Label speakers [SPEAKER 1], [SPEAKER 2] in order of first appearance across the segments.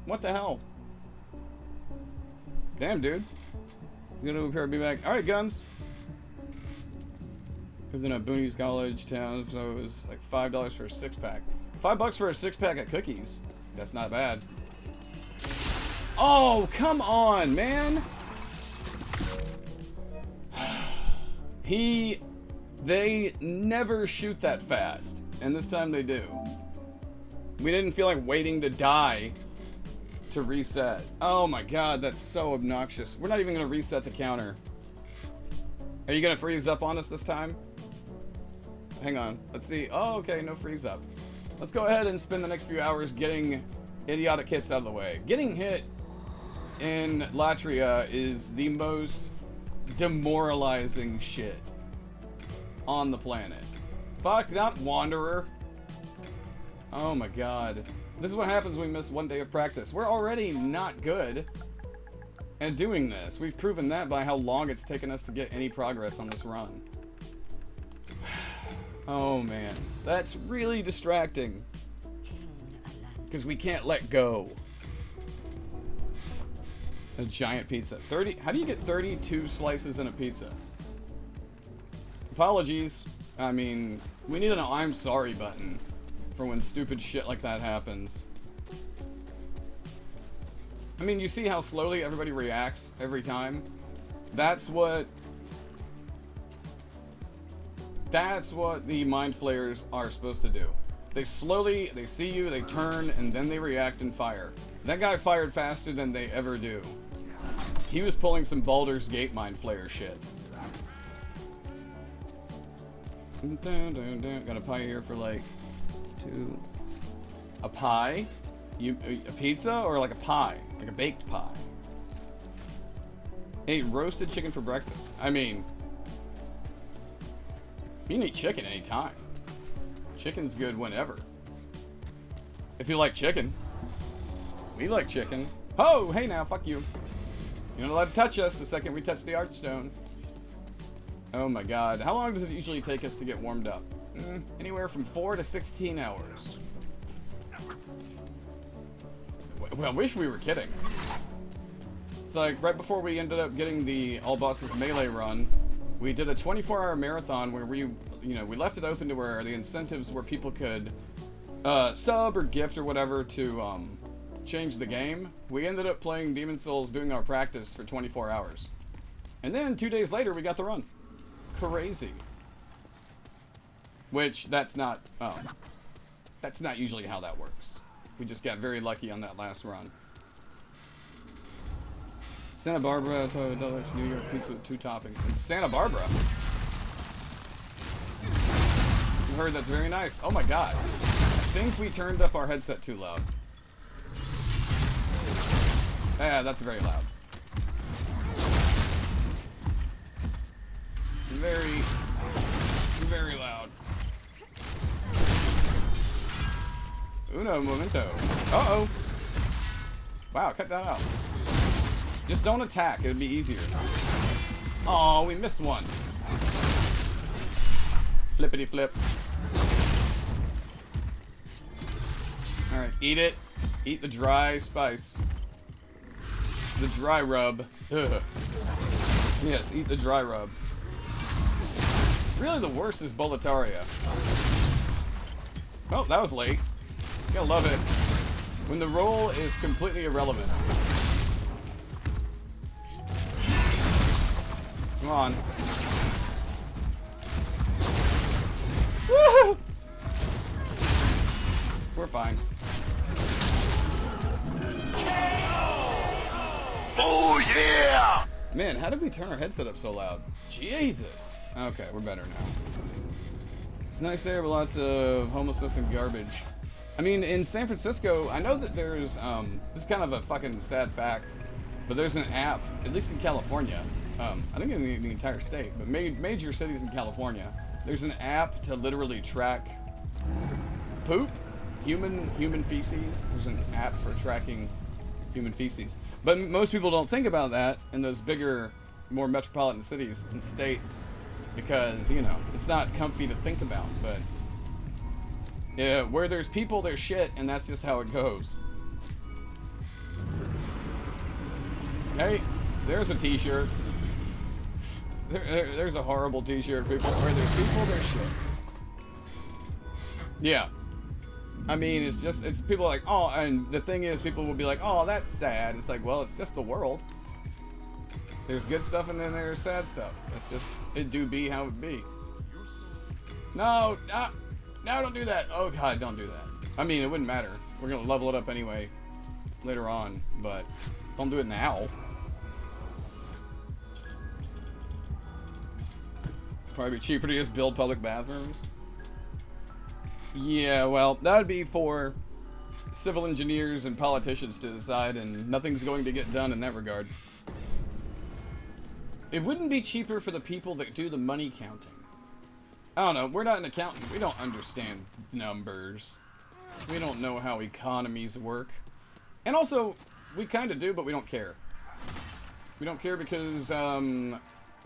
[SPEAKER 1] What the hell? Damn, dude. You gonna repair, be back. Alright, guns. Lived in a Boonies college town, so it was like $5 for a 6-pack. $5 for a 6-pack of cookies. That's not bad. Oh, come on, man. They never shoot that fast, and this time they do. We didn't feel like waiting to die to reset. Oh my god, that's so obnoxious. We're not even gonna reset the counter. Are you gonna freeze up on us this time? Hang on, let's see. Oh, okay, no freeze up. Let's go ahead and spend the next few hours getting idiotic hits out of the way. Getting hit in Latria is the most demoralizing shit on the planet. Fuck that Wanderer. Oh my god. This is what happens when we miss one day of practice. We're already not good at doing this. We've proven that by how long it's taken us to get any progress on this run. Oh man, that's really distracting. Because we can't let go. A giant pizza. 30, how do you get 32 slices in a pizza? Apologies. I mean, we need an I'm sorry button for when stupid shit like that happens. I mean, you see how slowly everybody reacts every time? That's what the mind flayers are supposed to do. They see you, they turn, and then they react and fire. That guy fired faster than they ever do. He was pulling some Baldur's Gate mind flayer shit. Got a pie here for like 2. A pie? A pizza or like a pie? Like a baked pie? Ate roasted chicken for breakfast. I mean, you can eat chicken anytime. Chicken's good whenever. If you like chicken. We like chicken. Oh, hey now, fuck you. You're not allowed to touch us the second we touch the archstone. Oh my god. How long does it usually take us to get warmed up? Anywhere from 4 to 16 hours. Well, I wish we were kidding. It's like right before we ended up getting the All Bosses Melee run, we did a 24-hour marathon where we left it open to where the incentives where people could sub or gift or whatever to change the game. We ended up playing Demon's Souls, doing our practice for 24 hours. And then 2 days later, we got the run. Crazy. Which, that's not usually how that works. We just got very lucky on that last run. Santa Barbara, $12, New York pizza with 2 toppings. In Santa Barbara? You heard that's very nice. Oh my god. I think we turned up our headset too loud. Yeah, that's very loud. Very, very loud. Uno momento. Uh-oh. Wow, cut that out. Just don't attack. It would be easier. Oh, we missed one. Flippity flip. Alright, eat it. Eat the dry spice. The dry rub. Ugh. Yes, eat the dry rub. Really, the worst is Boletaria. Oh, that was late. You gotta love it when the roll is completely irrelevant. Come on. Woo! We're fine.
[SPEAKER 2] Oh yeah!
[SPEAKER 1] Man, how did we turn our headset up so loud? Jesus. Okay, we're better now. It's nice there, but lots of homelessness and garbage. I mean, in San Francisco, I know that there's, this is kind of a fucking sad fact, but there's an app, at least in California, I think in the entire state, but major cities in California, there's an app to literally track poop, human feces. There's an app for tracking human feces. But most people don't think about that in those bigger, more metropolitan cities and states because, you know, it's not comfy to think about, but yeah, where there's people, there's shit, and that's just how it goes. Hey, there's a t-shirt. There's a horrible t-shirt, people. Where there's people, there's shit. Yeah. I mean, it's people like, oh, and the thing is, people will be like, oh, that's sad. It's like, well, it's just the world. There's good stuff and then there's sad stuff. It's just, it do be how it be. No, don't do that. Oh God, don't do that. I mean, it wouldn't matter. We're gonna level it up anyway later on, but don't do it now. Probably be cheaper to just build public bathrooms. Yeah, well, that would be for civil engineers and politicians to decide, and nothing's going to get done in that regard. It wouldn't be cheaper for the people that do the money counting. I don't know, we're not an accountant. We don't understand numbers. We don't know how economies work. And also, we kind of do, but we don't care. We don't care because,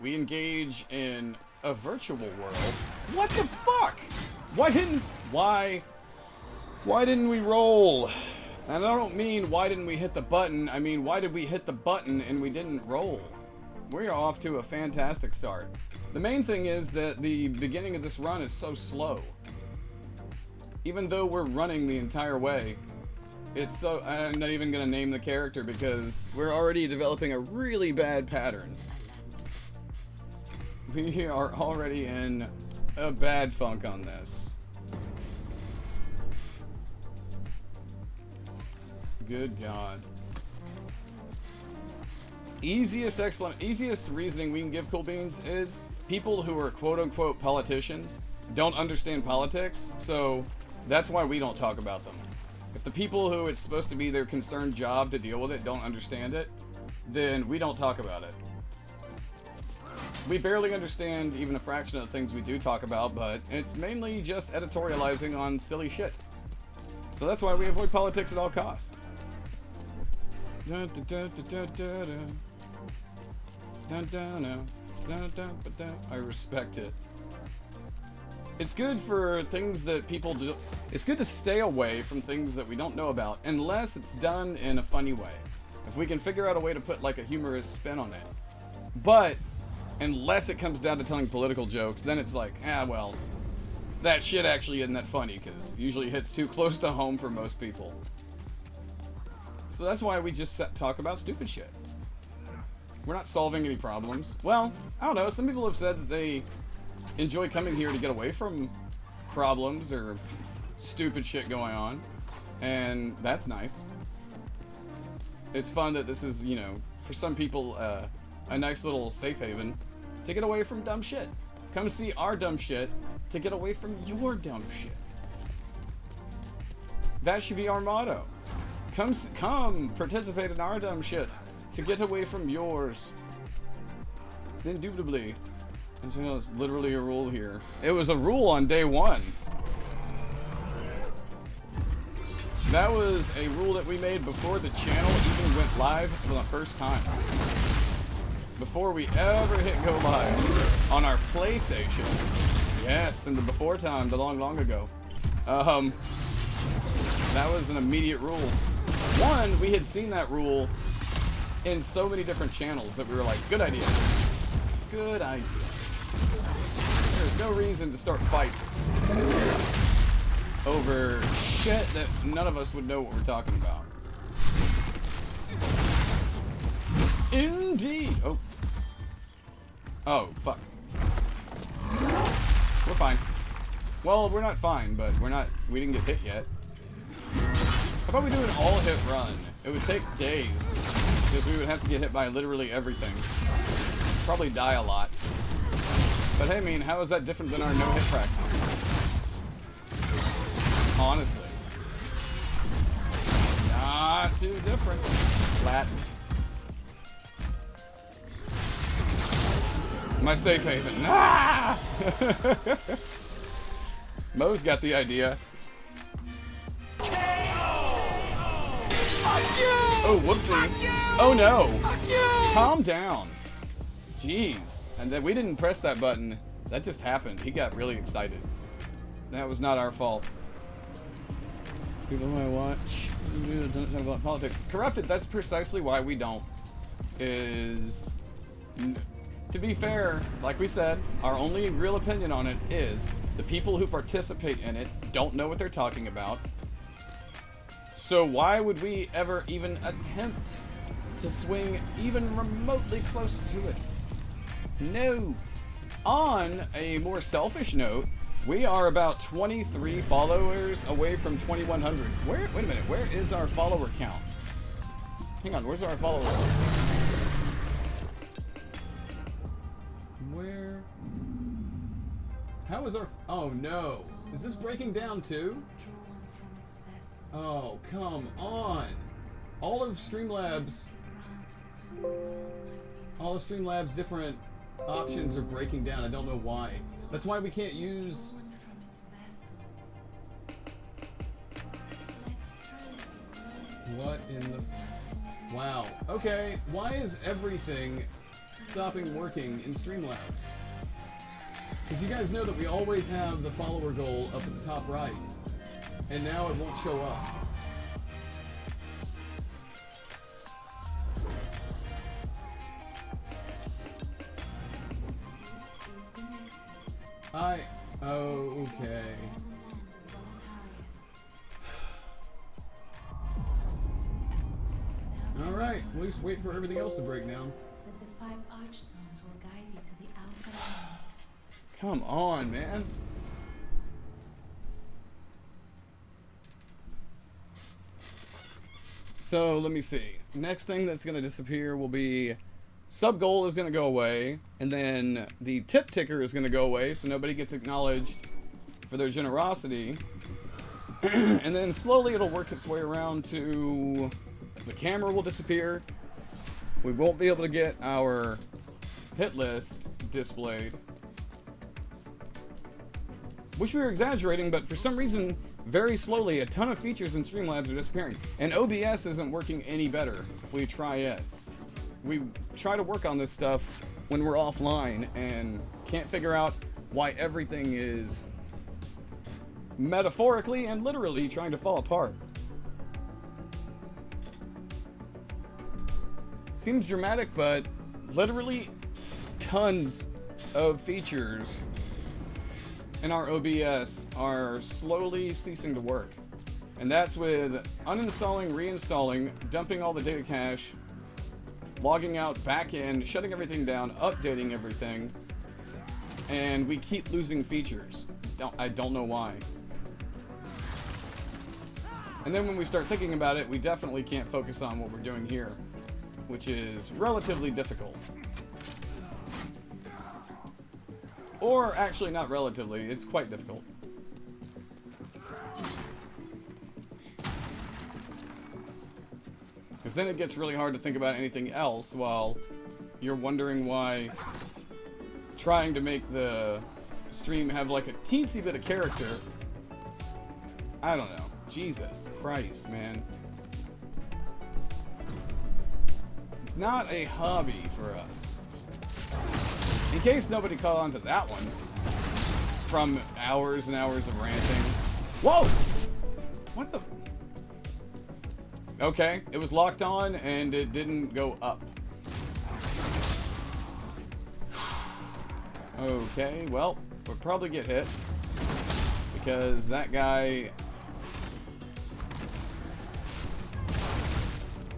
[SPEAKER 1] we engage in a virtual world. What the fuck? Why didn't we roll? And I don't mean why didn't we hit the button, I mean why did we hit the button and we didn't roll? We're off to a fantastic start. The main thing is that the beginning of this run is so slow. Even though we're running the entire way, it's so... I'm not even gonna name the character because we're already developing a really bad pattern. We are already in a bad funk on this. Good God. Easiest reasoning we can give Cool Beans is people who are quote-unquote politicians don't understand politics, so that's why we don't talk about them. If the people who it's supposed to be their concerned job to deal with it don't understand it, then we don't talk about it. We barely understand even a fraction of the things we do talk about, but it's mainly just editorializing on silly shit. So that's why we avoid politics at all costs. I respect it. It's good for things that people do. It's good to stay away from things that we don't know about, unless it's done in a funny way. If we can figure out a way to put like a humorous spin on it. But unless it comes down to telling political jokes, then it's like, ah, well, that shit actually isn't that funny, because it usually hits too close to home for most people. So that's why we just talk about stupid shit. We're not solving any problems. Well, I don't know, some people have said that they enjoy coming here to get away from problems or stupid shit going on, and that's nice. It's fun that this is, you know, for some people, a nice little safe haven to get away from dumb shit. Come see our dumb shit to get away from your dumb shit. That should be our motto. Come participate in our dumb shit to get away from yours. Indubitably. It's literally a rule here. It was a rule on day one. That was a rule that we made before the channel even went live for the first time. Before we ever hit go live on our PlayStation. Yes, in the before time, the long ago. That was an immediate rule. One, we had seen that rule in so many different channels that we were like, good idea. Good idea. There's no reason to start fights over shit that none of us would know what we're talking about. Indeed. Oh. Oh, fuck. We're fine. Well, we're not fine, but we didn't get hit yet. How about we do an all-hit run? It would take days, because we would have to get hit by literally everything. Probably die a lot. But hey, I mean, how is that different than our no-hit practice? Honestly. Not too different. Flat. My safe haven. Ah! Mo's got the idea. Oh, whoopsie. Oh no. Calm down. Jeez. And then we didn't press that button. That just happened. He got really excited. That was not our fault. People I watch don't talk about politics. Corrupted, that's precisely why we don't. is, to be fair, like we said, our only real opinion on it is the people who participate in it don't know what they're talking about. So why would we ever even attempt to swing even remotely close to it? No. On a more selfish note, we are about 23 followers away from 2,100. Wait a minute, where is our follower count? Hang on, where's our follower count? Where? How is our... Oh no. Is this breaking down too? Oh, come on. All of Streamlabs different options are breaking down. I don't know why. That's why we can't use... What in the... Wow. Okay, why is everything stopping working in Streamlabs? Because you guys know that we always have the follower goal up at the top right. And now it won't show up. Oh, okay. Alright, we'll just wait for everything else to break down.
[SPEAKER 3] But the 5 archstones will guide you to the outer lands.
[SPEAKER 1] Come on, man. So, let me see. Next thing that's going to disappear will be... Sub goal is going to go away, and then the tip ticker is going to go away, so nobody gets acknowledged for their generosity. And then slowly it'll work its way around to... The camera will disappear. We won't be able to get our hit list displayed. Wish we were exaggerating, but for some reason, very slowly, a ton of features in Streamlabs are disappearing. And OBS isn't working any better if we try it. We try to work on this stuff when we're offline and can't figure out why everything is metaphorically and literally trying to fall apart. Seems dramatic, but literally tons of features in our OBS are slowly ceasing to work. And that's with uninstalling, reinstalling, dumping all the data cache, logging out back in, shutting everything down, updating everything, and we keep losing features. I don't know why. And then when we start thinking about it, we definitely can't focus on what we're doing here, which is relatively difficult. Or actually not relatively, it's quite difficult. Because then it gets really hard to think about anything else while you're wondering why trying to make the stream have like a teensy bit of character. I don't know. Jesus Christ, man. It's not a hobby for us. In case nobody caught on to that one from hours and hours of ranting. Whoa! What the... Okay, it was locked on and it didn't go up. Okay, well, we'll probably get hit because that guy...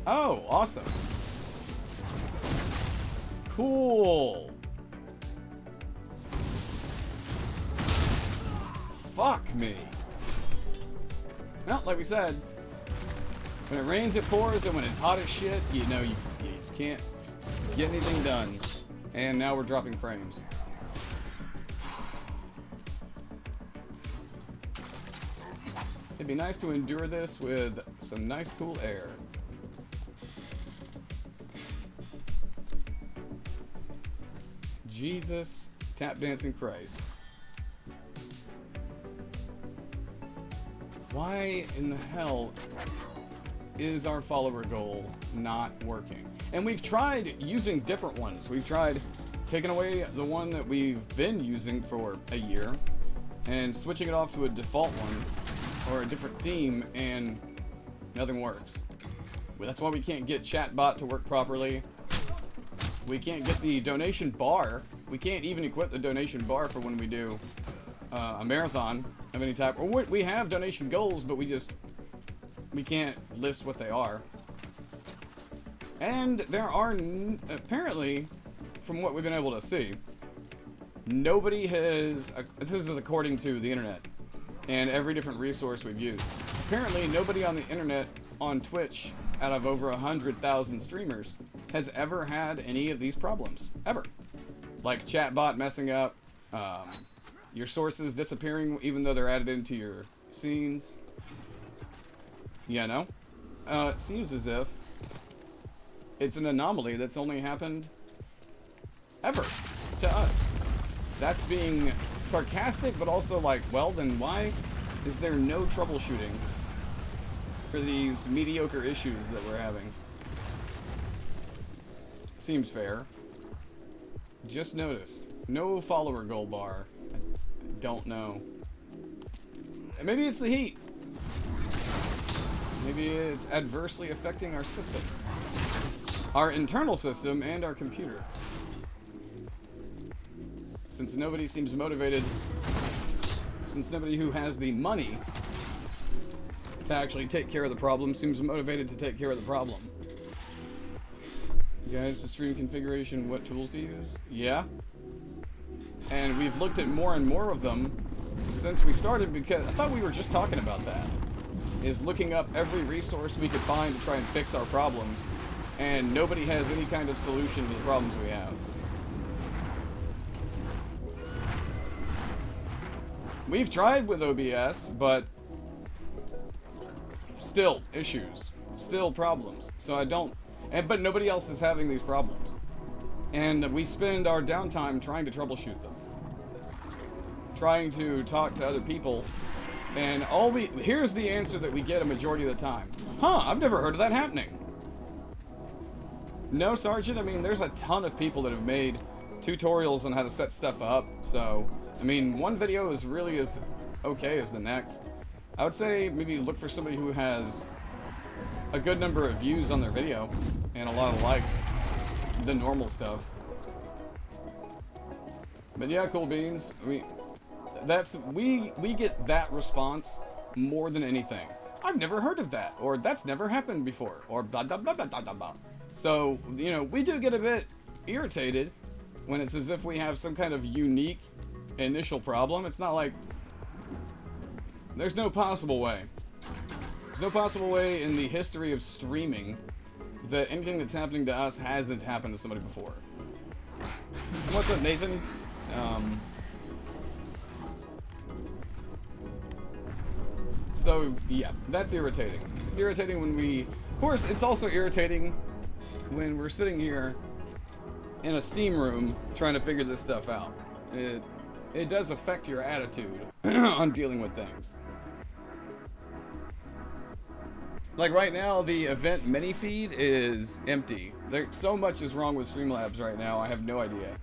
[SPEAKER 1] Oh, awesome. Cool. Fuck me. Well, like we said, when it rains, it pours, and when it's hot as shit, you know, you just can't get anything done. And now we're dropping frames. It'd be nice to endure this with some nice cool air. Jesus, tap dancing Christ. Why in the hell is our follower goal not working? And we've tried using different ones. We've tried taking away the one that we've been using for a year and switching it off to a default one or a different theme, and nothing works. Well, that's why we can't get chatbot to work properly. We can't get the donation bar. We can't even equip the donation bar for when we do a marathon of any type. Or we have donation goals, but we can't list what they are. And there are, apparently, from what we've been able to see, nobody has, this is according to the internet and every different resource we've used. Apparently, nobody on the internet, on Twitch, out of over 100,000 streamers, has ever had any of these problems. Ever. Like chatbot messing up, your sources disappearing even though they're added into your scenes. Yeah, no? It seems as if it's an anomaly that's only happened ever to us. That's being sarcastic, but also like, well, then why is there no troubleshooting for these mediocre issues that we're having? Seems fair. Just noticed. No follower goal bar. I don't know. Maybe it's the heat. Maybe it's adversely affecting our system. Our internal system and our computer. Since nobody seems motivated, since nobody who has the money to actually take care of the problem seems motivated to take care of the problem. Guys, the stream configuration, what tools to use? Yeah. And we've looked at more and more of them since we started, because I thought we were just talking about that. Is looking up every resource we could find to try and fix our problems, and nobody has any kind of solution to the problems we have. We've tried with OBS, but still issues, still problems. So I don't, but nobody else is having these problems. And we spend our downtime trying to troubleshoot them. Trying to talk to other people, and here's the answer that we get a majority of the time. Huh, I've never heard of that happening. No, Sergeant, I mean, there's a ton of people that have made tutorials on how to set stuff up, so, I mean, one video is really as okay as the next. I would say maybe look for somebody who has a good number of views on their video and a lot of likes, the normal stuff. But yeah, Cool Beans, we get that response more than anything. I've never heard of that, or that's never happened before, or blah blah blah blah blah blah blah. So, you know, we do get a bit irritated when it's as if we have some kind of unique initial problem. It's not like there's no possible way. There's no possible way in the history of streaming that anything that's happening to us hasn't happened to somebody before. What's up, Nathan? So, yeah, that's irritating. It's irritating when of course, it's also irritating when we're sitting here in a steam room trying to figure this stuff out. It does affect your attitude on dealing with things. Like right now, the event mini feed is empty. So much is wrong with Streamlabs right now, I have no idea.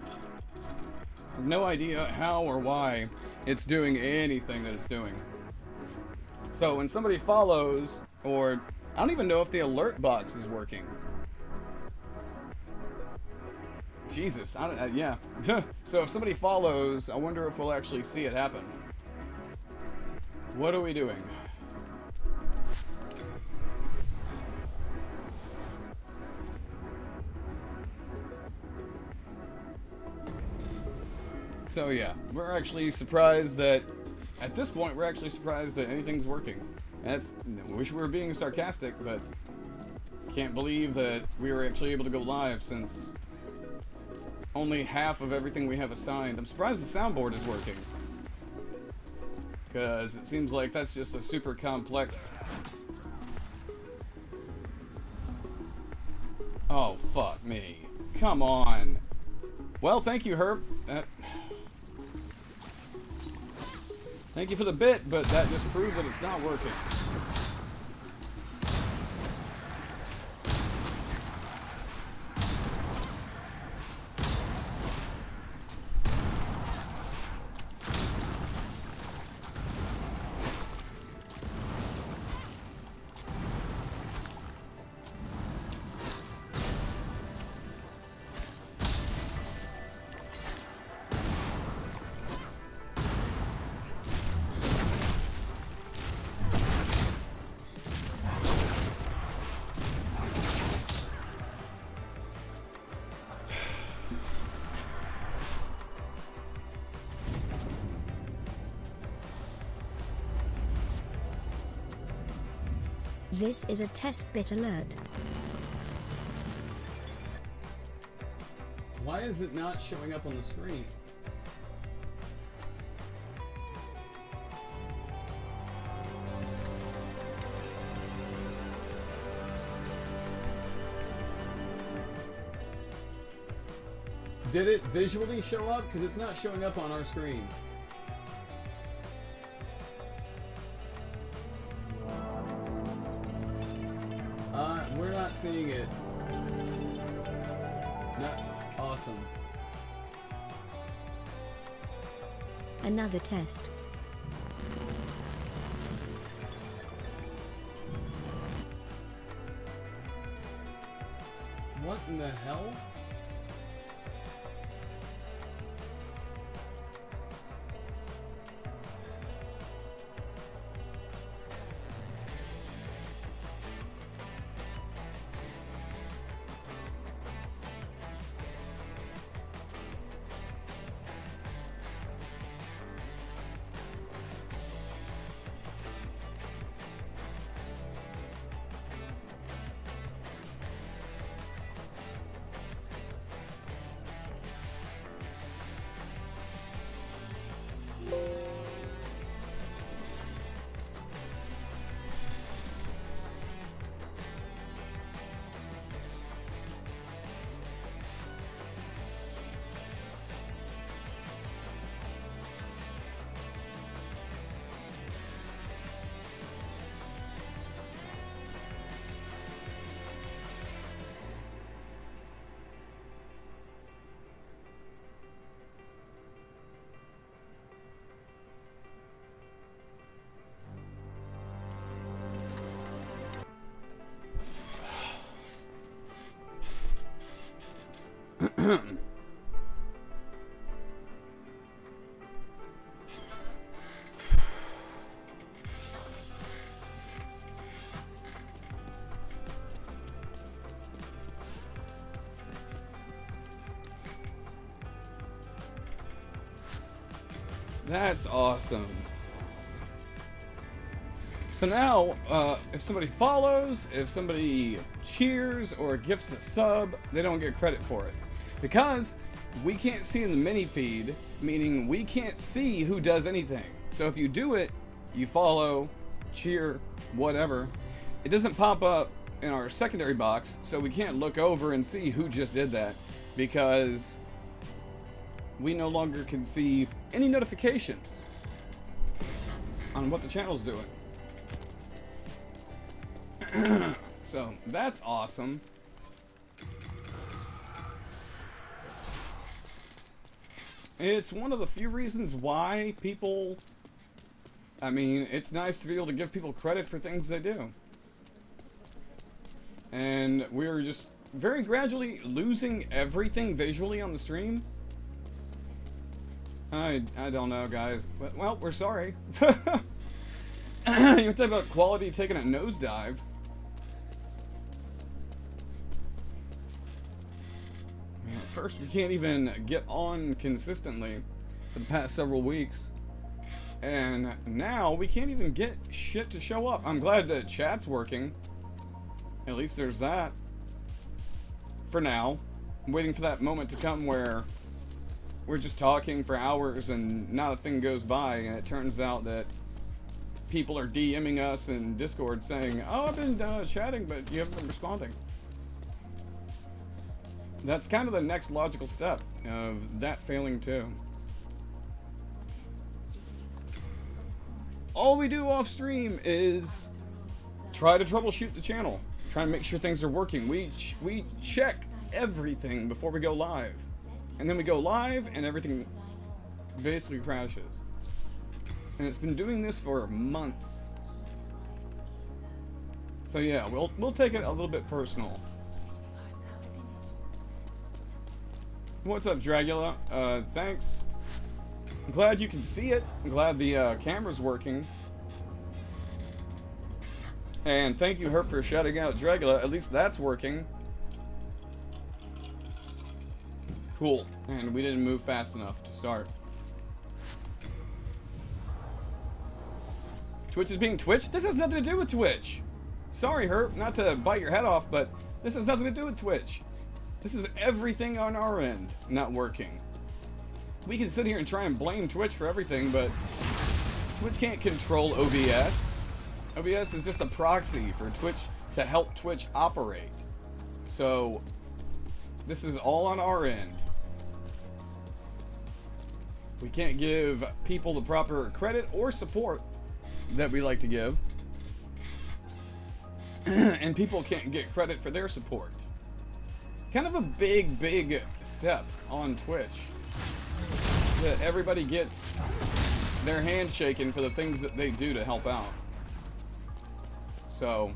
[SPEAKER 1] I have no idea how or why it's doing anything that it's doing. So when somebody follows, or I don't even know if the alert box is working. Jesus, yeah. So if somebody follows, I wonder if we'll actually see it happen. What are we doing? So yeah, we're actually surprised that, at this point, we're actually surprised that anything's working. I wish we were being sarcastic, but can't believe that we were actually able to go live since only half of everything we have assigned. I'm surprised the soundboard is working, because it seems like that's just a super complex... Oh, fuck me. Come on. Well, thank you, Herb. Thank you for the bit, but that just proved that it's not working.
[SPEAKER 4] This is a test bit alert.
[SPEAKER 1] Why is it not showing up on the screen? Did it visually show up? Because it's not showing up on our screen. We're not seeing it. Not awesome.
[SPEAKER 4] Another test.
[SPEAKER 1] What in the hell? That's awesome. So now, if somebody follows, if somebody cheers or gifts a sub, they don't get credit for it. Because we can't see in the mini feed, meaning we can't see who does anything. So if you do it, you follow, cheer, whatever, it doesn't pop up in our secondary box, so we can't look over and see who just did that, because we no longer can see any notifications on what the channel's doing. So that's awesome. It's one of the few reasons why people, I mean, it's nice to be able to give people credit for things they do. And we're just very gradually losing everything visually on the stream. I don't know, guys. Well, we're sorry. You talk about quality taking a nosedive. First, we can't even get on consistently for the past several weeks. And now we can't even get shit to show up. I'm glad that chat's working. At least there's that. For now. I'm waiting for that moment to come where we're just talking for hours and not a thing goes by, and it turns out that people are DMing us in Discord saying, "Oh, I've been chatting, but you haven't been responding." That's kind of the next logical step of that failing too. All we do off stream is try to troubleshoot the channel, try and make sure things are working. We check everything before we go live, and then we go live and everything basically crashes. And it's been doing this for months. So yeah, we'll take it a little bit personal. What's up, Dragula? Thanks. I'm glad you can see it. I'm glad the camera's working. And thank you, Herb, for shouting out Dragula. At least that's working. Cool. And we didn't move fast enough to start. Twitch is being Twitch? This has nothing to do with Twitch. Sorry, Herb, not to bite your head off, but this has nothing to do with Twitch. This is everything on our end not working. We can sit here and try and blame Twitch for everything, but Twitch can't control OBS. OBS is just a proxy for Twitch to help Twitch operate. So, this is all on our end. We can't give people the proper credit or support that we like to give. And people can't get credit for their support. Kind of a big step on Twitch. That everybody gets their hand shaken for the things that they do to help out. So,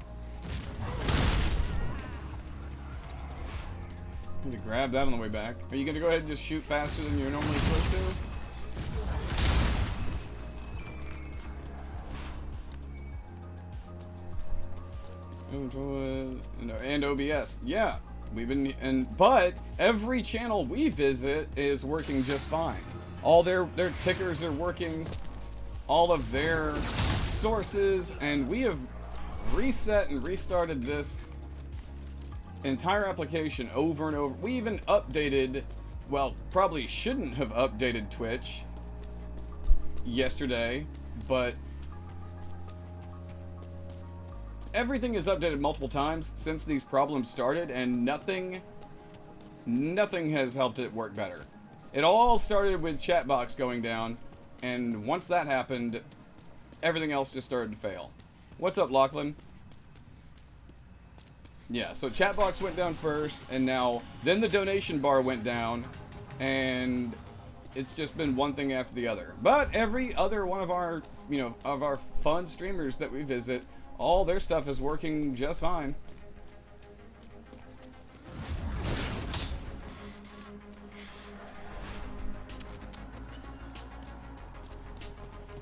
[SPEAKER 1] I'm gonna grab that on the way back. Are you gonna go ahead and just shoot faster than you're normally supposed to? And OBS, yeah, we've been, but every channel we visit is working just fine. All their tickers are working, all of their sources, and we have reset and restarted this entire application over and over. We even updated, well, probably shouldn't have updated Twitch yesterday, but everything is updated multiple times since these problems started, and nothing has helped it work better. It all started with Chatbox going down, and once that happened, everything else just started to fail. What's up, Lachlan? Yeah, so Chatbox went down first, and then the donation bar went down, and it's just been one thing after the other. But every other one of our, of our fun streamers that we visit, all their stuff is working just fine.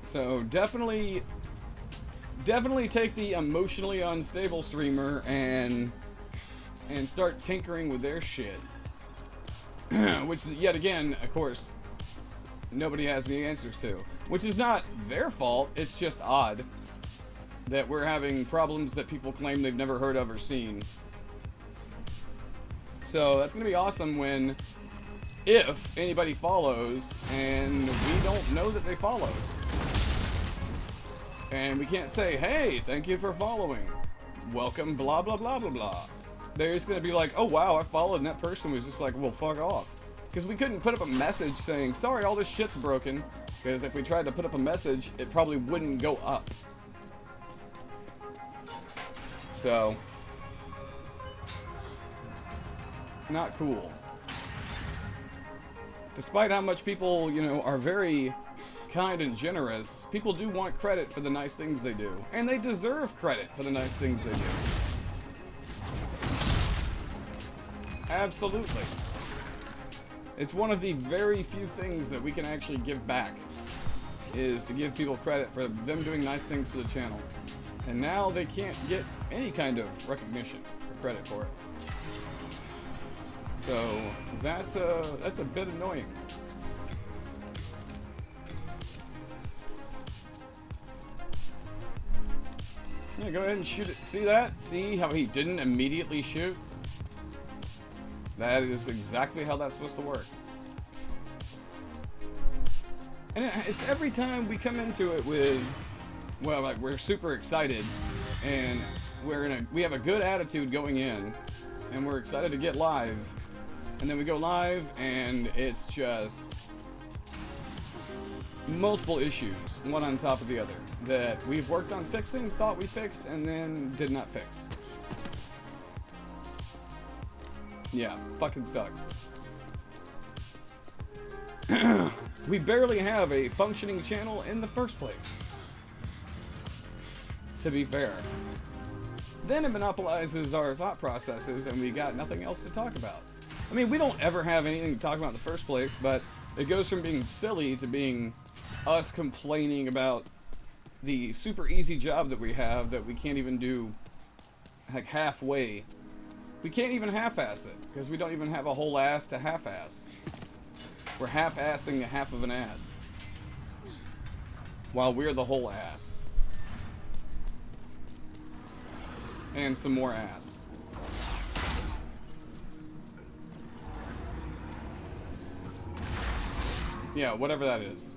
[SPEAKER 1] So definitely take the emotionally unstable streamer and start tinkering with their shit. Which, yet again, of course, nobody has the answers to. Which is not their fault, it's just odd that we're having problems that people claim they've never heard of or seen. So that's going to be awesome if anybody follows and we don't know that they followed. And we can't say, hey, thank you for following. Welcome, blah, blah, blah, blah, blah. They're just going to be like, oh, wow, I followed, and that person was just like, well, fuck off. Because we couldn't put up a message saying, sorry, all this shit's broken. Because if we tried to put up a message, it probably wouldn't go up. So, not cool. Despite how much people, are very kind and generous, people do want credit for the nice things they do. And they deserve credit for the nice things they do. Absolutely. It's one of the very few things that we can actually give back, is to give people credit for them doing nice things for the channel. And now they can't get any kind of recognition or credit for it. So that's a bit annoying. Yeah, go ahead and shoot it. See that? See how he didn't immediately shoot? That is exactly how that's supposed to work. And it's every time we come into it with, well, like, we're super excited, and we have a good attitude going in, and we're excited to get live, and then we go live, and it's just multiple issues, one on top of the other, that we've worked on fixing, thought we fixed, and then did not fix. Yeah, fucking sucks. We barely have a functioning channel in the first place, to be fair. Then it monopolizes our thought processes, and we got nothing else to talk about. I mean, we don't ever have anything to talk about in the first place, but it goes from being silly to being us complaining about the super easy job that we have that we can't even do, like, halfway. We can't even half-ass it, because we don't even have a whole ass to half-ass. We're half-assing a half of an ass, while we're the whole ass. And some more ass. Yeah, whatever that is.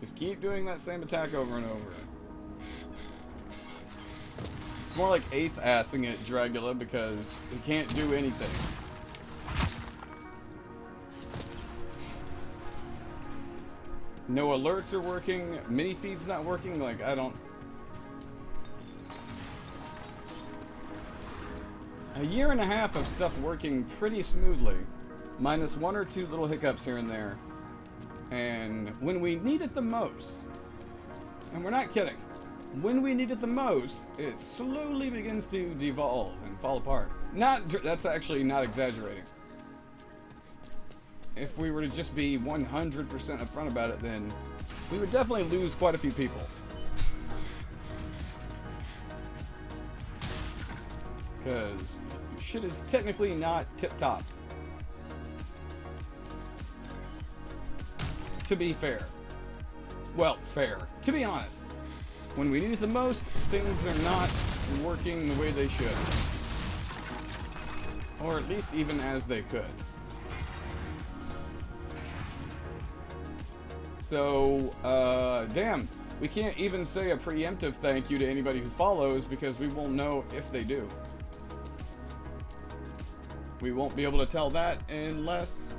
[SPEAKER 1] Just keep doing that same attack over and over. It's more like 8th assing it, Dragula, because he can't do anything. No alerts are working, mini feed's not working, like, I don't... A year and a half of stuff working pretty smoothly. Minus 1 or 2 little hiccups here and there. And when we need it the most, and we're not kidding, when we need it the most, it slowly begins to devolve and fall apart. That's actually not exaggerating. If we were to just be 100% upfront about it, then we would definitely lose quite a few people. Because shit is technically not tip-top. To be fair. Well, fair. To be honest. When we need it the most, things are not working the way they should. Or at least even as they could. So, damn. We can't even say a preemptive thank you to anybody who follows because we won't know if they do. We won't be able to tell that unless...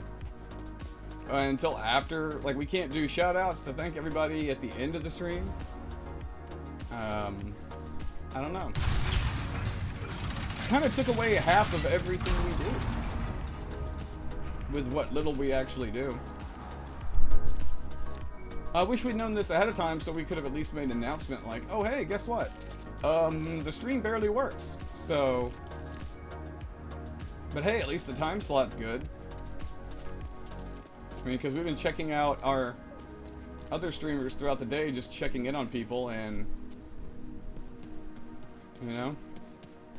[SPEAKER 1] until after, like, we can't do shout-outs to thank everybody at the end of the stream. I don't know. Kind of took away half of everything we do. With what little we actually do. I wish we'd known this ahead of time so we could have at least made an announcement like, oh hey, guess what? The stream barely works, so... But hey, at least the time slot's good. I mean, because we've been checking out our other streamers throughout the day, just checking in on people, and... You know?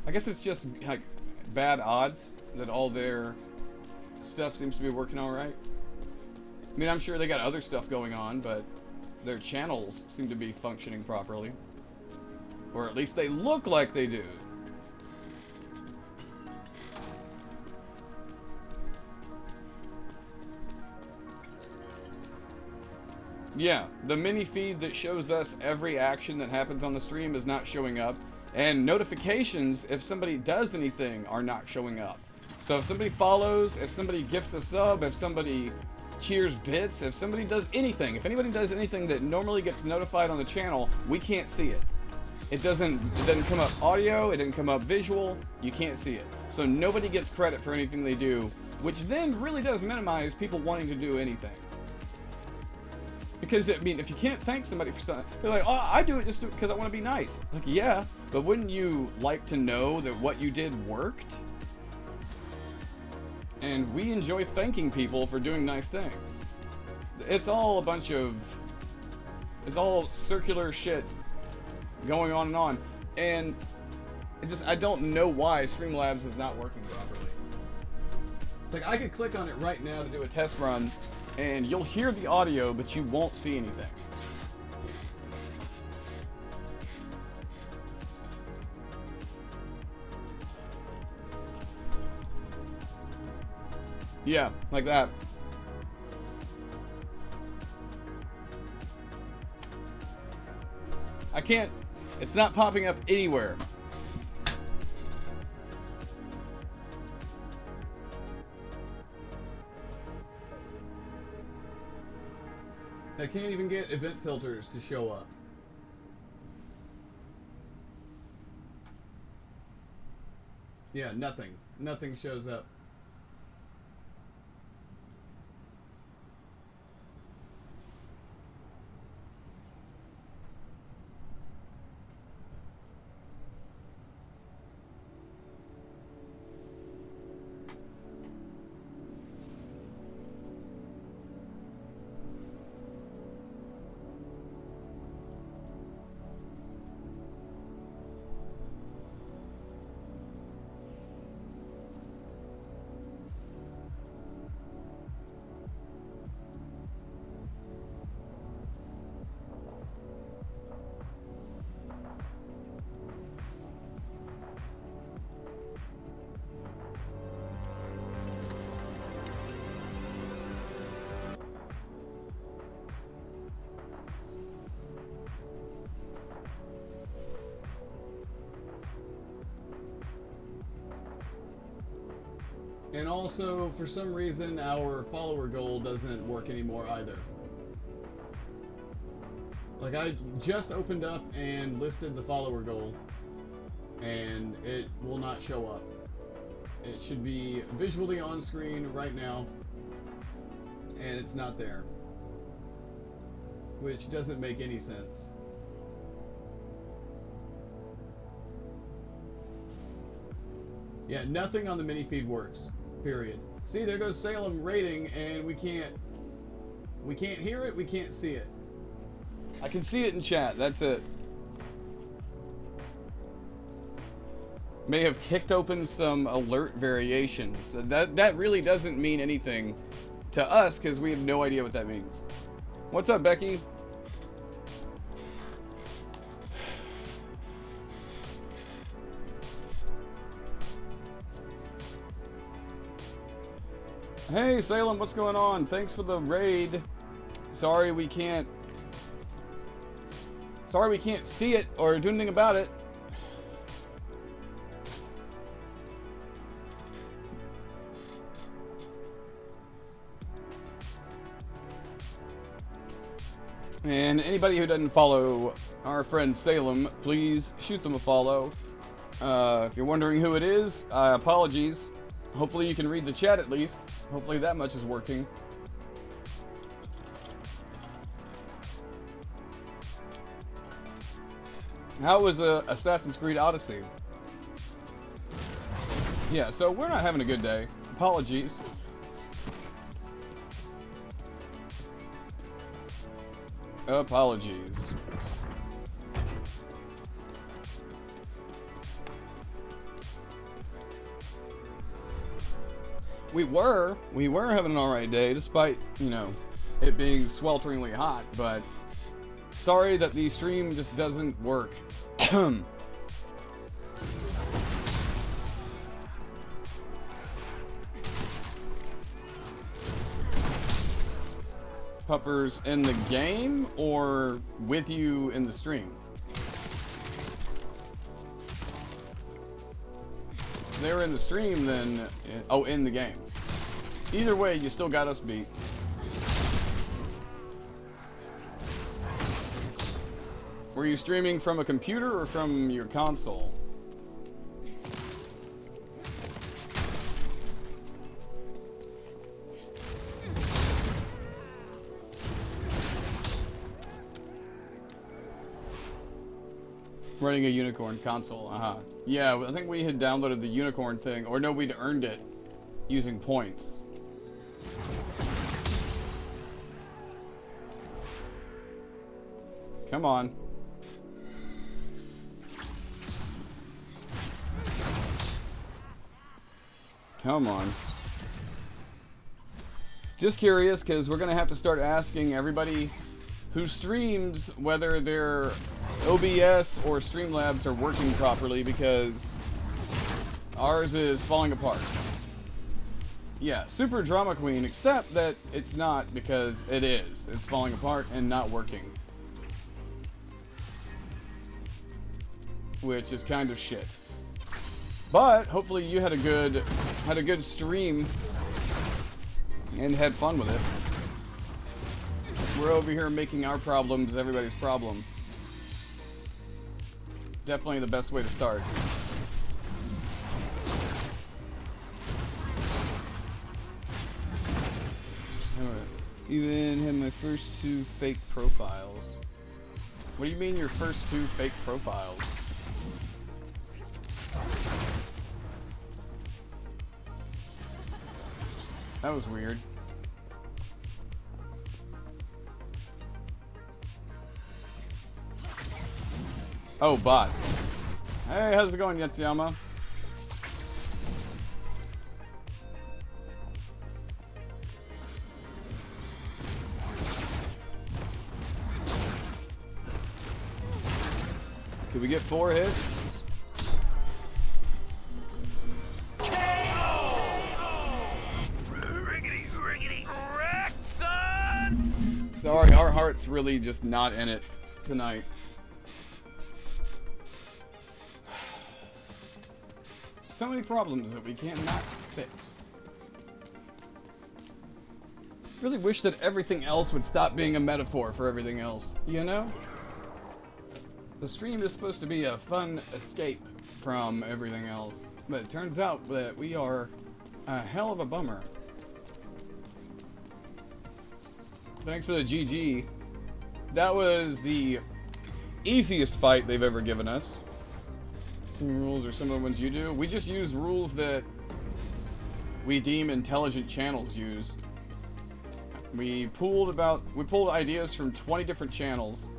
[SPEAKER 1] I guess it's just, like, bad odds that all their stuff seems to be working alright. I mean, I'm sure they got other stuff going on, but their channels seem to be functioning properly. Or at least they look like they do. Yeah, the mini feed that shows us every action that happens on the stream is not showing up. And notifications, if somebody does anything, are not showing up. So if somebody follows, if somebody gifts a sub, if somebody cheers bits, if somebody does anything, if anybody does anything that normally gets notified on the channel, we can't see it. It doesn't come up audio, it didn't come up visual, you can't see it. So nobody gets credit for anything they do, which then really does minimize people wanting to do anything. Because, I mean, if you can't thank somebody for something, they're like, oh, I do it just because I want to be nice. Like, yeah, but wouldn't you like to know that what you did worked? And we enjoy thanking people for doing nice things. It's all a bunch of... It's all circular shit going on and on. And I don't know why Streamlabs is not working properly. It's like, I could click on it right now to do a test run, and you'll hear the audio, but you won't see anything. Yeah, like that. I can't... It's not popping up anywhere. I can't even get event filters to show up. Yeah, nothing. Nothing shows up. And also, for some reason, our follower goal doesn't work anymore either. Like, I just opened up and listed the follower goal, and it will not show up. It should be visually on screen right now, and it's not there. Which doesn't make any sense. Yeah, nothing on the mini feed works. Period. See, there goes Salem rating, and we can't hear it, we can't see it. I can see it in chat, that's it. May have kicked open some alert variations. That really doesn't mean anything to us, because we have no idea what that means. What's up, Becky? Hey Salem, what's going on? Thanks for the raid. Sorry we can't see it or do anything about it. And anybody who doesn't follow our friend Salem, please shoot them a follow. If you're wondering who it is, apologies. Hopefully you can read the chat at least. Hopefully that much is working. How was Assassin's Creed Odyssey? Yeah, so we're not having a good day. Apologies. Apologies. We were having an alright day, despite, you know, it being swelteringly hot, but sorry that the stream just doesn't work. Puppers in the game or with you in the stream? If they were in the stream, then oh, in the game. Either way, you still got us beat. Were you streaming from a computer or from your console? Running a unicorn console, Yeah, I think we had downloaded the unicorn thing, or no, we'd earned it using points. Come on. Come on. Just curious, because we're going to have to start asking everybody who streams whether their OBS or Streamlabs are working properly, because ours is falling apart. Yeah, super drama queen, except that it's not, because it is. It's falling apart and not working. Which is kind of shit. But hopefully you had a good stream and had fun with it. We're over here making our problems everybody's problem. Definitely the best way to start. Even had my first 2 fake profiles. What do you mean your first 2 fake profiles? That was weird. Oh, bots. Hey, how's it going, Yatsuyama? Could we get 4 hits? Sorry, our heart's really just not in it tonight. So many problems that we can't not fix. Really wish that everything else would stop being a metaphor for everything else, you know? The stream is supposed to be a fun escape from everything else, but it turns out that we are a hell of a bummer. Thanks for the GG. That was the easiest fight they've ever given us. Some rules are some of the ones you do. We just use rules that we deem intelligent channels use. We pulled ideas from 20 different channels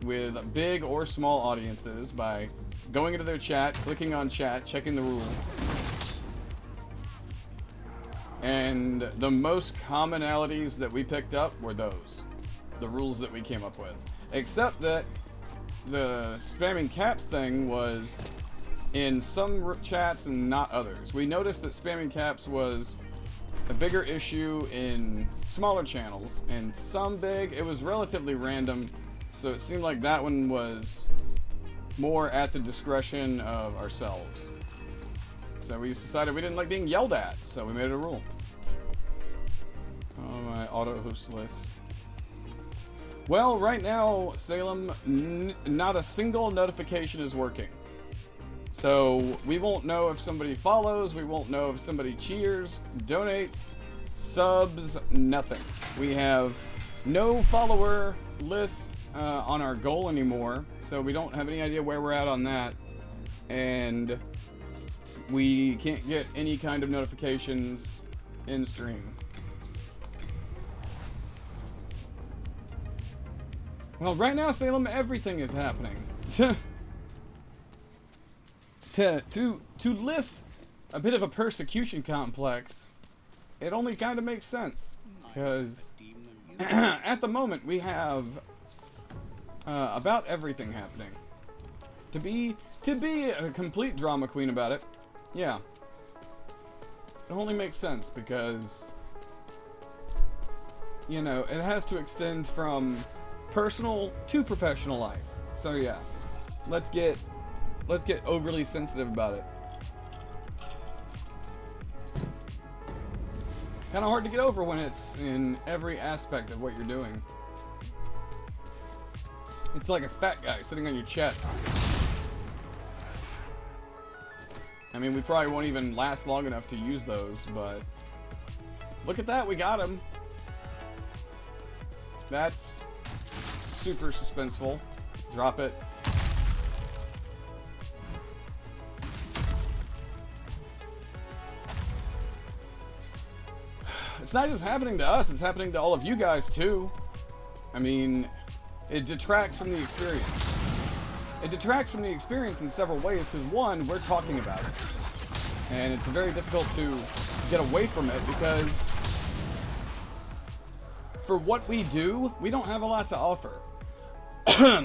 [SPEAKER 1] with big or small audiences by going into their chat, clicking on chat, checking the rules. And the most commonalities that we picked up were those. The rules that we came up with. Except that the spamming caps thing was in some chats and not others. We noticed that spamming caps was a bigger issue in smaller channels, and some big. It was relatively random, so it seemed like that one was more at the discretion of ourselves. So we just decided we didn't like being yelled at, so we made it a rule. Oh, my auto host list. Well, right now, Salem, not a single notification is working. So we won't know if somebody follows, we won't know if somebody cheers, donates, subs, nothing. We have no follower list on our goal anymore, so we don't have any idea where we're at on that. And we can't get any kind of notifications in stream. Well, right now, Salem, everything is happening. To list a bit of a persecution complex, it only kind of makes sense, because at the moment we have about everything happening. To be a complete drama queen about it, yeah, it only makes sense because, you know, it has to extend from personal to professional life. So yeah, let's get overly sensitive about it. Kind of hard to get over when it's in every aspect of what you're doing. It's like a fat guy sitting on your chest. I mean, we probably won't even last long enough to use those, but look at that, we got him. That's super suspenseful. Drop it. It's not just happening to us, it's happening to all of you guys too. I mean, it detracts from the experience. It detracts from the experience in several ways, because one, we're talking about it. And it's very difficult to get away from it, because for what we do, we don't have a lot to offer.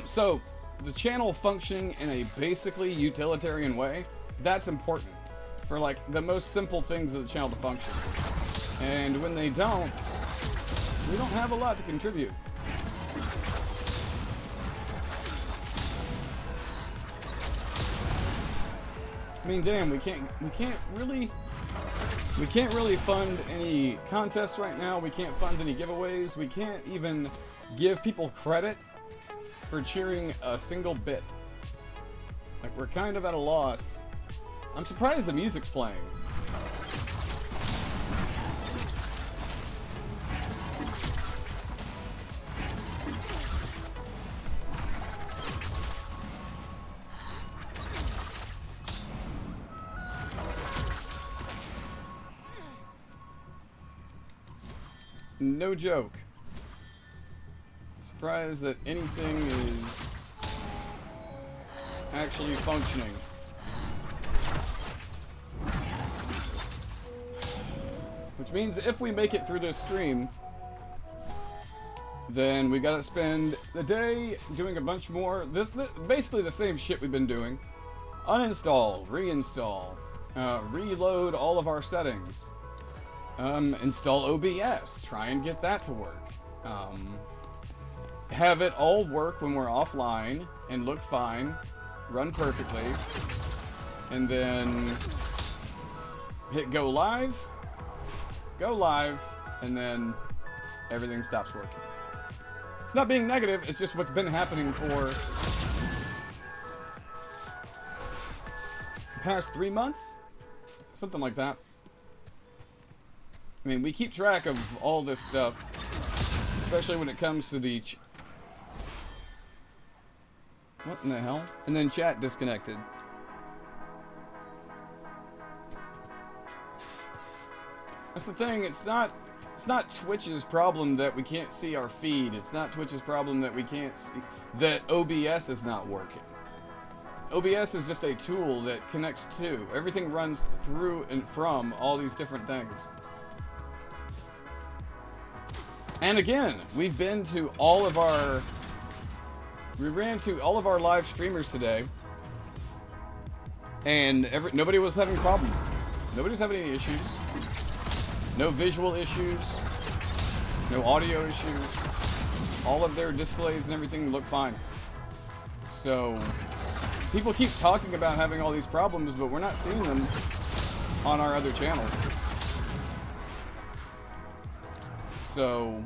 [SPEAKER 1] So, the channel functioning in a basically utilitarian way, that's important. For like the most simple things of the channel to function. And when they don't, we don't have a lot to contribute. I mean, damn, we can't really fund any contests right now. We can't fund any giveaways. We can't even give people credit for cheering a single bit. Like, we're kind of at a loss. I'm surprised the music's playing. No joke. Surprised that anything is actually functioning. Which means if we make it through this stream, then we gotta spend the day doing a bunch more, basically the same shit we've been doing. Uninstall, reinstall, reload all of our settings. Install OBS, try and get that to work. Have it all work when we're offline and look fine, run perfectly, and then hit go live, and then everything stops working. It's not being negative, it's just what's been happening for the past 3 months? Something like that. I mean, we keep track of all this stuff, especially when it comes to the... What in the hell? And then chat disconnected. That's the thing, it's not Twitch's problem that we can't see our feed. It's not Twitch's problem that we can't see that OBS is not working. OBS is just a tool that connects to. Everything runs through and from all these different things. And again, we ran to all of our live streamers today, and nobody was having problems. Nobody was having any issues. No visual issues. No audio issues. All of their displays and everything look fine. So, people keep talking about having all these problems, but we're not seeing them on our other channels. So,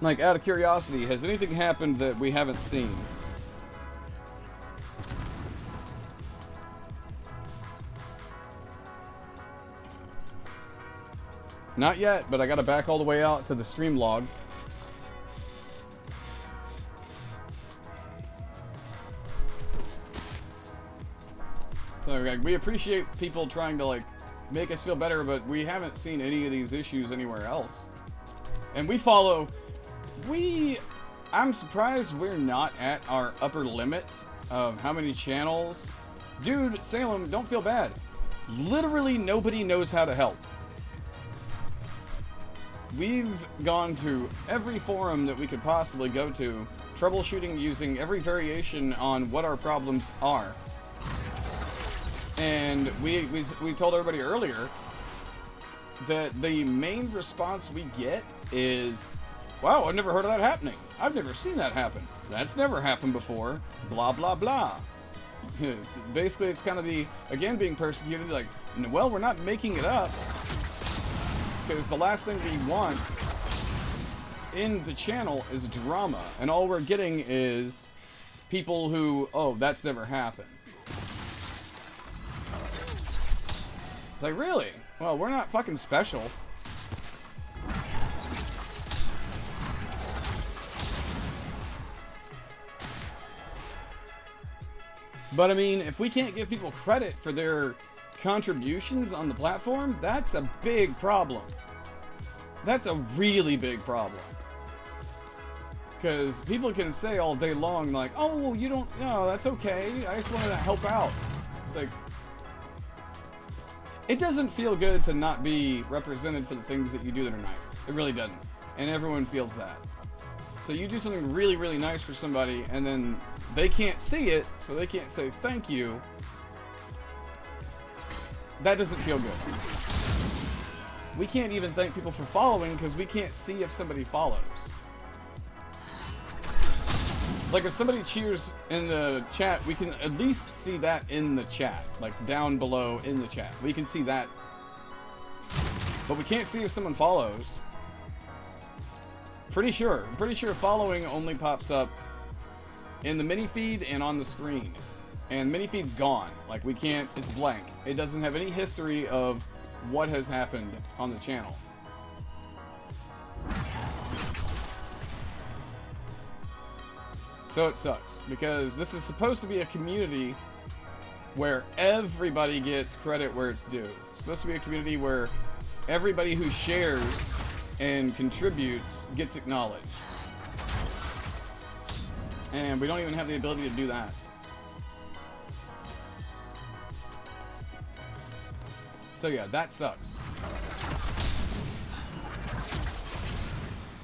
[SPEAKER 1] like, out of curiosity, has anything happened that we haven't seen? Not yet, but I gotta back all the way out to the stream log. So, like, we appreciate people trying to, like, make us feel better, but we haven't seen any of these issues anywhere else. And we follow... I'm surprised we're not at our upper limit of how many channels. Dude, Salem, don't feel bad. Literally nobody knows how to help. We've gone to every forum that we could possibly go to, troubleshooting using every variation on what our problems are. And we told everybody earlier that the main response we get is, wow, I've never heard of that happening. I've never seen that happen. That's never happened before. Blah, blah, blah. Basically, it's kind of the, again, being persecuted, like, well, we're not making it up. Because the last thing we want in the channel is drama. And all we're getting is people who, oh, that's never happened. Like, really? Well, we're not fucking special. But I mean, if we can't give people credit for their contributions on the platform, that's a big problem. That's a really big problem. Because people can say all day long, like, oh, well, you don't, no, that's okay. I just wanted to help out. It's like, it doesn't feel good to not be represented for the things that you do that are nice. It really doesn't. And everyone feels that. So you do something really, really nice for somebody, and then they can't see it, so they can't say thank you. That doesn't feel good. We can't even thank people for following because we can't see if somebody follows. Like, if somebody cheers in the chat, we can at least see that in the chat. Like, down below in the chat. We can see that. But we can't see if someone follows. Pretty sure. I'm pretty sure following only pops up in the mini feed and on the screen. And mini feed's gone. Like, we can't, it's blank. It doesn't have any history of what has happened on the channel. So it sucks, because this is supposed to be a community where everybody gets credit where it's due. It's supposed to be a community where everybody who shares and contributes gets acknowledged. And we don't even have the ability to do that. So yeah, that sucks.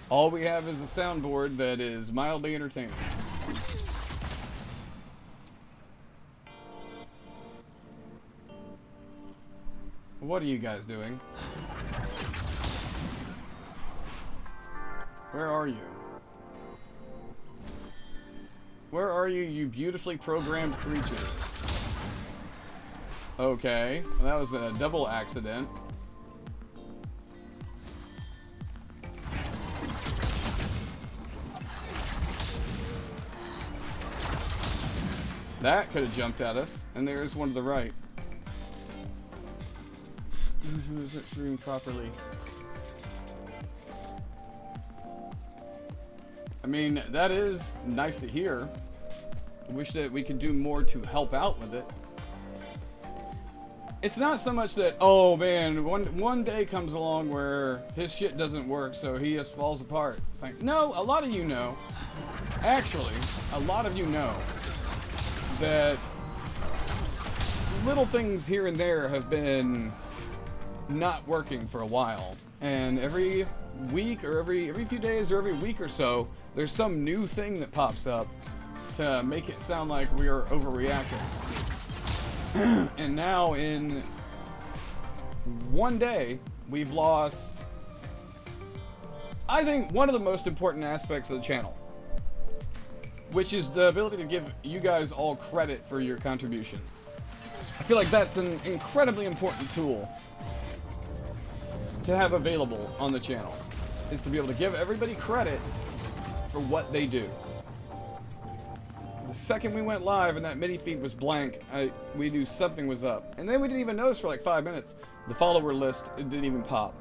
[SPEAKER 1] All we have is a soundboard that is mildly entertaining. What are you guys doing? Where are you? Where are you, you beautifully programmed creature? Okay, well, that was a double accident. That could have jumped at us, and there's one to the right. Who's it shooting properly? I mean, that is nice to hear. I wish that we could do more to help out with it. It's not so much that, oh man, one day comes along where his shit doesn't work, so he just falls apart. It's like, no, a lot of you know. Actually, a lot of you know that little things here and there have been not working for a while. And every week or every few days or every week or so, there's some new thing that pops up to make it sound like we are overreacting. And now in one day, we've lost, I think, one of the most important aspects of the channel, which is the ability to give you guys all credit for your contributions. I feel like that's an incredibly important tool to have available on the channel, is to be able to give everybody credit for what they do. The second we went live and that MIDI feed was blank, we knew something was up. And then we didn't even notice for like 5 minutes. The follower list, it didn't even pop.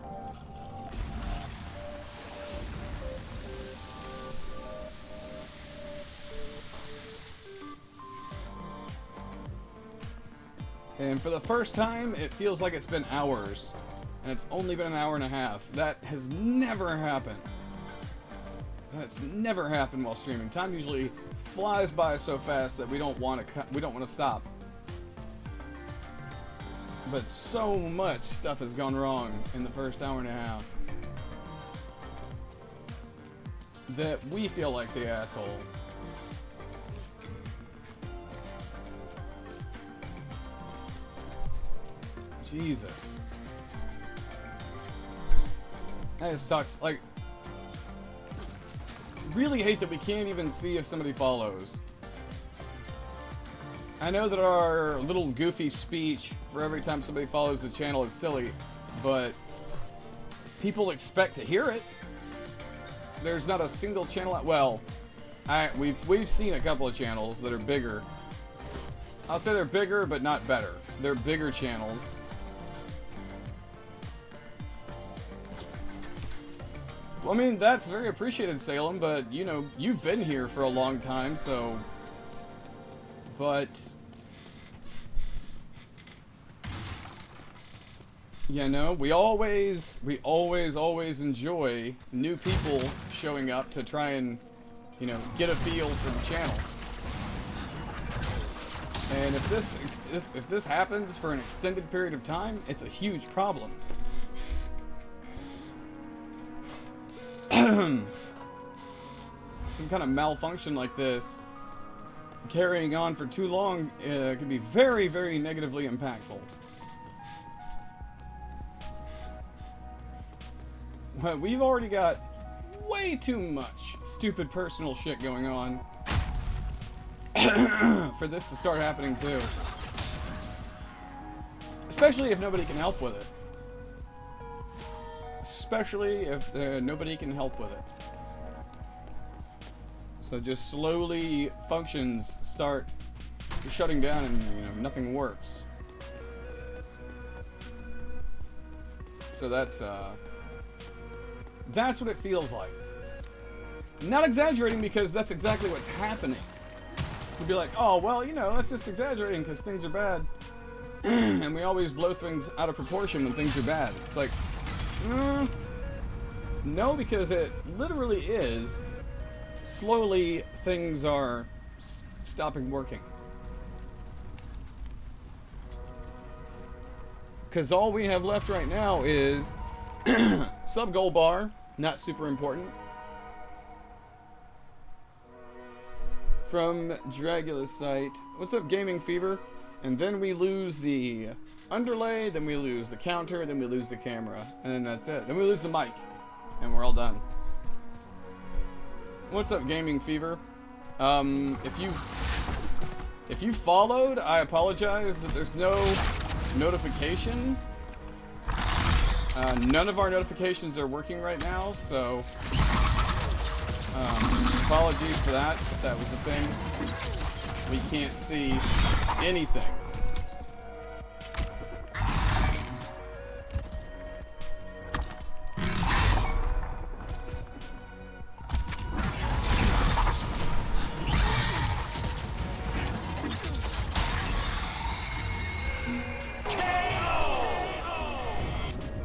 [SPEAKER 1] And for the first time, it feels like it's been hours. And it's only been an hour and a half. That has never happened. That's never happened while streaming. Time usually flies by so fast that we don't want to stop. But so much stuff has gone wrong in the first hour and a half that we feel like the asshole. Jesus. That just sucks. Like, really hate that we can't even see if somebody follows. I know that our little goofy speech for every time somebody follows the channel is silly, but people expect to hear it. There's not a single channel out. Well, we've seen a couple of channels that are bigger. I'll say they're bigger, but not better. They're bigger channels. Well, I mean, that's very appreciated, Salem, but, you know, you've been here for a long time, so... But... You know, we always enjoy new people showing up to try and, you know, get a feel for the channel. And if this happens for an extended period of time, it's a huge problem. Some kind of malfunction like this carrying on for too long can be very, very negatively impactful. Well, we've already got way too much stupid personal shit going on for this to start happening too. Especially if nobody can help with it. Especially if nobody can help with it. So just slowly functions start shutting down and, you know, nothing works. So that's what it feels like. Not exaggerating, because that's exactly what's happening. You'd be like, oh, well, you know, that's just exaggerating because things are bad. And we always blow things out of proportion when things are bad. It's like, no, because it literally is. Slowly, things are stopping working. Because all we have left right now is sub gold bar, not super important. From Dragula's site, what's up, Gaming Fever? And then we lose the underlay, then we lose the counter, then we lose the camera, and then that's it. Then we lose the mic, and we're all done. What's up, Gaming Fever? If you followed, I apologize that there's no notification. None of our notifications are working right now, so apologies for that, if that was a thing. we can't see anything.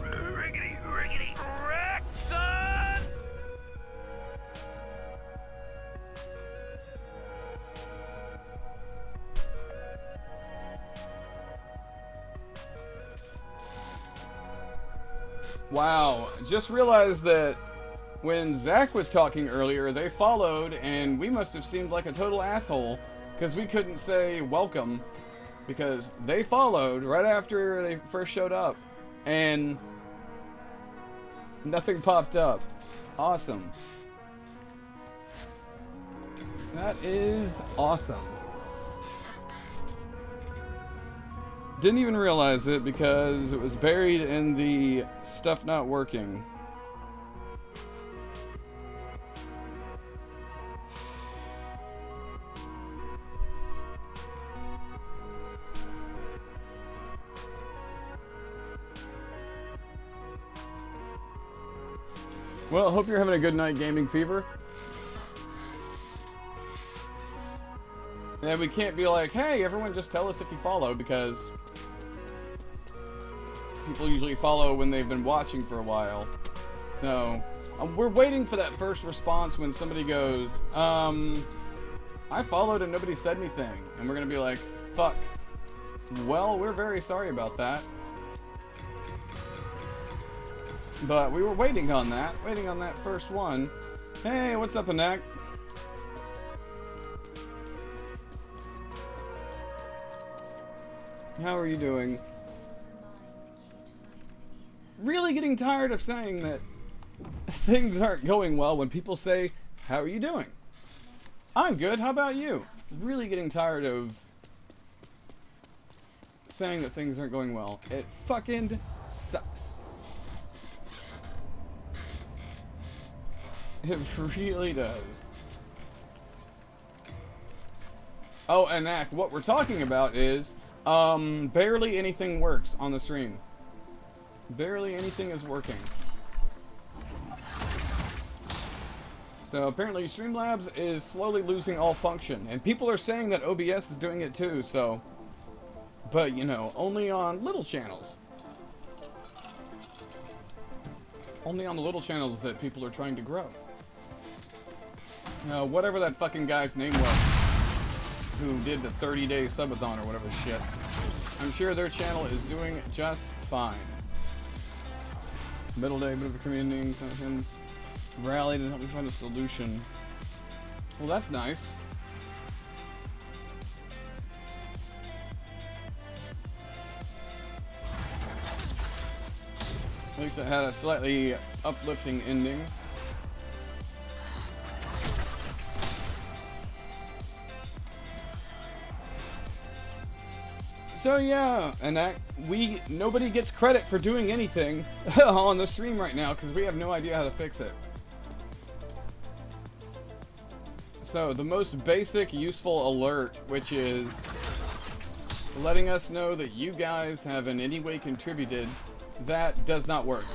[SPEAKER 2] Riggedy, riggedy, wreck, son!
[SPEAKER 1] Wow, just realized that when Zach was talking earlier, they followed, and we must have seemed like a total asshole because we couldn't say welcome because they followed right after they first showed up, and nothing popped up. Awesome. That is awesome. Didn't even realize it because it was buried in the stuff not working. Well, hope you're having a good night, Gaming Fever. And we can't be like, hey, everyone just tell us if you follow, because people usually follow when they've been watching for a while. So, we're waiting for that first response when somebody goes, I followed and nobody said anything. And we're going to be like, fuck. Well, we're very sorry about that. But we were waiting on that first one. Hey, what's up, Anak? How are you doing? Really getting tired of saying that things aren't going well when people say, how are you doing? I'm good, how about you? Really getting tired of saying that things aren't going well. It fucking sucks. It really does. Oh, and Ack, what we're talking about is, barely anything works on the stream. Barely anything is working. So apparently Streamlabs is slowly losing all function. And people are saying that OBS is doing it too, so... But, you know, only on little channels. Only on the little channels that people are trying to grow. Whatever that fucking guy's name was, who did the 30-day subathon or whatever shit, I'm sure their channel is doing just fine. Middle day, bit of a community, sessions, rallied and helped me find a solution. Well, that's nice. At least it had a slightly uplifting ending. So yeah, and that nobody gets credit for doing anything on the stream right now because we have no idea how to fix it. So the most basic useful alert, which is letting us know that you guys have in any way contributed, that does not work.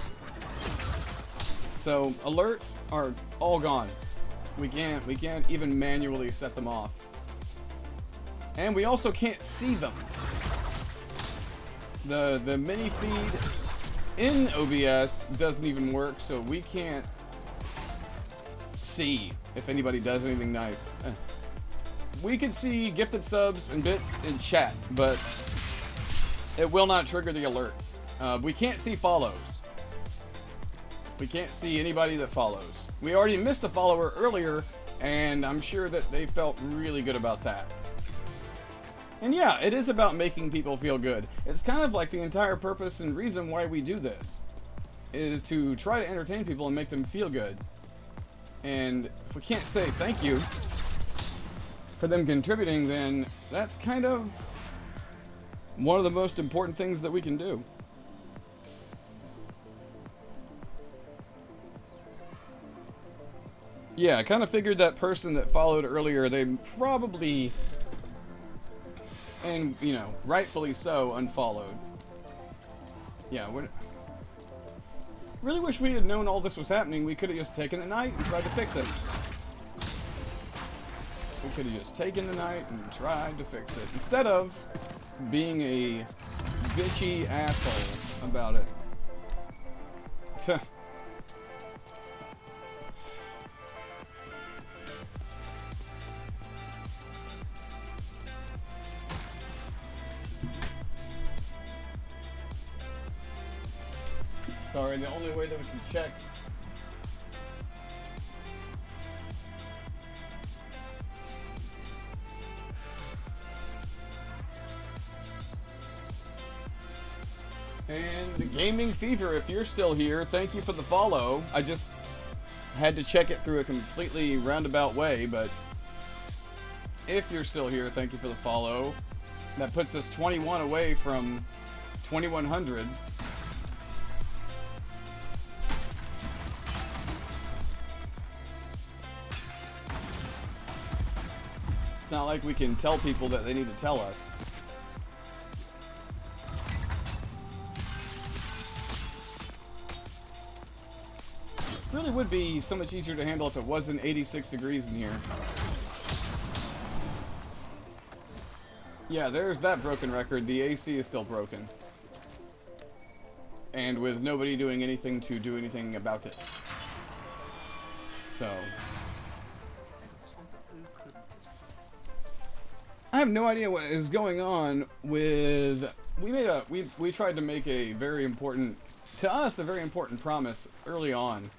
[SPEAKER 1] So alerts are all gone. We can't even manually set them off. And we also can't see them. The mini feed in OBS doesn't even work, so we can't see if anybody does anything nice. We can see gifted subs and bits in chat, but it will not trigger the alert. We can't see follows. We can't see anybody that follows. We already missed a follower earlier, and I'm sure that they felt really good about that. And yeah, it is about making people feel good. It's kind of like the entire purpose and reason why we do this, is to try to entertain people and make them feel good. And if we can't say thank you for them contributing, then that's kind of one of the most important things that we can do. Yeah, I kind of figured that person that followed earlier, they probably And, you know, rightfully so, unfollowed. Yeah, really wish we had known all this was happening. We could have just taken the night and tried to fix it. We could have just taken the night and tried to fix it. Instead of being a bitchy asshole about it. Sorry, the only way that we can check. And the Gaming Fever, if you're still here, thank you for the follow. I just had to check it through a completely roundabout way, but if you're still here, thank you for the follow. That puts us 21 away from 2100. It's not like we can tell people that they need to tell us. Really would be so much easier to handle if it wasn't 86 degrees in here. Yeah, there's that broken record. The AC is still broken. And with nobody doing anything to do anything about it. So... I have no idea what is going on with... We tried to make a very important... To us, a very important promise early on.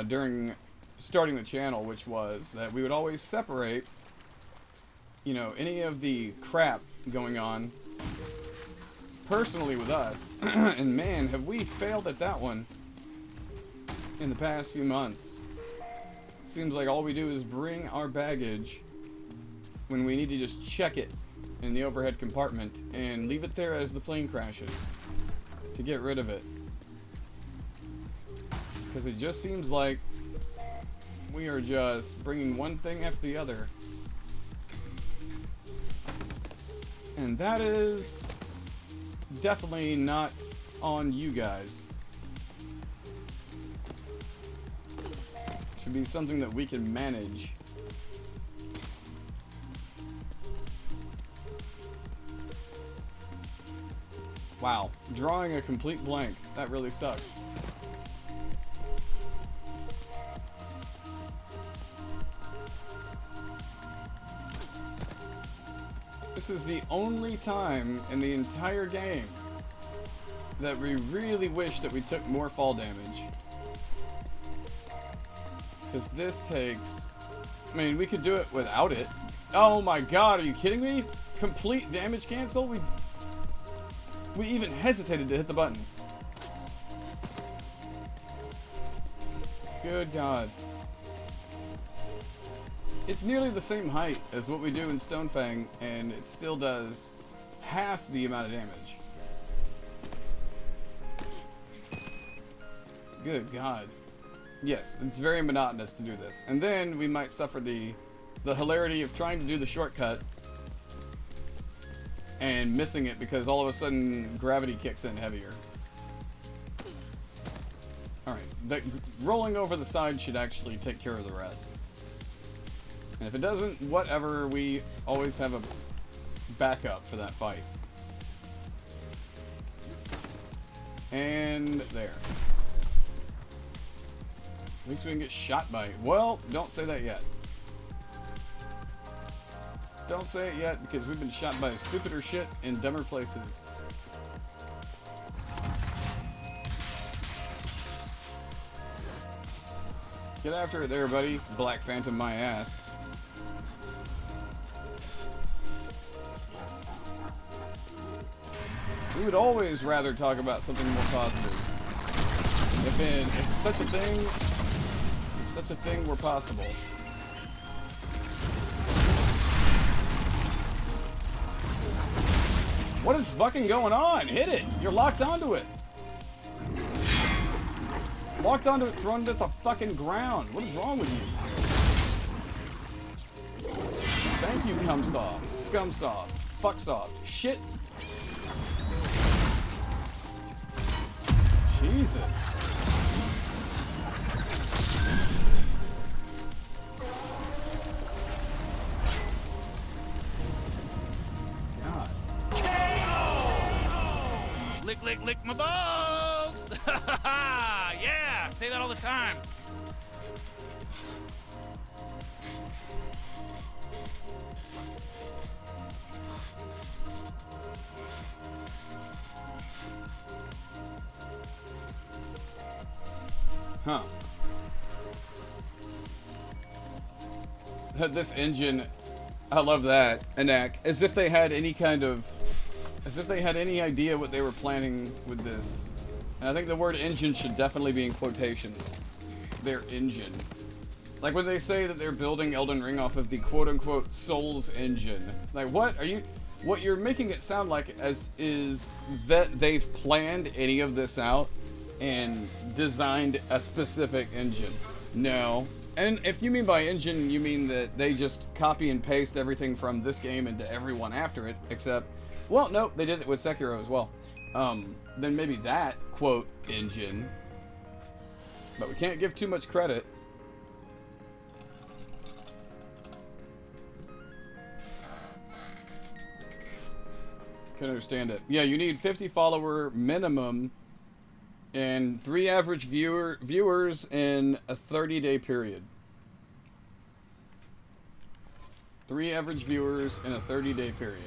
[SPEAKER 1] During starting the channel, which was that we would always separate, you know, any of the crap going on personally with us. And man, have we failed at that one in the past few months. Seems like all we do is bring our baggage when we need to just check it in the overhead compartment and leave it there as the plane crashes to get rid of it. Because it just seems like we are just bringing one thing after the other. And that is definitely not on you guys. Should be something that we can manage. Wow, drawing a complete blank. That really sucks. This is the only time in the entire game that we really wish that we took more fall damage. Because this takes... I mean, we could do it without it. Oh my god, are you kidding me? Complete damage cancel? We even hesitated to hit the button. Good god. It's nearly the same height as what we do in Stonefang, and it still does half the amount of damage. Good god. Yes, it's very monotonous to do this. And then we might suffer the hilarity of trying to do the shortcut and missing it because all of a sudden gravity kicks in heavier. Alright, rolling over the side should actually take care of the rest. And if it doesn't, whatever, we always have a backup for that fight. And there. At least we can get shot by it. Well, don't say that yet. Don't say it yet, because we've been shot by stupider shit in dumber places. Get after it there, buddy. Black Phantom my ass. We would always rather talk about something more positive. If such a thing were possible. What is fucking going on? Hit it! You're locked onto it! Locked onto it, thrown it at the fucking ground. What is wrong with you? Thank you, Cumsoft. Scumsoft. Fucksoft. Shit. Jesus. God.
[SPEAKER 2] Lick, lick, lick my balls! Yeah! Say that all the time.
[SPEAKER 1] Huh. This engine, I love that. Anak, as if they had any idea what they were planning with this. And I think the word engine should definitely be in quotations. Their engine. Like when they say that they're building Elden Ring off of the quote-unquote Souls engine. Like what you're making it sound like is that they've planned any of this out and designed a specific engine. No. And if you mean by engine, you mean that they just copy and paste everything from this game into everyone after it, except, well, no, they did it with Sekiro as well. Then maybe that, quote, engine. But we can't give too much credit. Can understand it. Yeah, you need 50 follower minimum and 3 average viewers in a 30-day period. 3 average viewers in a 30-day period.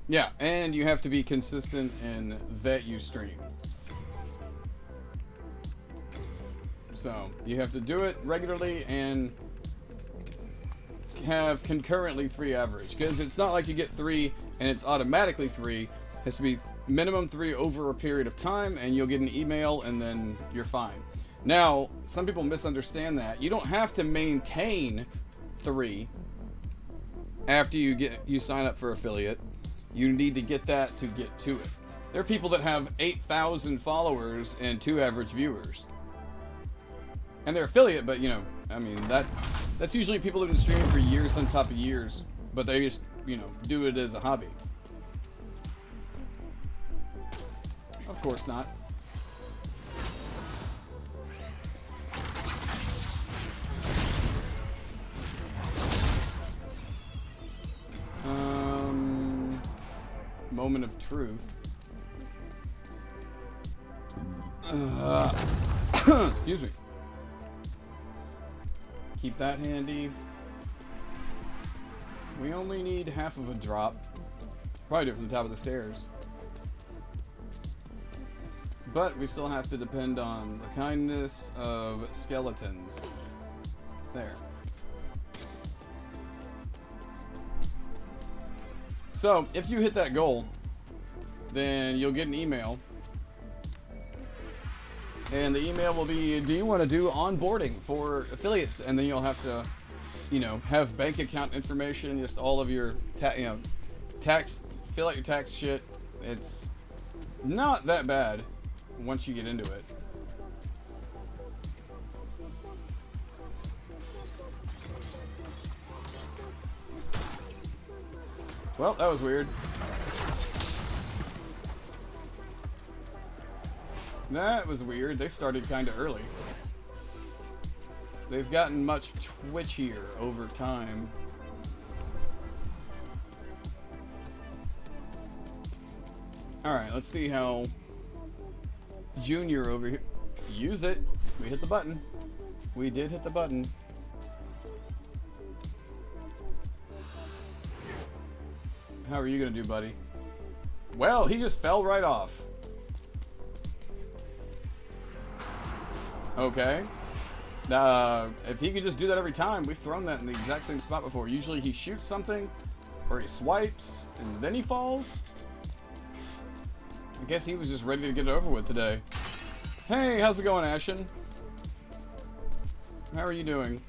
[SPEAKER 1] Yeah, and you have to be consistent in that you stream. So, you have to do it regularly and have concurrently 3 average. Because it's not like you get 3 and it's automatically 3. It has to be minimum 3 over a period of time, and you'll get an email, and then you're fine. Now, some people misunderstand that. You don't have to maintain 3 after you sign up for affiliate. You need to get that to get to it. There are people that have 8,000 followers and 2 average viewers. And they're affiliate, but you know, I mean, that's usually people who've been streaming for years on top of years, but they just, you know, do it as a hobby. Of course not. Moment of truth. Excuse me. Keep that handy. We only need half of a drop. Probably do it from the top of the stairs. But we still have to depend on the kindness of skeletons. There. So, if you hit that goal, then you'll get an email. And the email will be, do you want to do onboarding for affiliates? And then you'll have to, you know, have bank account information, just all of your, tax, fill out your tax shit. It's not that bad once you get into it. Well, that was weird. That was weird. They started kind of early. They've gotten much twitchier over time. Alright, let's see how Junior over here... Use it. We hit the button. We did hit the button. How are you gonna do, buddy? Well, he just fell right off. Okay. If he could just do that every time, we've thrown that in the exact same spot before. Usually he shoots something, or he swipes, and then he falls. I guess he was just ready to get it over with today. Hey, how's it going, Ashen? How are you doing?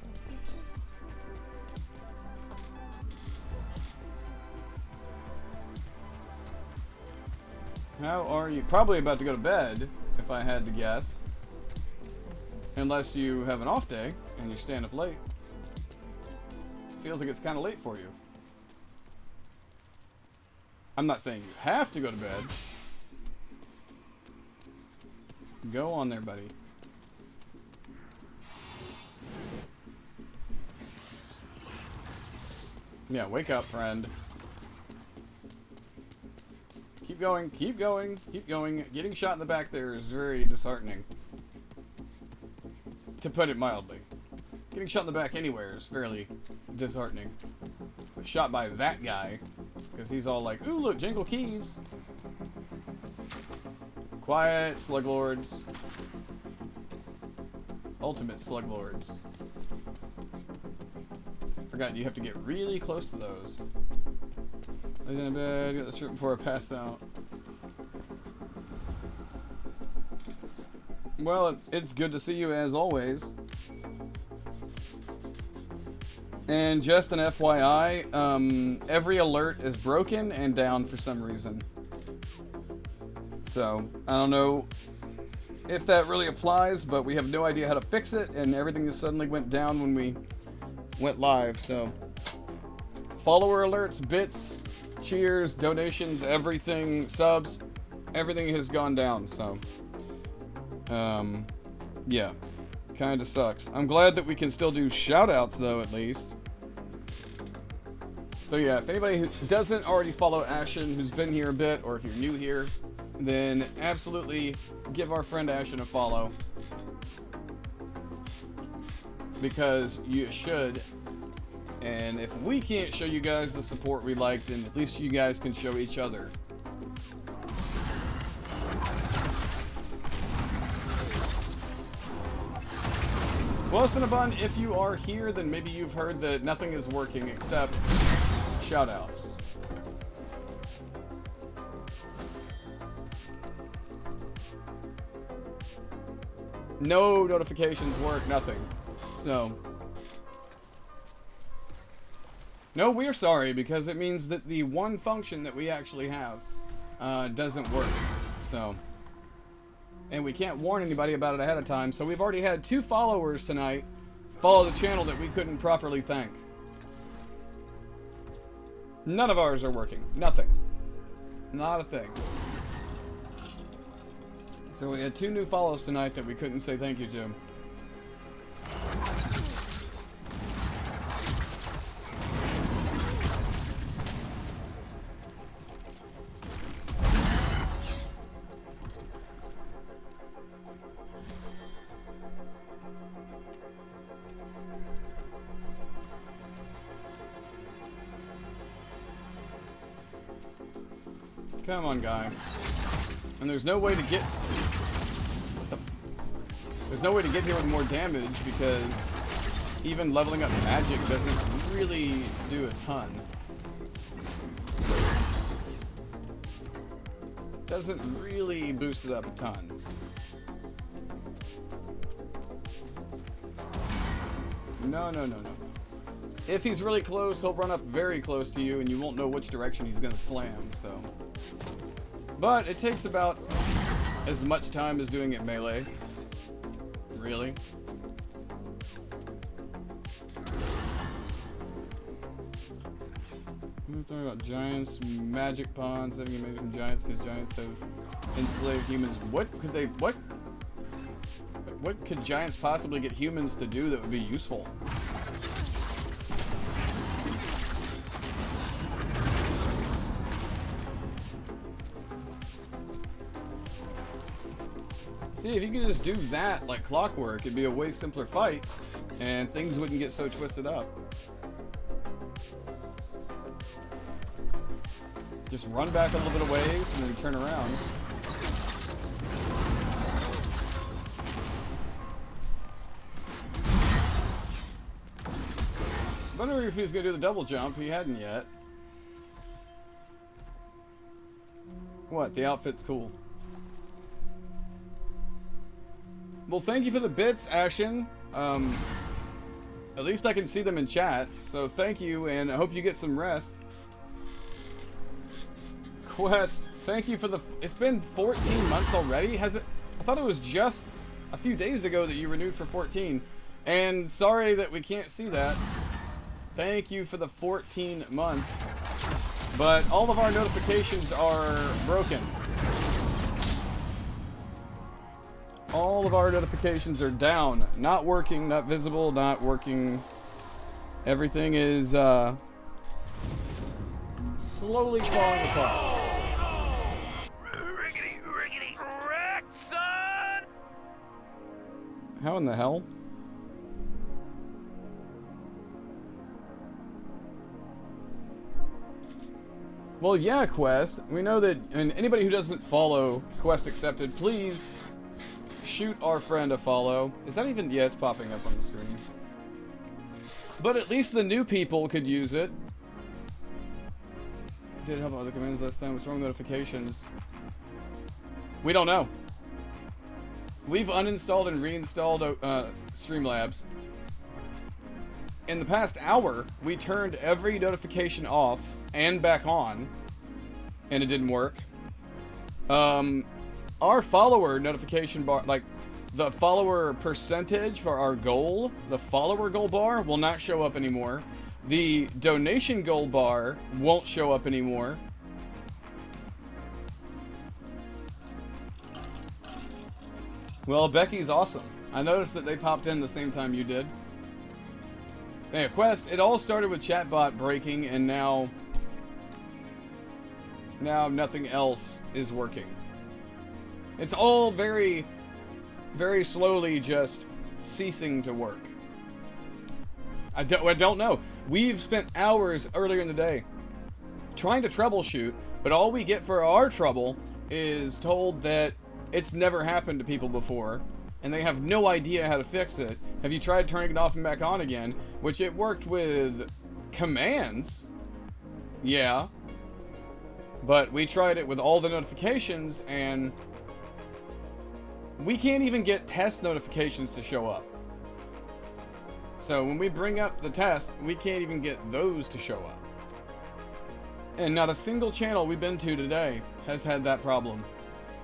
[SPEAKER 1] How are you? Probably about to go to bed, if I had to guess. Unless you have an off day, and you stand up late. feels like it's kind of late for you. I'm not saying you have to go to bed. Go on there, buddy. Yeah, wake up, friend. Keep going, keep going, keep going. Getting shot in the back there is very disheartening. To put it mildly. Getting shot in the back anywhere is fairly disheartening. But shot by that guy, because he's all like, ooh, look, jingle keys. Quiet, slug lords. Ultimate slug lords. Forgot you have to get really close to those. Lay down in bed, get this room before I pass out. Well, it's good to see you as always. And just an FYI, every alert is broken and down for some reason. So, I don't know if that really applies, but we have no idea how to fix it, and everything just suddenly went down when we went live, so. Follower alerts, bits, cheers, donations, everything, subs, everything has gone down, so. Yeah. Kinda sucks. I'm glad that we can still do shoutouts, though, at least. So yeah, if anybody who doesn't already follow Ashen, who's been here a bit, or if you're new here, then absolutely give our friend Ashen a follow. Because you should. And if we can't show you guys the support we like, then at least you guys can show each other. Well, Cinnabon, if you are here, then maybe you've heard that nothing is working except shoutouts. No notifications work, nothing. So. No, we're sorry, because it means that the one function that we actually have doesn't work. So. And we can't warn anybody about it ahead of time, so we've already had 2 followers tonight follow the channel that we couldn't properly thank. None of ours are working. Nothing. Not a thing. So we had 2 new follows tonight that we couldn't say thank you to. Come on, guy. And there's no way to get... There's no way to get here with more damage because even leveling up magic doesn't really do a ton. Doesn't really boost it up a ton. No, no, no, no. If he's really close, he'll run up very close to you and you won't know which direction he's gonna slam, so. But it takes about as much time as doing it melee. Really? We're talking about giants, magic pawns, having you made from giants because giants have enslaved humans. What could they, what could giants possibly get humans to do that would be useful? See, if you could just do that like clockwork, it'd be a way simpler fight, and things wouldn't get so twisted up. Just run back a little bit of ways and then turn around. I wonder if he was going to do the double jump. He hadn't yet. What? The outfit's cool. Well, thank you for the bits, Ashen. At least I can see them in chat. So thank you, and I hope you get some rest. Quest, thank you for the... It's been 14 months already? Has it... I thought it was just a few days ago that you renewed for 14. And sorry that we can't see that. Thank you for the 14 months. But all of our notifications are broken. All of our notifications are down. Not working, not visible, not working. Everything is slowly falling apart.
[SPEAKER 2] Riggedy, wreck, son!
[SPEAKER 1] How in the hell? Well, yeah, Quest. We know that, and anybody who doesn't follow Quest Accepted, please shoot our friend a follow. Is that even? Yeah, it's popping up on the screen. But at least the new people could use it. Did help other commands last time. What's wrong with notifications? We don't know. We've uninstalled and reinstalled Streamlabs. In the past hour, we turned every notification off and back on, and it didn't work. Our follower notification bar, like the follower percentage for our goal, the follower goal bar will not show up anymore. The donation goal bar won't show up anymore. Well, Becky's awesome. I noticed that they popped in the same time you did. Yeah, Quest, it all started with chatbot breaking, and now nothing else is working. It's all very, very slowly just ceasing to work. I don't know. We've spent hours earlier in the day trying to troubleshoot, but all we get for our trouble is told that it's never happened to people before, and they have no idea how to fix it. Have you tried turning it off and back on again? Which it worked with commands. Yeah. But we tried it with all the notifications, and we can't even get test notifications to show up. So when we bring up the test, we can't even get those to show up. And not a single channel we've been to today has had that problem.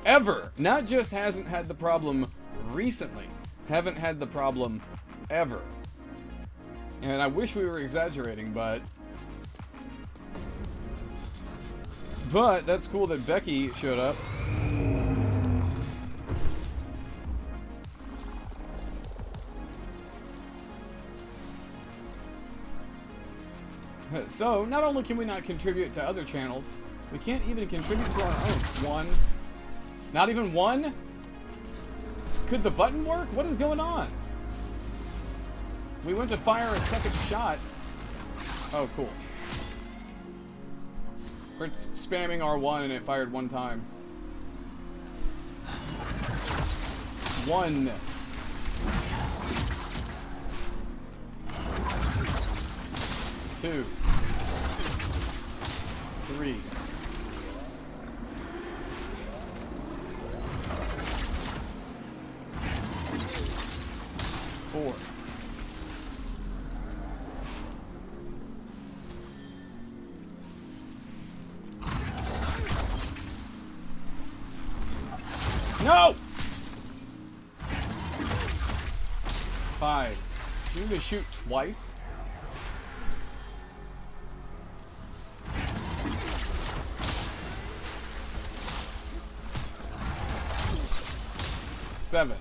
[SPEAKER 1] Ever. Not just hasn't had the problem recently. Haven't had the problem ever. And I wish we were exaggerating, but that's cool that Becky showed up. So, not only can we not contribute to other channels, we can't even contribute to our own. One. Not even one? Could the button work? What is going on? We went to fire a second shot. Oh, cool. We're spamming R1 and it fired one time. One. Two. Three. Four. No! Five. You need to shoot twice? Seven.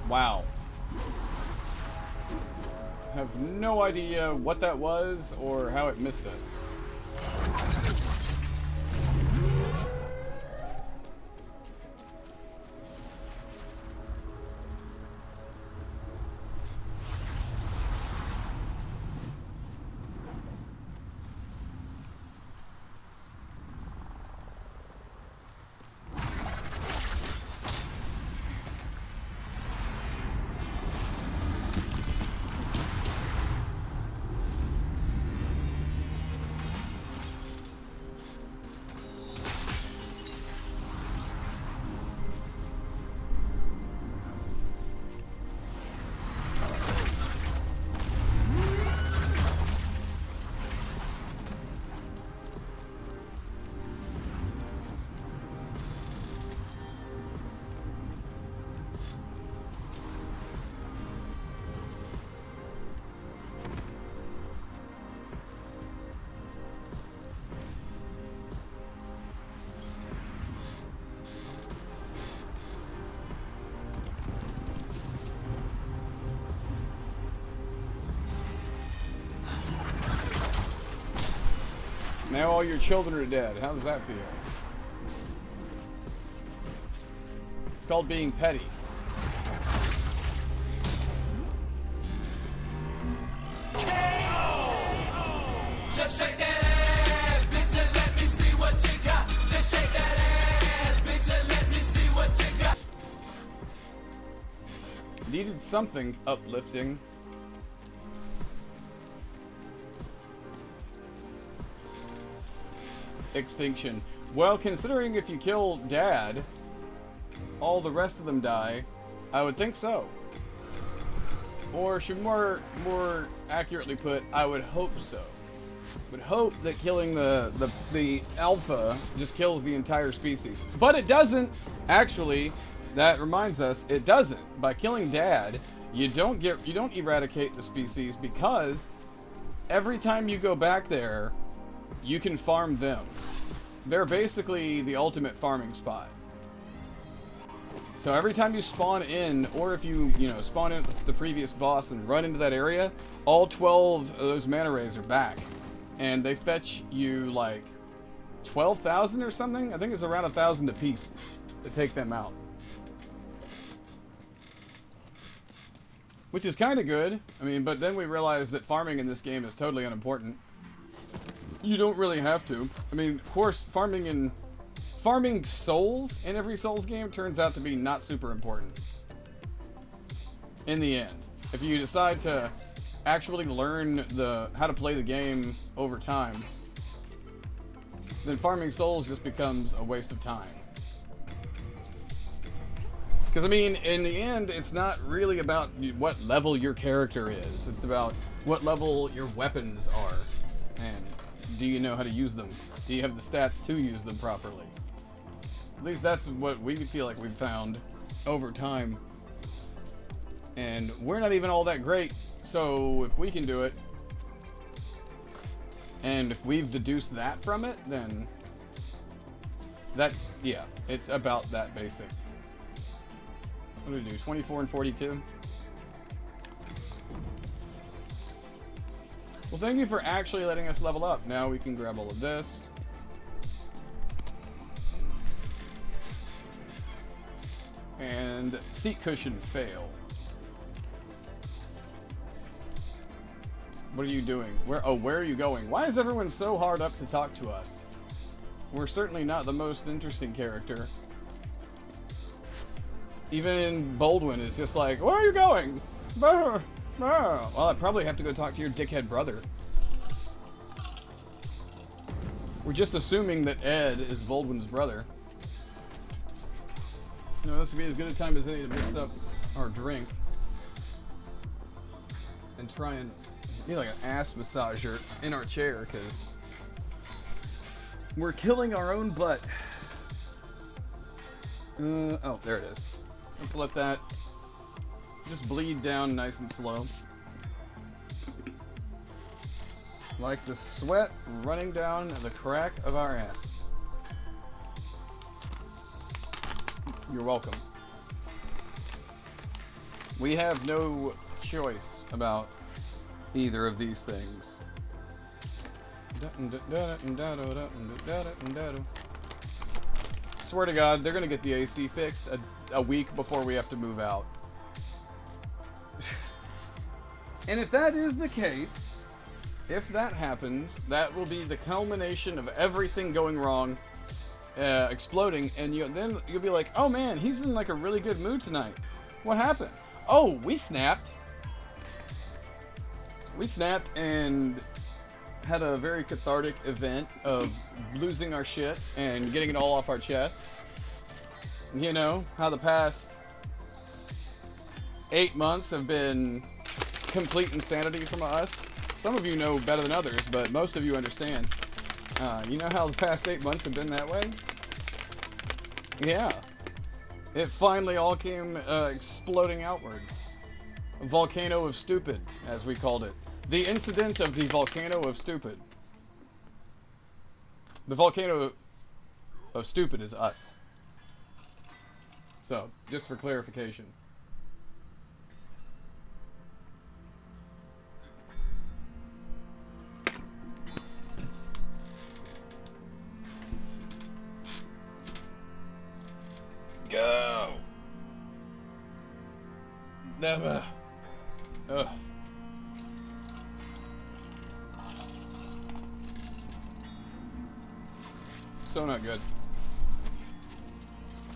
[SPEAKER 1] Wow. Have no idea what that was or how it missed us. Now all your children are dead. How does that feel? It's called being petty.
[SPEAKER 5] Just shake that ass, bitch, and let me see what you got. Just shake that ass, bitch, and let me see what you got.
[SPEAKER 1] Needed something uplifting. Extinction. Well, considering if you kill Dad, all the rest of them die, I would think so. Or should more accurately put, I would hope so. Would hope that killing the alpha just kills the entire species. But it doesn't. Actually, that reminds us, it doesn't. By killing Dad, you don't eradicate the species, because every time you go back there, you can farm them. They're basically the ultimate farming spot. So every time you spawn in, or if you spawn in with the previous boss and run into that area, all 12 of those mana rays are back. And they fetch you like 12,000 or something? I think it's around 1,000 apiece to take them out. Which is kind of good. I mean, but then we realized that farming in this game is totally unimportant. You don't really have to. I mean, of course, farming souls in every Souls game turns out to be not super important. In the end. If you decide to actually learn how to play the game over time, then farming souls just becomes a waste of time. Because, I mean, in the end, it's not really about what level your character is. It's about what level your weapons are. And do you know how to use them? Do you have the stats to use them properly? At least that's what we feel like we've found over time. And we're not even all that great, so if we can do it, and if we've deduced that from it, then that's, yeah, it's about that basic. What do we do, 24 and 42? Well, thank you for actually letting us level up. Now we can grab all of this. And seat cushion fail. What are you doing? Where are you going? Why is everyone so hard up to talk to us? We're certainly not the most interesting character. Even Baldwin is just like, where are you going? Well, I probably have to go talk to your dickhead brother. We're just assuming that Ed is Baldwin's brother. You know, this would be as good a time as any to mix up our drink. And try and be like an ass massager in our chair, because we're killing our own butt. Oh, there it is. Let's let that just bleed down nice and slow. Like the sweat running down the crack of our ass. You're welcome. We have no choice about either of these things. Swear to God, they're gonna get the AC fixed a week before we have to move out. And if that is the case, if that happens, that will be the culmination of everything going wrong, exploding, and then you'll be like, oh man, he's in like a really good mood tonight. What happened? Oh, we snapped. We snapped and had a very cathartic event of losing our shit and getting it all off our chest. You know, how the past 8 months have been complete insanity from us. Some of you know better than others, but most of you understand. You know how the past 8 months have been that way? Yeah. It finally all came exploding outward. A volcano of stupid, as we called it. The incident of the volcano of stupid. The volcano of stupid is us. So, just for clarification. Go! Never. Ugh. So not good.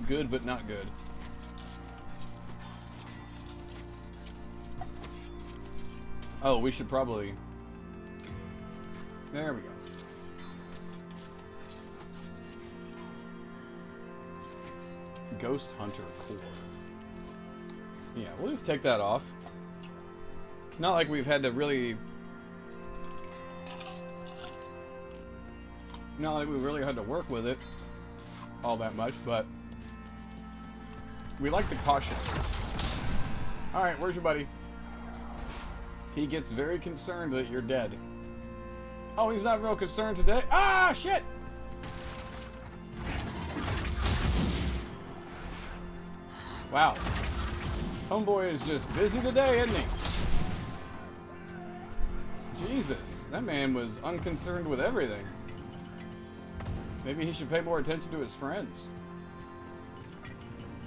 [SPEAKER 1] Good, but not good. Oh, we should probably... There we go. Ghost Hunter Core. Yeah, we'll just take that off. Not like we've had to really... Not like we really had to work with it all that much, but we like the caution. Alright, where's your buddy? He gets very concerned that you're dead. Oh, he's not real concerned today. Ah, shit! Wow. Homeboy is just busy today, isn't he? Jesus, that man was unconcerned with everything. Maybe he should pay more attention to his friends.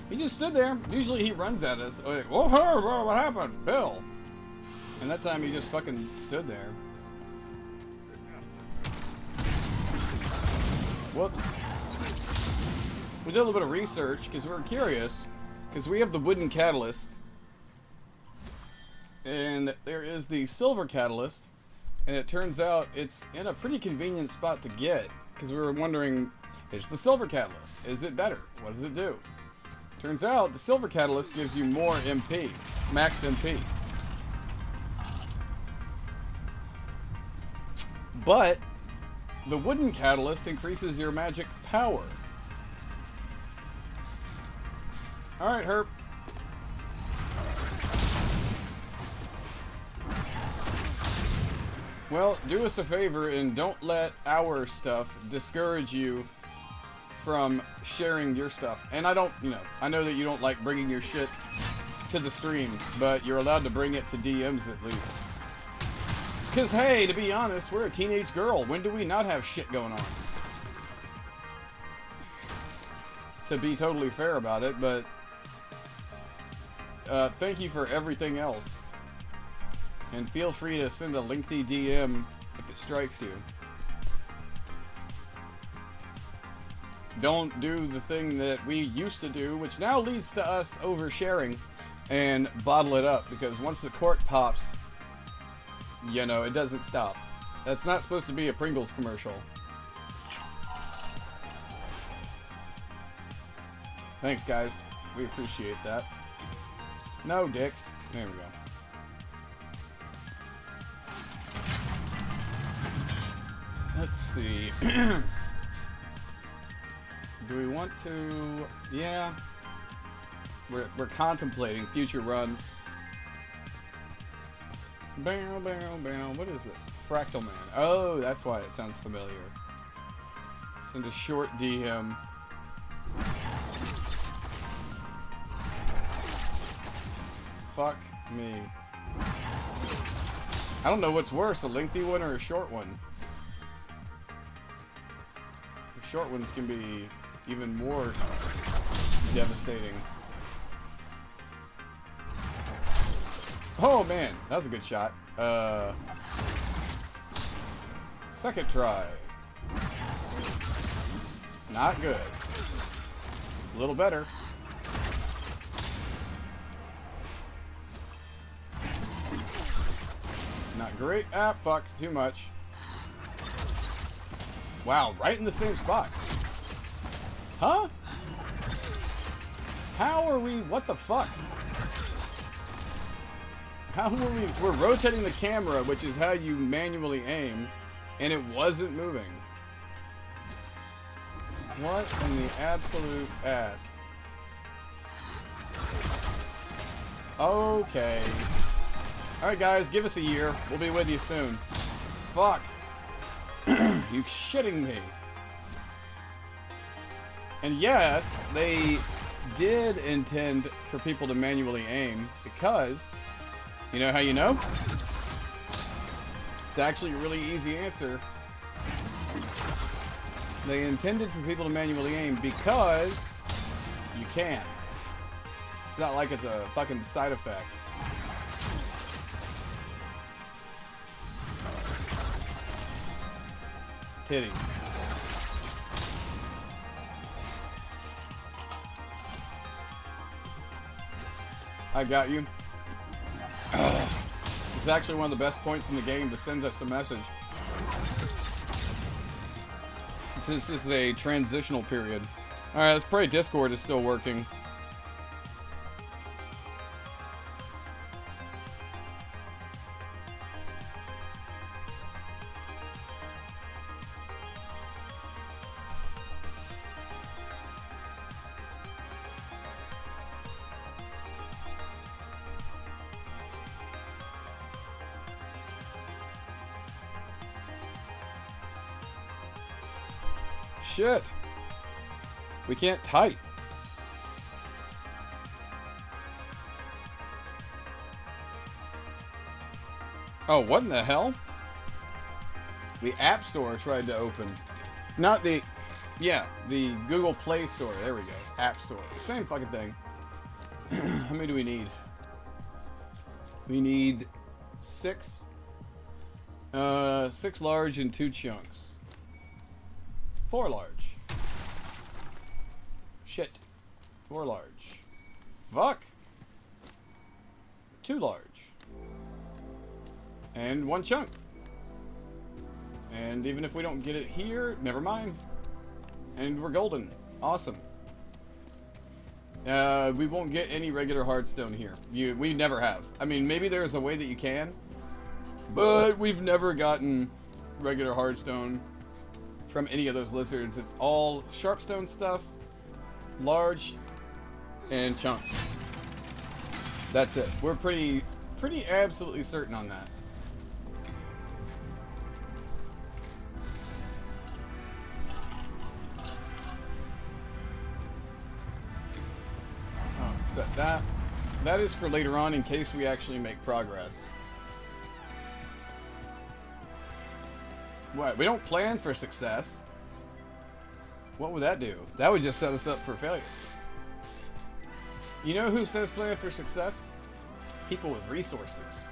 [SPEAKER 1] He just stood there. Usually he runs at us. Like, whoa, whoa, what happened? Bill. And that time he just fucking stood there. Whoops. We did a little bit of research because we were curious. Because we have the wooden catalyst. And there is the silver catalyst. And it turns out it's in a pretty convenient spot to get. Because we were wondering, it's the silver catalyst. Is it better? What does it do? Turns out the silver catalyst gives you more MP. Max MP. But the wooden catalyst increases your magic power. Alright, Herb. Well, do us a favor and don't let our stuff discourage you from sharing your stuff. And I don't, I know that you don't like bringing your shit to the stream, but you're allowed to bring it to DMs at least. Because, hey, to be honest, we're a teenage girl. When do we not have shit going on? To be totally fair about it, but thank you for everything else. And feel free to send a lengthy DM if it strikes you. Don't do the thing that we used to do, which now leads to us oversharing and bottle it up, because once the cork pops, it doesn't stop. That's not supposed to be a Pringles commercial. Thanks, guys. We appreciate that. No, dicks. There we go. Let's see. Do we want to... Yeah. We're contemplating future runs. Bow, bow, bow. What is this? Fractal Man. Oh, that's why it sounds familiar. Send a short DM. Fuck me. I don't know what's worse, a lengthy one or a short one. The short ones can be even more devastating. Oh man, that was a good shot. Second try. Not good. A little better. Not great. Ah, fuck. Too much. Wow, right in the same spot. Huh? How are we... What the fuck? How were we... We're rotating the camera, which is how you manually aim, and it wasn't moving. What in the absolute ass? Okay. Alright guys, give us a year. We'll be with you soon. Fuck. You shitting me. And yes, they did intend for people to manually aim because, you know how you know? It's actually a really easy answer. They intended for people to manually aim because you can. It's not like it's a fucking side effect. Titties. I got you. It's actually one of the best points in the game to send us a message. This is a transitional period. Alright, let's pray Discord is still working. Shit. We can't type. Oh, what in the hell? The App Store tried to open. Not the... Yeah, the Google Play Store. There we go. App Store. Same fucking thing. How many do we need? We need 6. 6 large and 2 chunks. 4 large. Shit. 4 large. Fuck. 2 large. And 1 chunk. And even if we don't get it here, never mind. And we're golden. Awesome. We won't get any regular hardstone here. We never have. I mean, maybe there's a way that you can, but we've never gotten regular hardstone from any of those lizards. It's all sharpstone stuff, large, and chunks. That's it. We're pretty absolutely certain on that. Oh, set that. That is for later on in case we actually make progress. What? We don't plan for success. What would that do? That would just set us up for failure. You know who says plan for success? People with resources.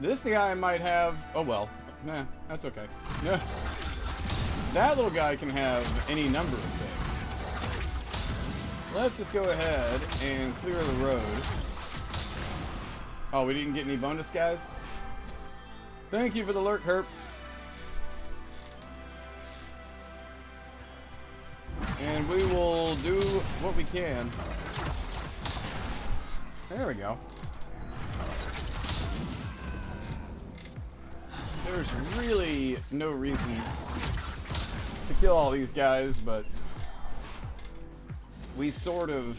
[SPEAKER 1] This guy might have... Oh well. Nah, that's okay. Nah. That little guy can have any number of things. Let's just go ahead and clear the road. Oh, we didn't get any bonus guys? Thank you for the lurk, Herp. And we will do what we can. There we go. There's really no reason to kill all these guys, but we sort of...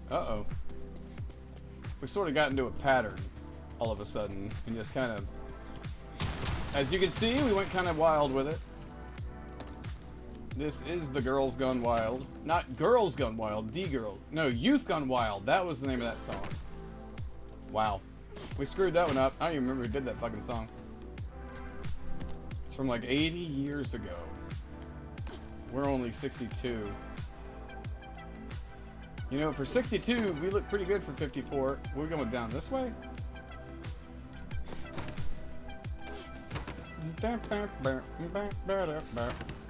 [SPEAKER 1] Uh-oh. We sort of got into a pattern all of a sudden, and just kind of... As you can see, we went kind of wild with it. This is the Girls Gone Wild. Not Girls Gone Wild, the girl. No, Youth Gone Wild. That was the name of that song. Wow. We screwed that one up. I don't even remember who did that fucking song. It's from like 80 years ago. We're only 62. You know, for 62, we look pretty good for 54. We're going down this way?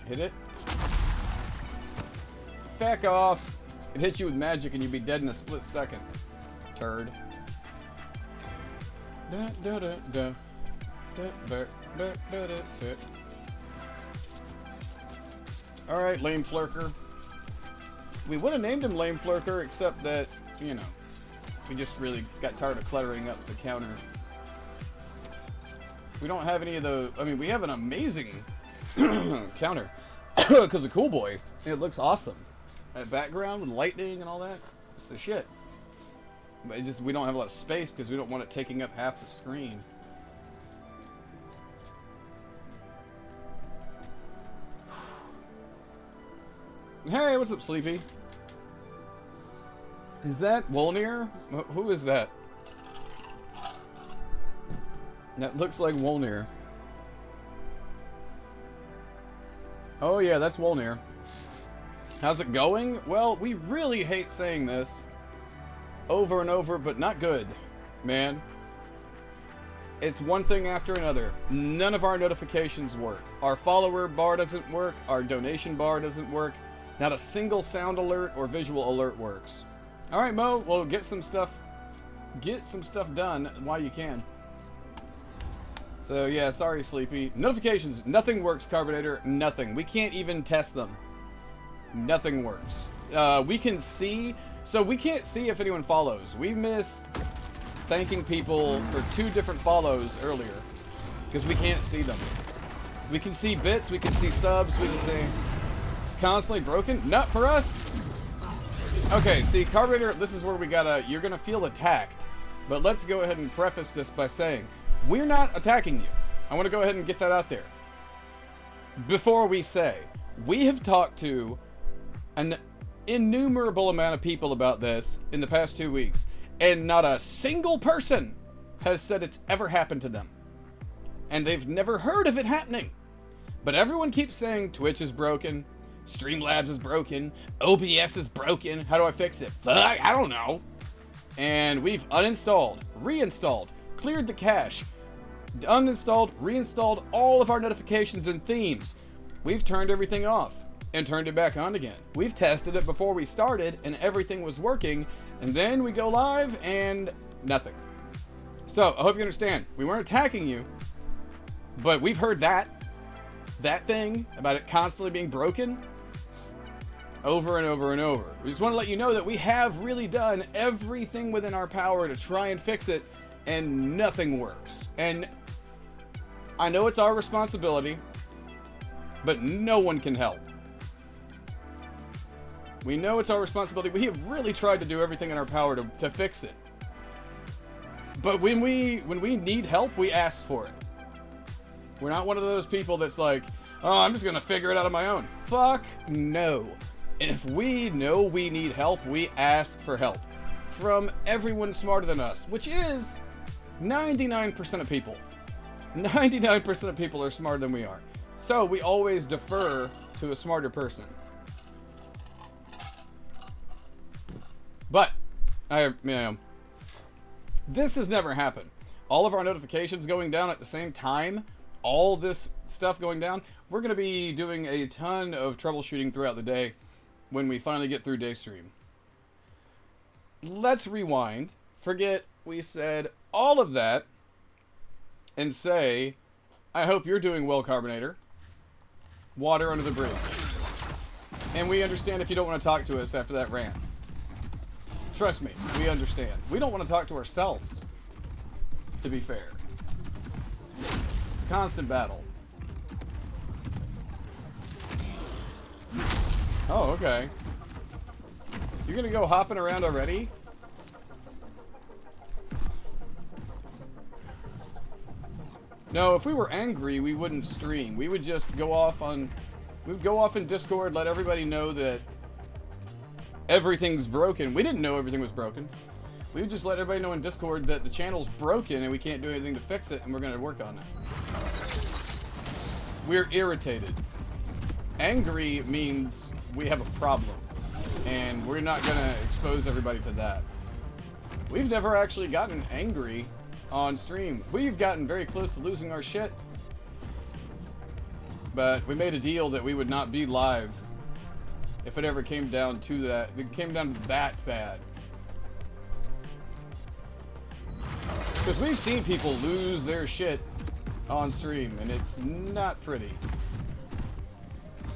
[SPEAKER 1] Hit it. Feck off. It hits you with magic and you'd be dead in a split second. Turd. Alright, Lame Flurker. We would have named him Lame Flurker, except that, you know, we just really got tired of cluttering up the counter. We don't have any of the... I mean, we have an amazing counter. Because of Cool Boy. It looks awesome. That background with lightning and all that. It's the shit. But it just, we don't have a lot of space because we don't want it taking up half the screen. Hey, what's up, Sleepy? Is that Wolnir? Who is that? That looks like Wolnir. Oh yeah, that's Wolnir. How's it going? Well, we really hate saying this over and over, but not good, man. It's one thing after another. None of our notifications work. Our follower bar doesn't work. Our donation bar doesn't work. Not a single sound alert or visual alert works. All right, Mo. Well, get some stuff done while you can. So yeah, sorry, Sleepy. Notifications, nothing works, Carbonator. Nothing. We can't even test them. Nothing works. We can see, so we can't see if anyone follows. We missed thanking people for 2 different follows earlier because we can't see them. We can see bits, we can see subs, we can see. It's constantly broken. Not for us. Okay, see, Carburetor, this is where we gotta, you're gonna feel attacked. But let's go ahead and preface this by saying, we're not attacking you. I want to go ahead and get that out there. Before we say, we have talked to an innumerable amount of people about this in the past 2 weeks, and not a single person has said it's ever happened to them. And they've never heard of it happening. But everyone keeps saying Twitch is broken, Streamlabs is broken, OBS is broken. How do I fix it? Fuck, I don't know. And we've uninstalled, reinstalled, cleared the cache, uninstalled, reinstalled all of our notifications and themes. We've turned everything off and turned it back on again. We've tested it before we started and everything was working, and then we go live and nothing. So I hope you understand, we weren't attacking you, but we've heard that thing about it constantly being broken over and over and over. We just want to let you know that we have really done everything within our power to try and fix it, and nothing works. And I know it's our responsibility, but no one can help. We know it's our responsibility. We have really tried to do everything in our power to fix it. But when we need help, we ask for it. We're not one of those people that's like, oh, I'm just gonna figure it out on my own. Fuck no. If we know we need help, we ask for help from everyone smarter than us, which is 99% of people. 99% of people are smarter than we are. So we always defer to a smarter person. But, this has never happened. All of our notifications going down at the same time, all this stuff going down, we're going to be doing a ton of troubleshooting throughout the day when we finally get through Daystream. Let's rewind, forget we said all of that, and say, I hope you're doing well, Carbonator. Water under the bridge. And we understand if you don't want to talk to us after that rant. Trust me, we understand. We don't want to talk to ourselves, to be fair. It's a constant battle. Oh, okay. You're gonna go hopping around already? No, if we were angry, we wouldn't stream. We would just go off on... We'd go off in Discord, let everybody know that everything's broken. We didn't know everything was broken. We just let everybody know in Discord that the channel's broken and we can't do anything to fix it, and we're gonna work on it. We're irritated. Angry means we have a problem, and we're not gonna expose everybody to that. We've never actually gotten angry on stream. We've gotten very close to losing our shit, but we made a deal that we would not be live if it ever came down to that. It came down to that bad. Because we've seen people lose their shit on stream, and it's not pretty.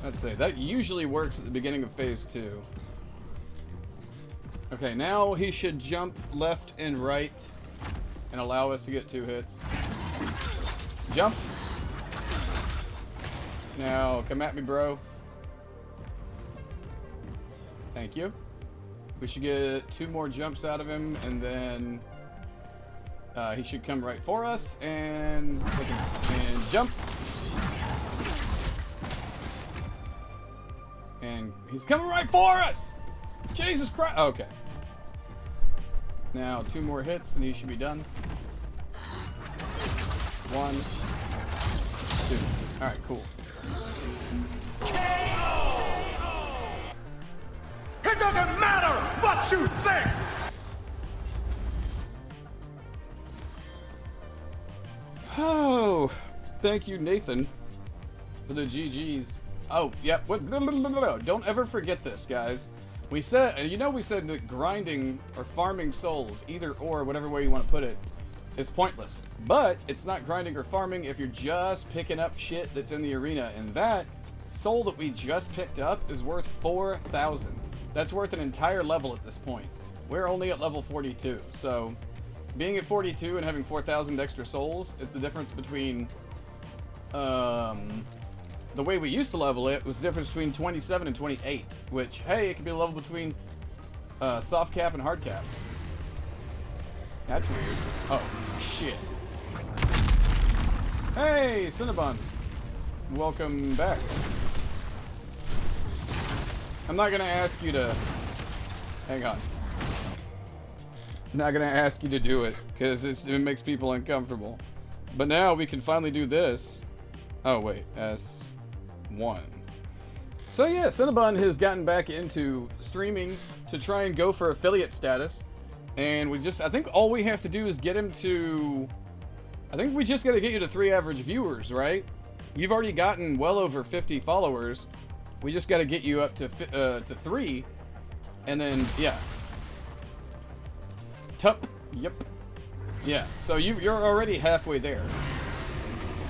[SPEAKER 1] Let's say that usually works at the beginning of phase 2. Okay, now he should jump left and right and allow us to get 2 hits. Jump. Now, come at me, bro. Thank you. We should get 2 more jumps out of him, and then he should come right for us, and jump. And he's coming right for us! Jesus Christ! Okay. Now, 2 more hits, and he should be done. 1, 2. Alright, cool.
[SPEAKER 6] It doesn't matter what you think!
[SPEAKER 1] Oh, thank you, Nathan, for the GGs. Oh, yep. Don't ever forget this, guys. We said, we said that grinding or farming souls, either or, whatever way you want to put it, is pointless. But it's not grinding or farming if you're just picking up shit that's in the arena. And that soul that we just picked up is worth 4,000. That's worth an entire level at this point. We're only at level 42, so being at 42 and having 4,000 extra souls, it's the difference between, the way we used to level it was the difference between 27 and 28, which, hey, it could be a level between, soft cap and hard cap. That's weird. Oh, shit. Hey, Cinnabon. Welcome back. I'm not gonna ask you to... Hang on. I'm not gonna ask you to do it, because it makes people uncomfortable. But now we can finally do this. Oh, wait. S1. So yeah, Cinnabon has gotten back into streaming to try and go for affiliate status. And I think all we have to do is get him to... I think we just gotta get you to 3 average viewers, right? You've already gotten well over 50 followers. We just gotta get you up to 3. And then, yeah. Yep. Yeah, so you're already halfway there.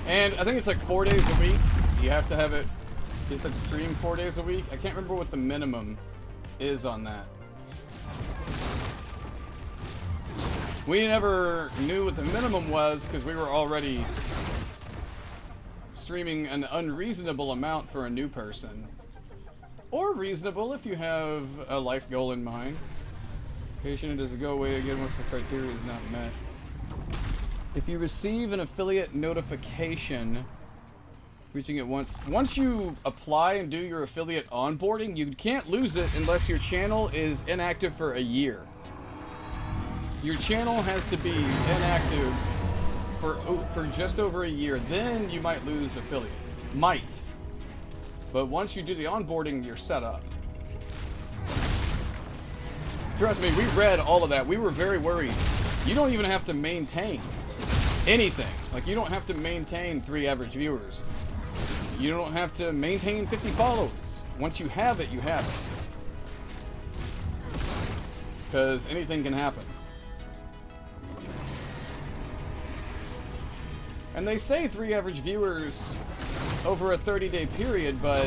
[SPEAKER 1] And I think it's like 4 days a week. You have to have it, you just have to stream 4 days a week. I can't remember what the minimum is on that. We never knew what the minimum was because we were already streaming an unreasonable amount for a new person. Or reasonable if you have a life goal in mind. Patient, does it go away again once the criteria is not met? If you receive an affiliate notification, reaching it once you apply and do your affiliate onboarding, you can't lose it unless your channel is inactive for a year. Your channel has to be inactive for just over a year, then you might lose affiliate. Might. But once you do the onboarding, you're set up. Trust me, we read all of that. We were very worried. You don't even have to maintain anything. Like, you don't have to maintain 3 average viewers. You don't have to maintain 50 followers. Once you have it, you have it. Because anything can happen. And they say 3 average viewers over a 30-day period, but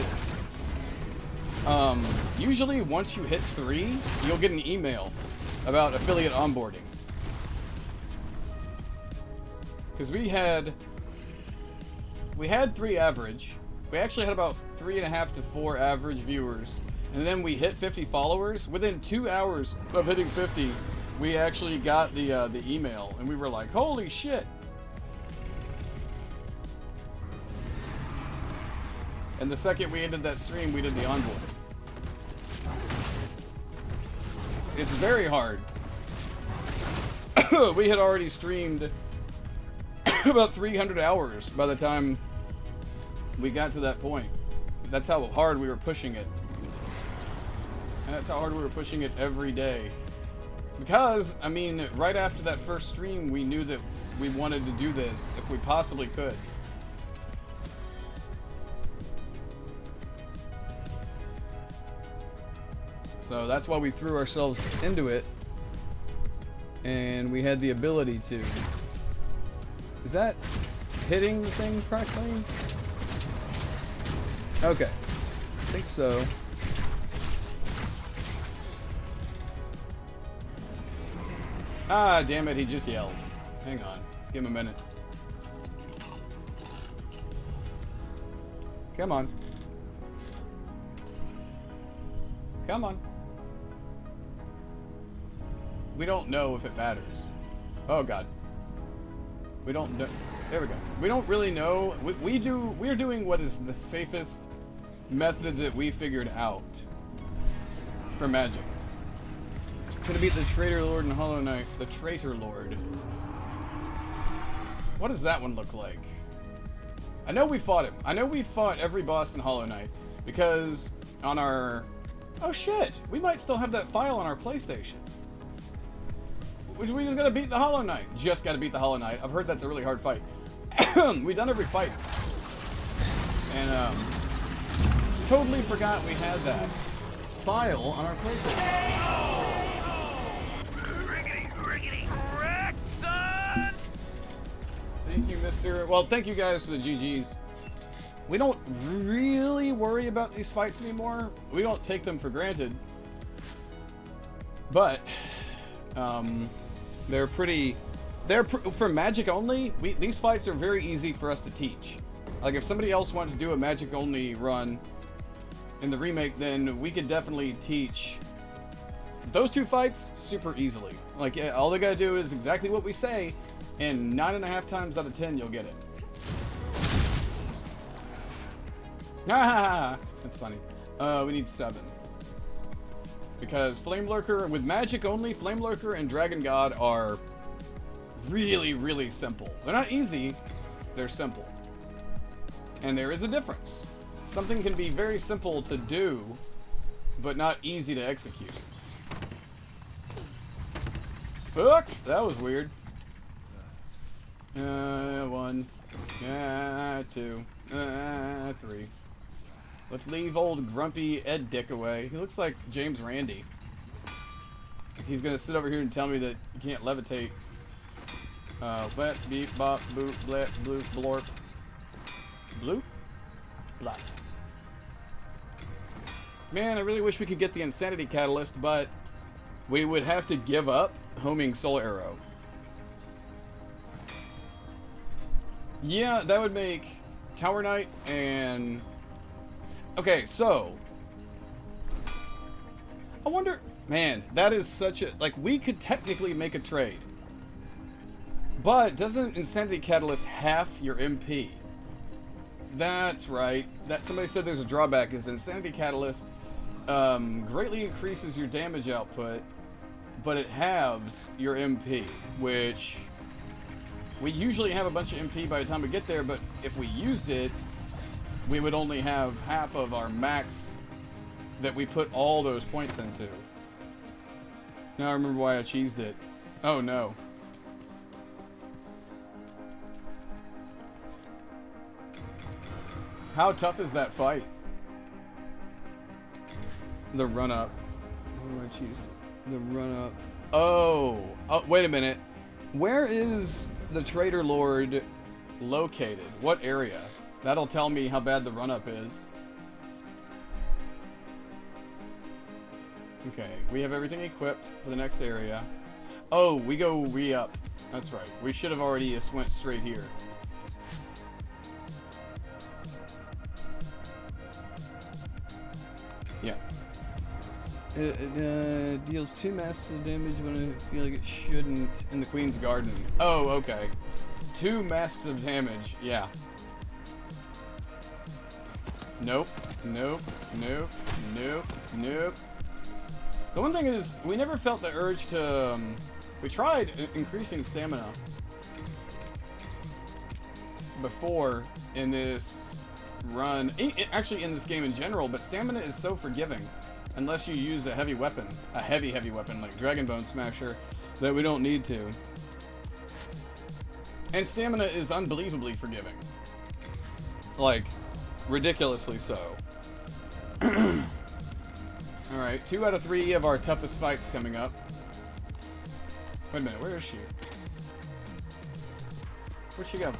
[SPEAKER 1] usually once you hit 3, you'll get an email about affiliate onboarding. Because we had 3 average. We actually had about 3.5 to 4 average viewers. And then we hit 50 followers. Within 2 hours of hitting 50, we actually got the email. And we were like, holy shit. And the second we ended that stream, we did the onboarding. It's very hard. we had already streamed about 300 hours by the time we got to that point. That's how hard we were pushing it. And that's how hard we were pushing it every day. Because, I mean, right after that first stream, we knew that we wanted to do this if we possibly could. So that's why we threw ourselves into it. And we had the ability to. Is that hitting the thing correctly? Okay. I think so. Ah, damn it, he just yelled. Hang on. Let's give him a minute. Come on. Come on. We don't know if it matters. Oh, God. We don't know. There we go. We don't really know. We're doing what is the safest method that we figured out for magic. Gonna beat the Traitor Lord in Hollow Knight. The Traitor Lord. What does that one look like? I know we fought him. I know we fought every boss in Hollow Knight because on our... Oh shit! We might still have that file on our PlayStation. We just gotta beat the Hollow Knight. Just gotta beat the Hollow Knight. I've heard that's a really hard fight. We've done every fight. And, totally forgot we had that file on our PlayStation.
[SPEAKER 2] Correct, son!
[SPEAKER 1] Thank you, Mr. Well, thank you guys for the GGs. We don't really worry about these fights anymore. We don't take them for granted. But, they're pretty... for magic only, these fights are very easy for us to teach. Like, if somebody else wanted to do a magic only run in the remake, then we could definitely teach those two fights super easily. Like, yeah, all they gotta do is exactly what we say, and 9.5 times out of 10 you'll get it. Ah, that's funny. We need 7. Because Flame Lurker, with magic only, Flame Lurker and Dragon God are really, really simple. They're not easy, they're simple. And there is a difference. Something can be very simple to do, but not easy to execute. Fuck! That was weird. 1. 2. 3. Let's leave old grumpy Ed Dick away. He looks like James Randi. He's gonna sit over here and tell me that you can't levitate. Wet, beep, bop, boop, blep, bloop, blorp. Bloop? Blop. Man, I really wish we could get the Insanity Catalyst, but we would have to give up homing Soul Arrow. Yeah, that would make Tower Knight and... Okay, so... I wonder... Man, that is such a... Like, we could technically make a trade. But doesn't Insanity Catalyst half your MP? That's right. That somebody said there's a drawback, is Insanity Catalyst greatly increases your damage output, but it halves your MP, which... We usually have a bunch of MP by the time we get there, but if we used it, we would only have half of our max that we put all those points into. Now I remember why I cheesed it. Oh no. How tough is that fight? The run-up. What do I cheese? The run-up. Oh, wait a minute. Where is the Traitor Lord located? What area? That'll tell me how bad the run-up is. Okay, we have everything equipped for the next area. Oh, we go re-up. That's right. We should have already just went straight here. Yeah. It deals 2 masks of damage when I feel like it shouldn't in the Queen's Garden. Oh, okay. 2 masks of damage. Yeah. Nope. Nope. Nope. Nope. Nope. The one thing is, we never felt the urge to We tried increasing stamina before in this run, actually in this game in general, but stamina is so forgiving unless you use a heavy weapon, a heavy weapon like Dragon Bone Smasher, that we don't need to. And stamina is unbelievably forgiving. Like, ridiculously so. Alright, 2 out of 3 of our toughest fights coming up. Wait a minute, where is she? Where'd she go?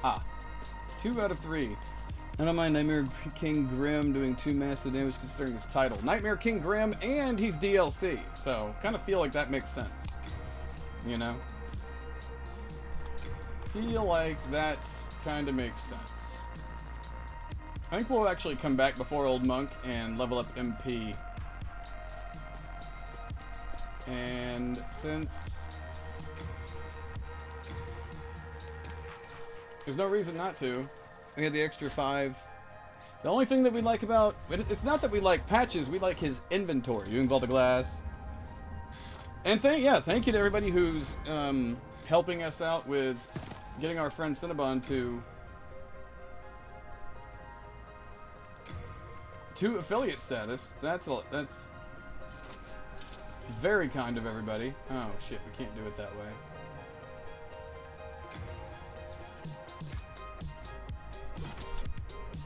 [SPEAKER 1] Ah. 2 out of 3. I don't mind Nightmare King Grim doing 2 massive damage considering his title. Nightmare King Grim, and he's DLC, so kind of feel like that makes sense. You know? Feel like that kind of makes sense. I think we'll actually come back before Old Monk and level up MP. And since there's no reason not to, we had the extra 5. The only thing that we like about it's not that we like Patches, we like his inventory. Doing Vault of Glass. And thank you to everybody who's helping us out with getting our friend Cinnabon to affiliate status. That's very kind of everybody. Oh shit, we can't do it that way.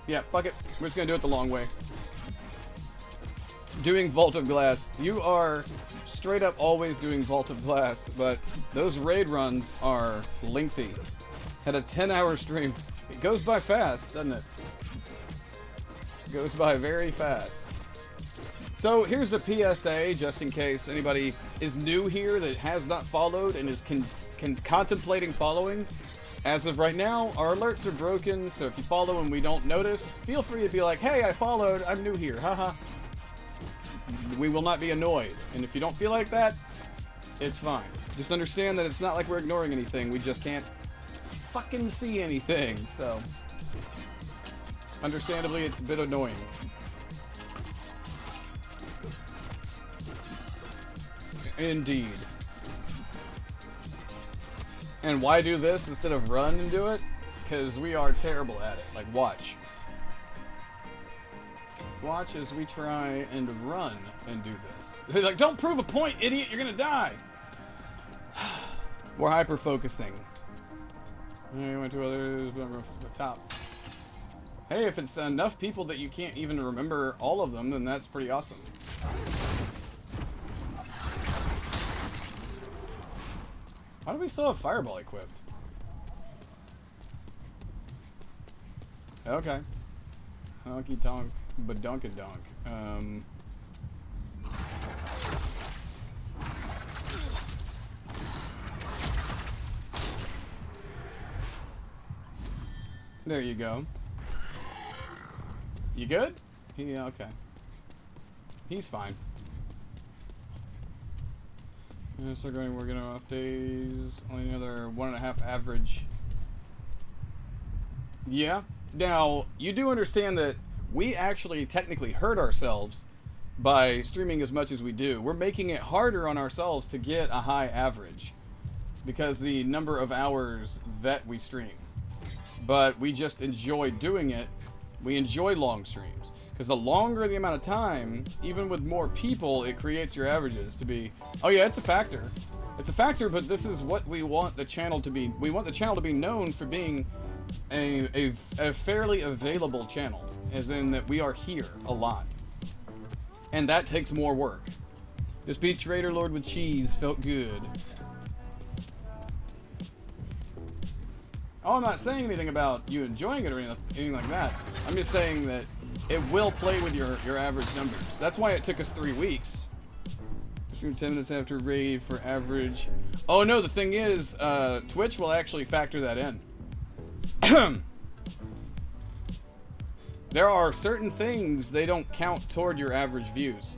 [SPEAKER 1] Yeah, fuck it. We're just gonna do it the long way. Doing Vault of Glass. You are straight up always doing Vault of Glass, but those raid runs are lengthy. Had a 10-hour stream. It goes by fast, doesn't it? It goes by very fast. So here's a PSA, just in case anybody is new here that has not followed and is contemplating following. As of right now, our alerts are broken, so if you follow and we don't notice, feel free to be like, hey, I followed, I'm new here, haha. We will not be annoyed. And if you don't feel like that, it's fine. Just understand that it's not like we're ignoring anything, we just can't fucking see anything, so understandably it's a bit annoying. Indeed. And why do this instead of run and do it? Because we are terrible at it. Like, watch. Watch as we try and run and do this. They're like, don't prove a point, idiot, you're gonna die! We're hyper-focusing. I went to others, the top. Hey, if it's enough people that you can't even remember all of them, then that's pretty awesome. Why do we still have Fireball equipped? Okay. Honky tonk, badonkadonk. There you go. You good? Yeah, okay. He's fine. So we're going off days. Only another 1.5 average. Yeah. Now, you do understand that we actually technically hurt ourselves by streaming as much as we do. We're making it harder on ourselves to get a high average because the number of hours that we stream. But we just enjoy doing it. We enjoy long streams. Because the longer the amount of time, even with more people, it creates your averages to be... Oh yeah, it's a factor. It's a factor, but this is what we want the channel to be. We want the channel to be known for being a fairly available channel. As in that we are here a lot. And that takes more work. This beat Trader Lord with cheese felt good. Oh, I'm not saying anything about you enjoying it or anything like that. I'm just saying that it will play with your average numbers. That's why it took us 3 weeks. Stream 10 minutes after raid for average. Oh no, the thing is, Twitch will actually factor that in. There are certain things they don't count toward your average views.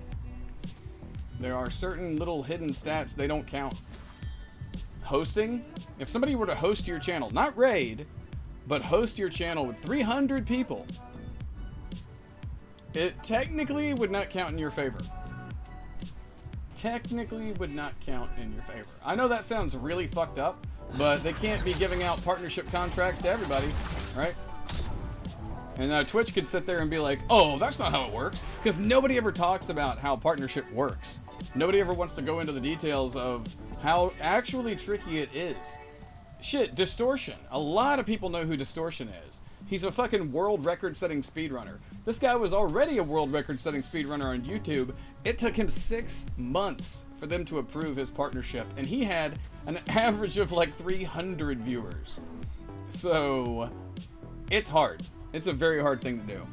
[SPEAKER 1] There are certain little hidden stats they don't count. Hosting, if somebody were to host your channel, not raid, but host your channel with 300 people, it technically would not count in your favor. technically would not count in your favor. I know that sounds really fucked up, but they can't be giving out partnership contracts to everybody, right? And Twitch could sit there and be like, oh, that's not how it works. Because nobody ever talks about how partnership works. Nobody ever wants to go into the details of how actually tricky it is. Shit, Distortion. A lot of people know who Distortion is. He's a fucking world record-setting speedrunner. This guy was already a world record-setting speedrunner on YouTube. It took him 6 months for them to approve his partnership, and he had an average of like 300 viewers. So, it's hard. It's a very hard thing to do.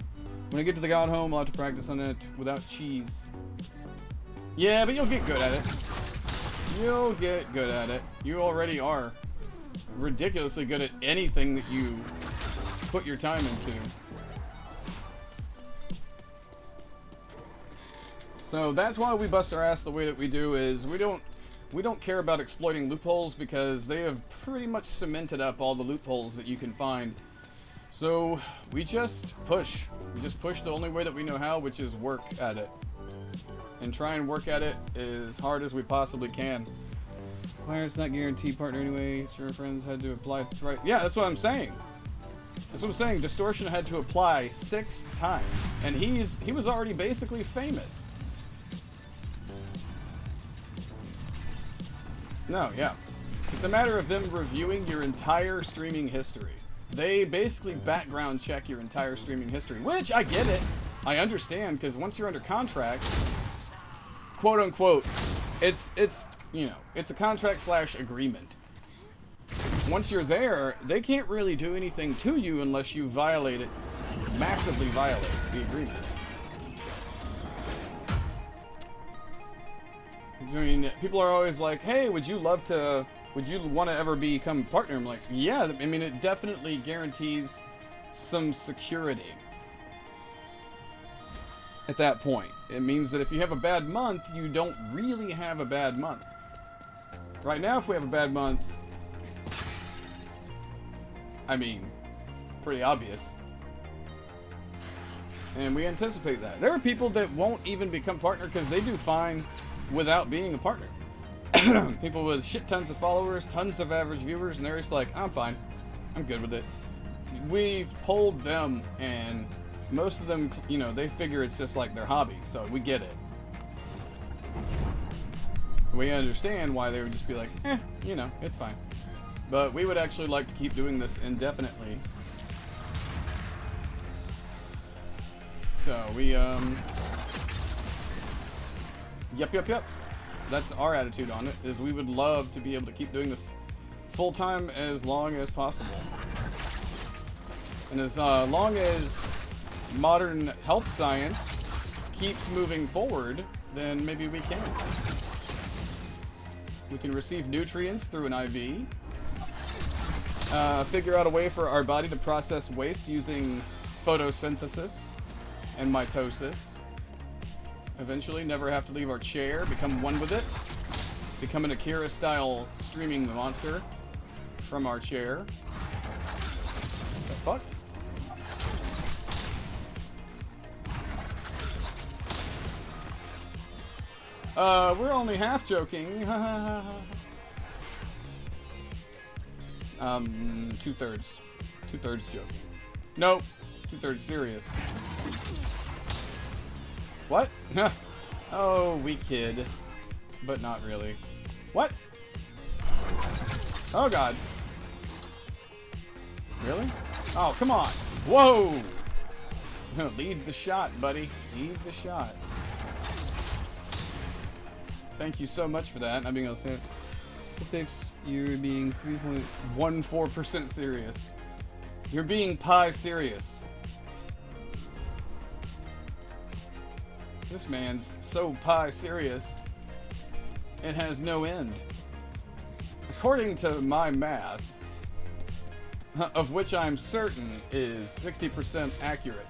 [SPEAKER 1] When I get to the God Home, I'll have to practice on it without cheese. Yeah, but you'll get good at it. You'll get good at it. You already are ridiculously good at anything that you put your time into. So that's why we bust our ass the way that we do, is we don't care about exploiting loopholes, because they have pretty much cemented up all the loopholes that you can find. So we just push. We just push the only way that we know how, which is work at it. And try and work at it as hard as we possibly can. Players not guaranteed partner anyway. Sure, friends had to apply. That's right. Yeah, that's what I'm saying. That's what I'm saying. Distortion had to apply 6 times, and he was already basically famous. No, yeah. It's a matter of them reviewing your entire streaming history. They basically background check your entire streaming history, which I get it. I understand, because once you're under contract, quote unquote, it's you know, it's a contract / agreement. Once you're there, they can't really do anything to you unless you violate it, massively violate the agreement. I mean, people are always like, hey, would you want to ever become a partner? I'm like, yeah, I mean, it definitely guarantees some security. At that point, it means that if you have a bad month, you don't really have a bad month. Right now, if we have a bad month, I mean, pretty obvious. And we anticipate that. There are people that won't even become partner because they do fine without being a partner. People with shit tons of followers, tons of average viewers, and they're just like, I'm fine. I'm good with it. We've polled them, and most of them, you know, they figure it's just like their hobby, so we get it. We understand why they would just be like, you know, it's fine. But we would actually like to keep doing this indefinitely. So we, Yep. That's our attitude on it, is we would love to be able to keep doing this full-time as long as possible. And as long as modern health science keeps moving forward, then maybe we can. We can receive nutrients through an IV. Figure out a way for our body to process waste using photosynthesis and mitosis. Eventually, never have to leave our chair, become one with it. Become an Akira-style streaming monster from our chair. The fuck? We're only half joking. 2/3. 2/3 joking. Nope. 2/3 serious. What? Oh, we kid. But not really. What? Oh god. Really? Oh, come on. Whoa! Lead the shot, buddy. Lead the shot. Thank you so much for that. Not being able to say it. Mistakes, you're being 3.14% serious. You're being pie serious. This man's so pie serious, it has no end. According to my math, of which I'm certain is 60% accurate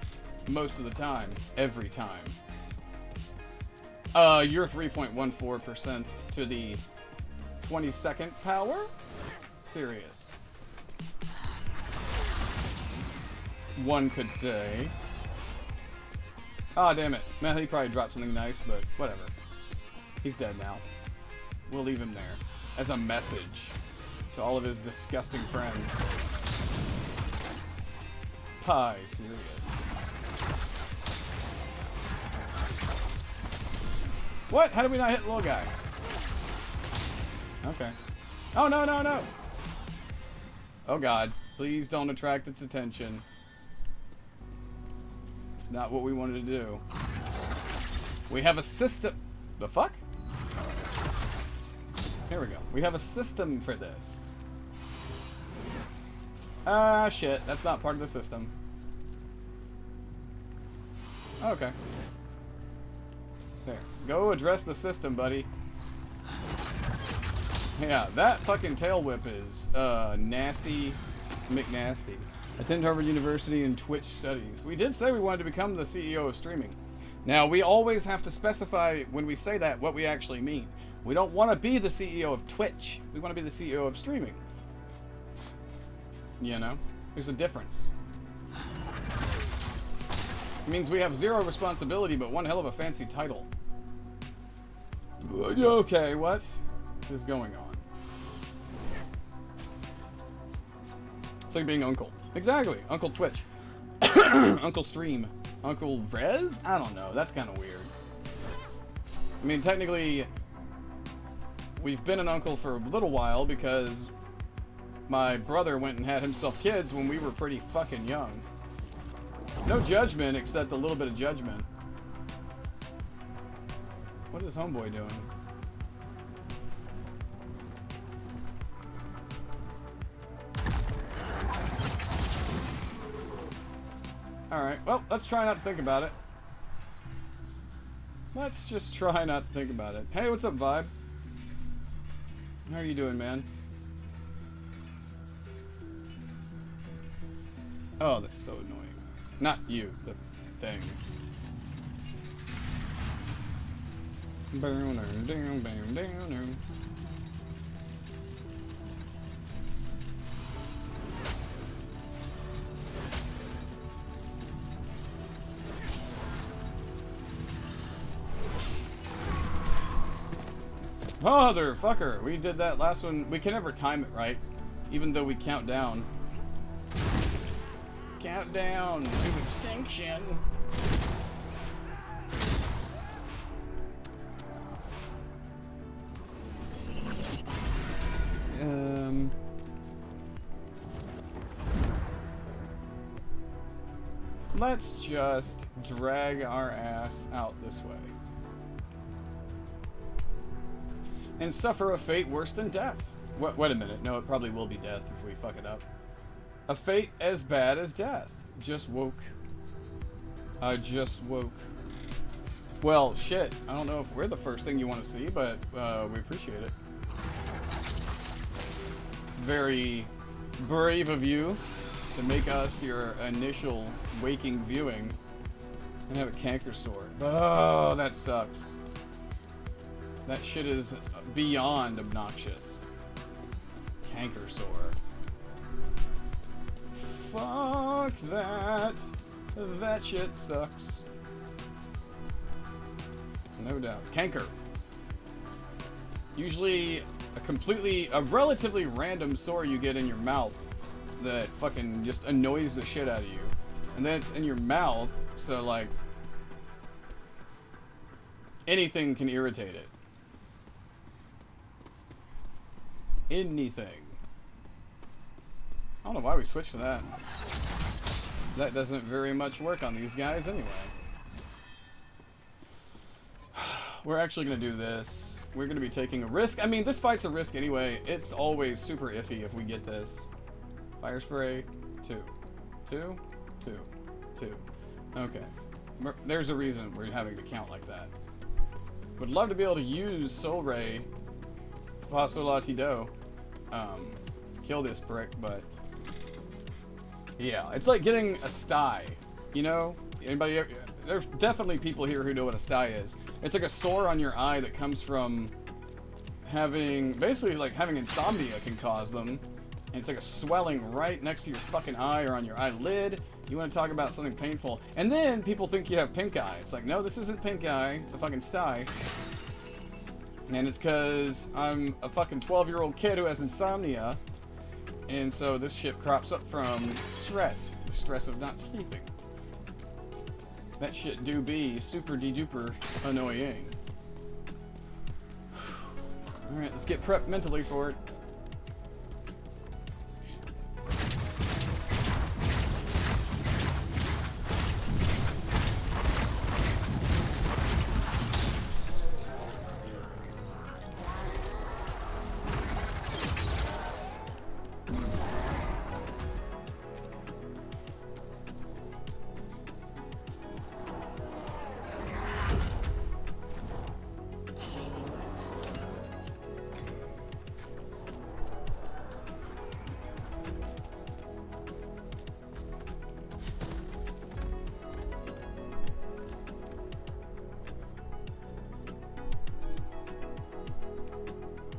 [SPEAKER 1] most of the time, every time. You're 3.14% to the 22nd power? Serious. One could say. Ah, damn it. Man, he probably dropped something nice, but whatever. He's dead now. We'll leave him there as a message to all of his disgusting friends. Pie, serious. What? How did we not hit the little guy? Okay. Oh, no, no, no. Oh, God. Please don't attract its attention. It's not what we wanted to do. We have a system. The fuck? Here we go. We have a system for this. Ah, shit. That's not part of the system. Okay. There. Go address the system, buddy. Yeah, that fucking tail whip is nasty McNasty. Attend Harvard University in Twitch studies. We did say we wanted to become the CEO of streaming. Now, we always have to specify when we say that what we actually mean. We don't want to be the CEO of Twitch. We want to be the CEO of streaming. You know? There's a difference. It means we have zero responsibility, but one hell of a fancy title. Okay, what is going on? It's like being Uncle. Exactly. Uncle Twitch. Uncle Stream. Uncle Rez? I don't know. That's kind of weird. I mean, technically, we've been an uncle for a little while because my brother went and had himself kids when we were pretty fucking young. No judgment, except a little bit of judgment. What is Homeboy doing? Alright, well, let's try not to think about it. Let's just try not to think about it. Hey, what's up, Vibe? How are you doing, man? Oh, that's so annoying. Not you, the thing. Motherfucker! We did that last one. We can never time it right, even though we count down. Countdown to extinction. Let's just drag our ass out this way. And suffer a fate worse than death. Wait a minute. No, it probably will be death if we fuck it up. A fate as bad as death. Just woke. I just woke. Well, shit. I don't know if we're the first thing you want to see, but we appreciate it. Very brave of you to make us your initial waking viewing and have a canker sore. Oh, that sucks. That shit is beyond obnoxious. Canker sore. Fuck that. That shit sucks. No doubt. Canker. Usually a relatively random sore you get in your mouth that fucking just annoys the shit out of you. And then it's in your mouth, so like anything can irritate it. Anything. I don't know why we switched to that. That doesn't very much work on these guys anyway. We're actually going to do this. We're going to be taking a risk. I mean, this fight's a risk anyway. It's always super iffy if we get this. Fire spray. 2. 2. 2. 2. Okay. There's a reason we're having to count like that. Would love to be able to use Soul Ray. Paso Latido. Kill this prick, but yeah, it's like getting a sty, you know? Anybody ever, there's definitely people here who know what a sty is. It's like a sore on your eye that comes from having, basically like having insomnia can cause them. And it's like a swelling right next to your fucking eye or on your eyelid. You want to talk about something painful. And then people think you have pink eye. It's like, no, this isn't pink eye. It's a fucking sty. And it's because I'm a fucking 12-year-old kid who has insomnia. And so this shit crops up from stress. The stress of not sleeping. That shit do be super de-duper annoying. Alright, let's get prepped mentally for it.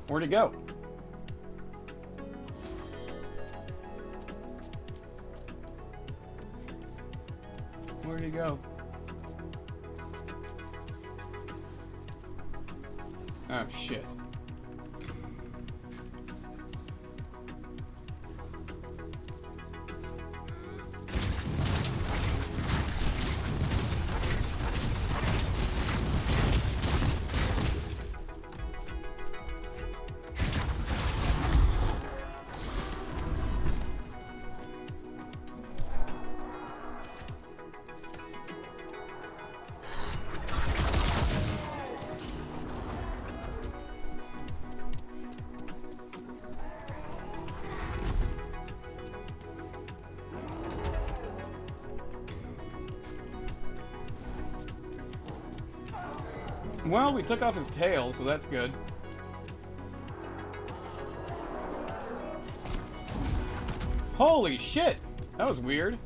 [SPEAKER 1] Where'd he go? Where'd he go? Oh, shit. Well, we took off his tail, so that's good. Holy shit! That was weird.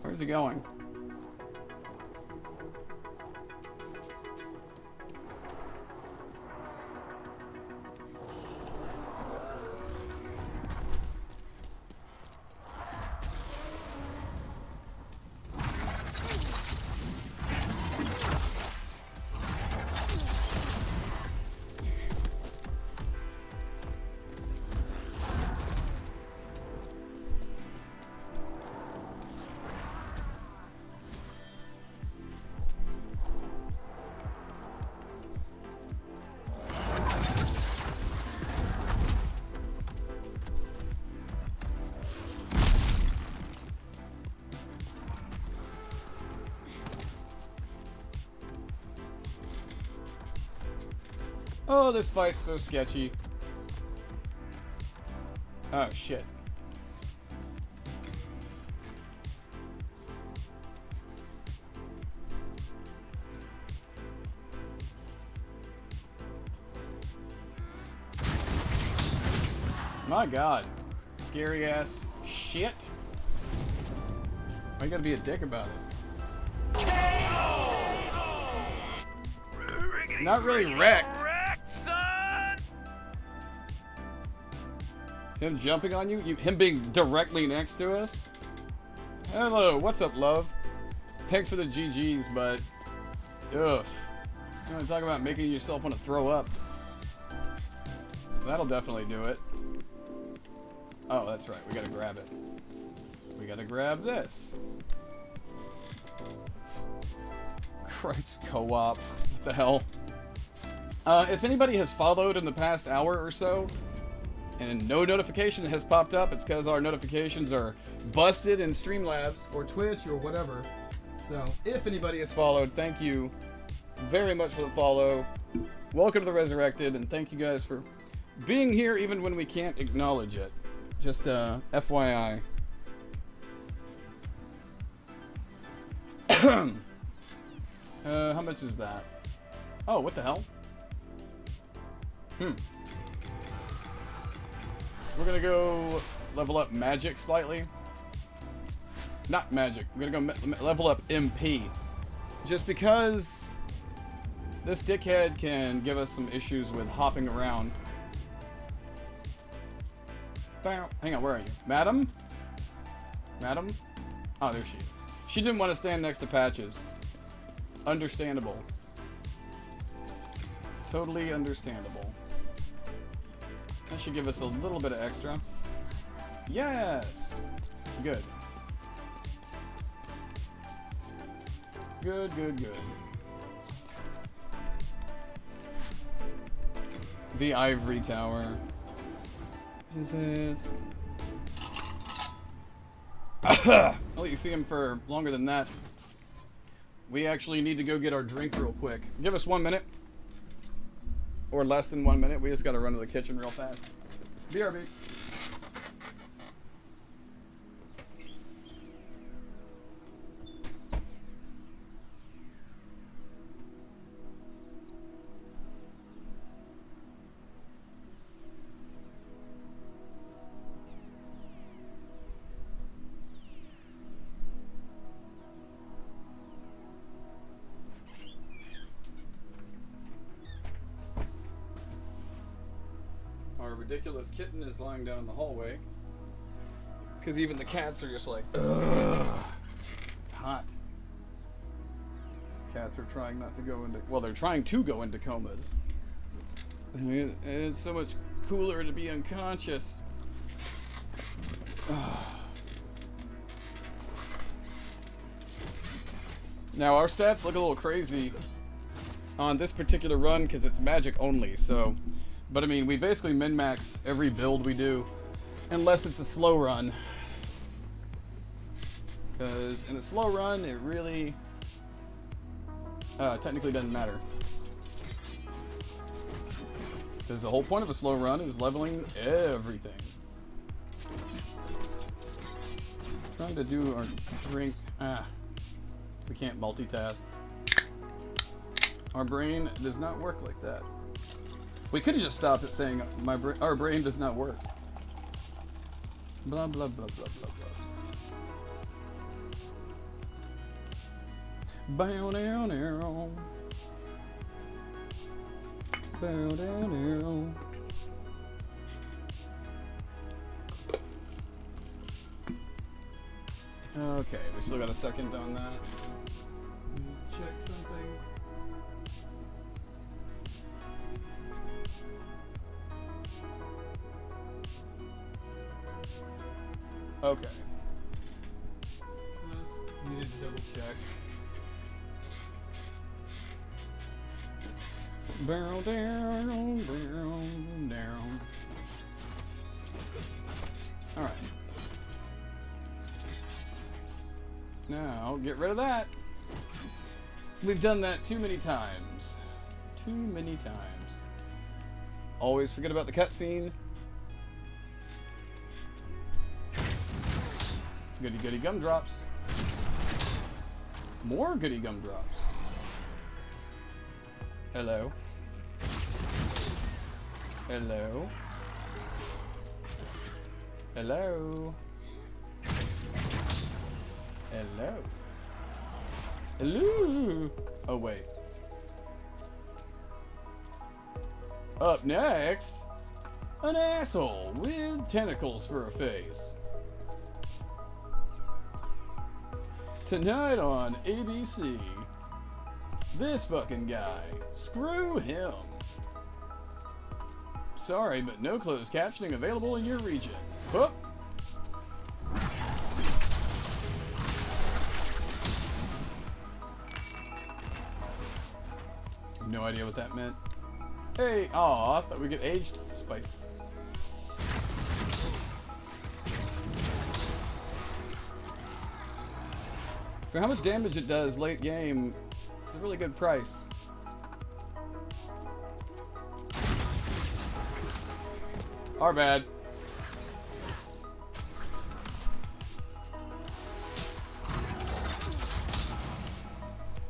[SPEAKER 1] Where's he going? Oh, this fight's so sketchy. Oh, shit. My god. Scary ass shit. Why you gotta be a dick about it? Not really wrecked. Him jumping on you? Him being directly next to us? Hello, what's up, love? Thanks for the GGs, but... Ugh. You want to talk about making yourself want to throw up? That'll definitely do it. Oh, that's right. We gotta grab it. We gotta grab this. Christ, co-op. What the hell? If anybody has followed in the past hour or so, and no notification has popped up, it's because our notifications are busted in Streamlabs or Twitch or whatever. So, if anybody has followed, thank you very much for the follow. Welcome to the Resurrected, and thank you guys for being here even when we can't acknowledge it. Just FYI. How much is that? Oh, what the hell? We're gonna go level up magic slightly. Not magic. We're gonna go level up MP. Just because this dickhead can give us some issues with hopping around. Hang on, where are you? Madam? Madam? Oh, there she is. She didn't want to stand next to Patches. Understandable. Totally understandable. That should give us a little bit of extra. Yes! Good. Good, good, good. The ivory tower. I'll let you see him for longer than that. We actually need to go get our drink real quick. Give us 1 minute. Or less than 1 minute. We just gotta run to the kitchen real fast. BRB. Ridiculous kitten is lying down in the hallway because even the cats are just like, ugh, it's hot. Cats are trying not to go into, well, they're trying to go into comas. I mean, it's so much cooler to be unconscious. Now our stats look a little crazy on this particular run because it's magic only, so. But I mean, we basically min-max every build we do, unless it's a slow run. Because in a slow run, it really technically doesn't matter. Because the whole point of a slow run is leveling everything. Trying to do our drink. We can't multitask. Our brain does not work like that. We could have just stopped at saying our brain does not work. Blah blah blah blah blah blah. Bow down arrow. Bow down arrow. Okay, we still got a second on that. Check something. Okay. Just needed to double check. Barrel down, barrel down. Alright. Now, get rid of that. We've done that too many times. Too many times. Always forget about the cutscene. Goody goody gumdrops. More goody gumdrops. Hello. Hello. Hello. Hello. Hello. Oh wait. Up next, an asshole with tentacles for a face. Tonight on ABC, this fucking guy. Screw him. Sorry, but no closed captioning available in your region. Whoop. No idea what that meant. Hey, aw, I thought we get aged spice. For how much damage it does late game, it's a really good price. Our bad.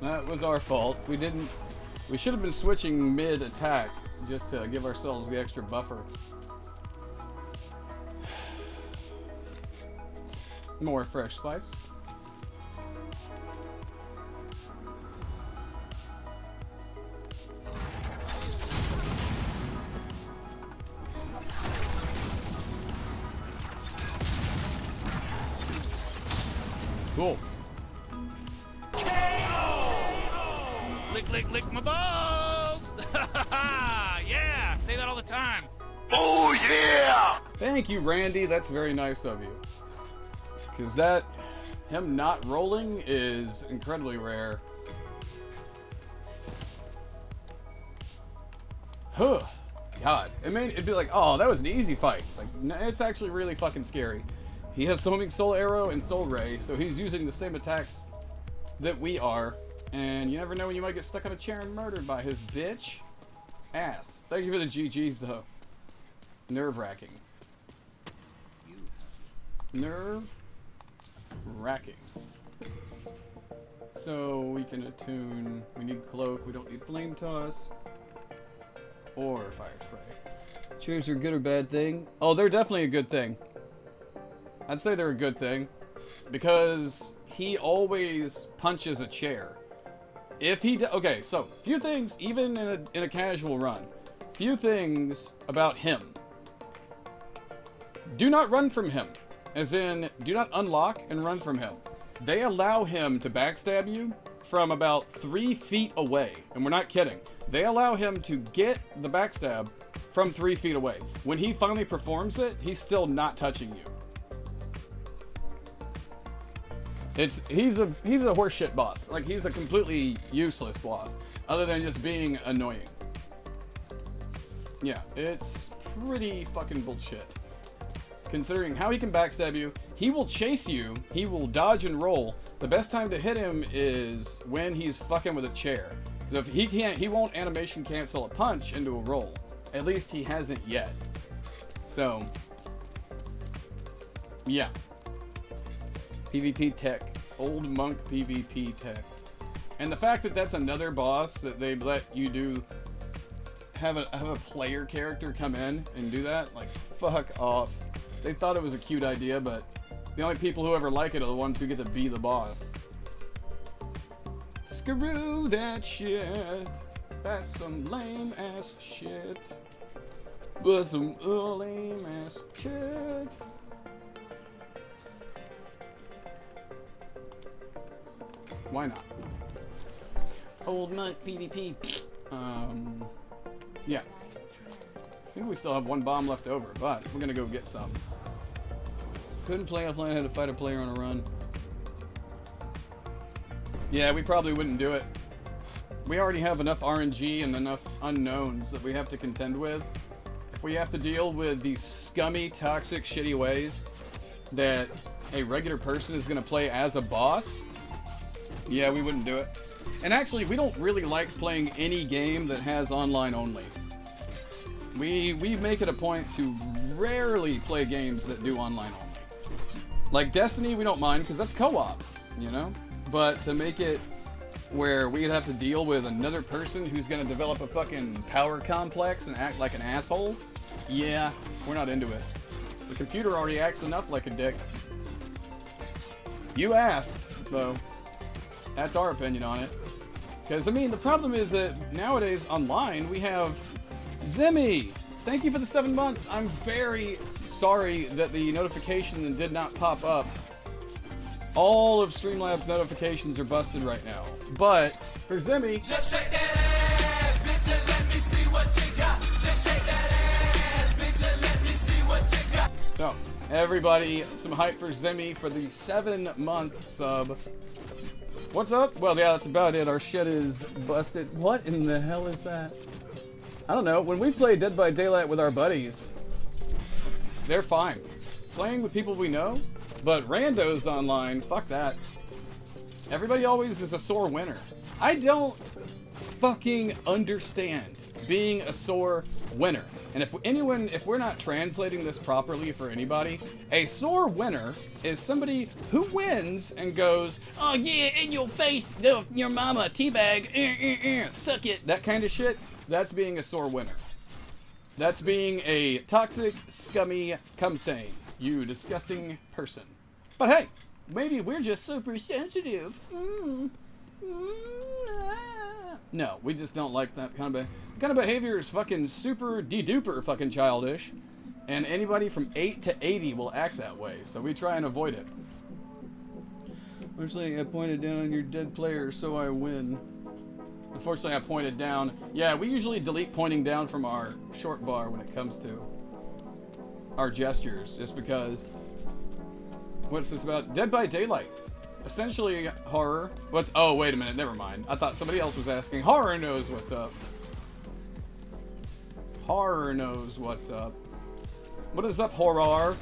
[SPEAKER 1] That was our fault. We should have been switching mid-attack just to give ourselves the extra buffer. More fresh spice. Cool.
[SPEAKER 2] Lick, lick, lick my balls! Yeah! Say that all the time.
[SPEAKER 6] Oh, yeah!
[SPEAKER 1] Thank you, Randy. That's very nice of you. Because that, him not rolling is incredibly rare. Huh. God. It'd be like, oh, that was an easy fight. It's like, it's actually really fucking scary. He has Homing Soul Arrow and Soul Ray, so he's using the same attacks that we are. And you never know when you might get stuck on a chair and murdered by his bitch ass. Thank you for the GGs, though. Nerve-wracking. Nerve-wracking. So we can attune. We need Cloak. We don't need Flame Toss. Or Fire Spray. Chairs are a good or bad thing? Oh, they're definitely a good thing. I'd say they're a good thing. Because he always punches a chair. If he... Okay, so, few things, even in a casual run. Few things about him. Do not run from him. As in, do not unlock and run from him. They allow him to backstab you from about 3 feet away. And we're not kidding. They allow him to get the backstab from 3 feet away. When he finally performs it, he's still not touching you. He's a horseshit boss. Like, he's a completely useless boss. Other than just being annoying. Yeah, it's pretty fucking bullshit. Considering how he can backstab you, he will chase you, he will dodge and roll. The best time to hit him is when he's fucking with a chair. Because if he won't animation cancel a punch into a roll. At least he hasn't yet. So, yeah. PvP tech. Old monk PvP tech. And the fact that that's another boss that they let you do, have a player character come in and do that, like, fuck off. They thought it was a cute idea, but the only people who ever like it are the ones who get to be the boss. Screw that shit. That's some lame ass shit. But some lame ass shit. Why not? Old monk PvP. Yeah. I think we still have 1 bomb left over, but we're gonna go get some. Couldn't play offline, had to fight a player on a run. Yeah, we probably wouldn't do it. We already have enough RNG and enough unknowns that we have to contend with. If we have to deal with these scummy, toxic, shitty ways that a regular person is gonna play as a boss, yeah, we wouldn't do it. And actually, we don't really like playing any game that has online only. We make it a point to rarely play games that do online only. Like Destiny, we don't mind, because that's co-op, you know? But to make it where we'd have to deal with another person who's going to develop a fucking power complex and act like an asshole, yeah, we're not into it. The computer already acts enough like a dick. You asked, though. That's our opinion on it. Because, I mean, the problem is that nowadays online we have Zimmy. Thank you for the 7 months. I'm very sorry that the notification did not pop up. All of Streamlabs notifications are busted right now. But for Zimmy,
[SPEAKER 5] Just shake that ass, bitch, and let me see what you got. Just shake that ass, bitch, and let me see what you got.
[SPEAKER 1] so everybody, some hype for Zimmy for the 7-month sub. What's up? Well, yeah, that's about it. Our shit is busted. What in the hell is that? I don't know. When we play Dead by Daylight with our buddies, they're fine. Playing with people we know, but randos online, fuck that. Everybody always is a sore winner. I don't fucking understand being a sore winner. And if we're not translating this properly for anybody, a sore winner is somebody who wins and goes, oh yeah, in your face, your mama, teabag, suck it, that kind of shit. That's being a sore winner. That's being a toxic, scummy cum stain. You disgusting person. But hey, maybe we're just super sensitive. No, we just don't like that kind of behavior is fucking super de-duper fucking childish. And anybody from 8 to 80 will act that way, so we try and avoid it. Unfortunately, I pointed down your dead player, so I win. Unfortunately, I pointed down. Yeah, we usually delete pointing down from our short bar when it comes to our gestures, just because. What's this about? Dead by Daylight. Essentially, horror. What's... Oh, wait a minute, never mind. I thought somebody else was asking. Horror knows what's up. Horror knows what's up. What is up, horror?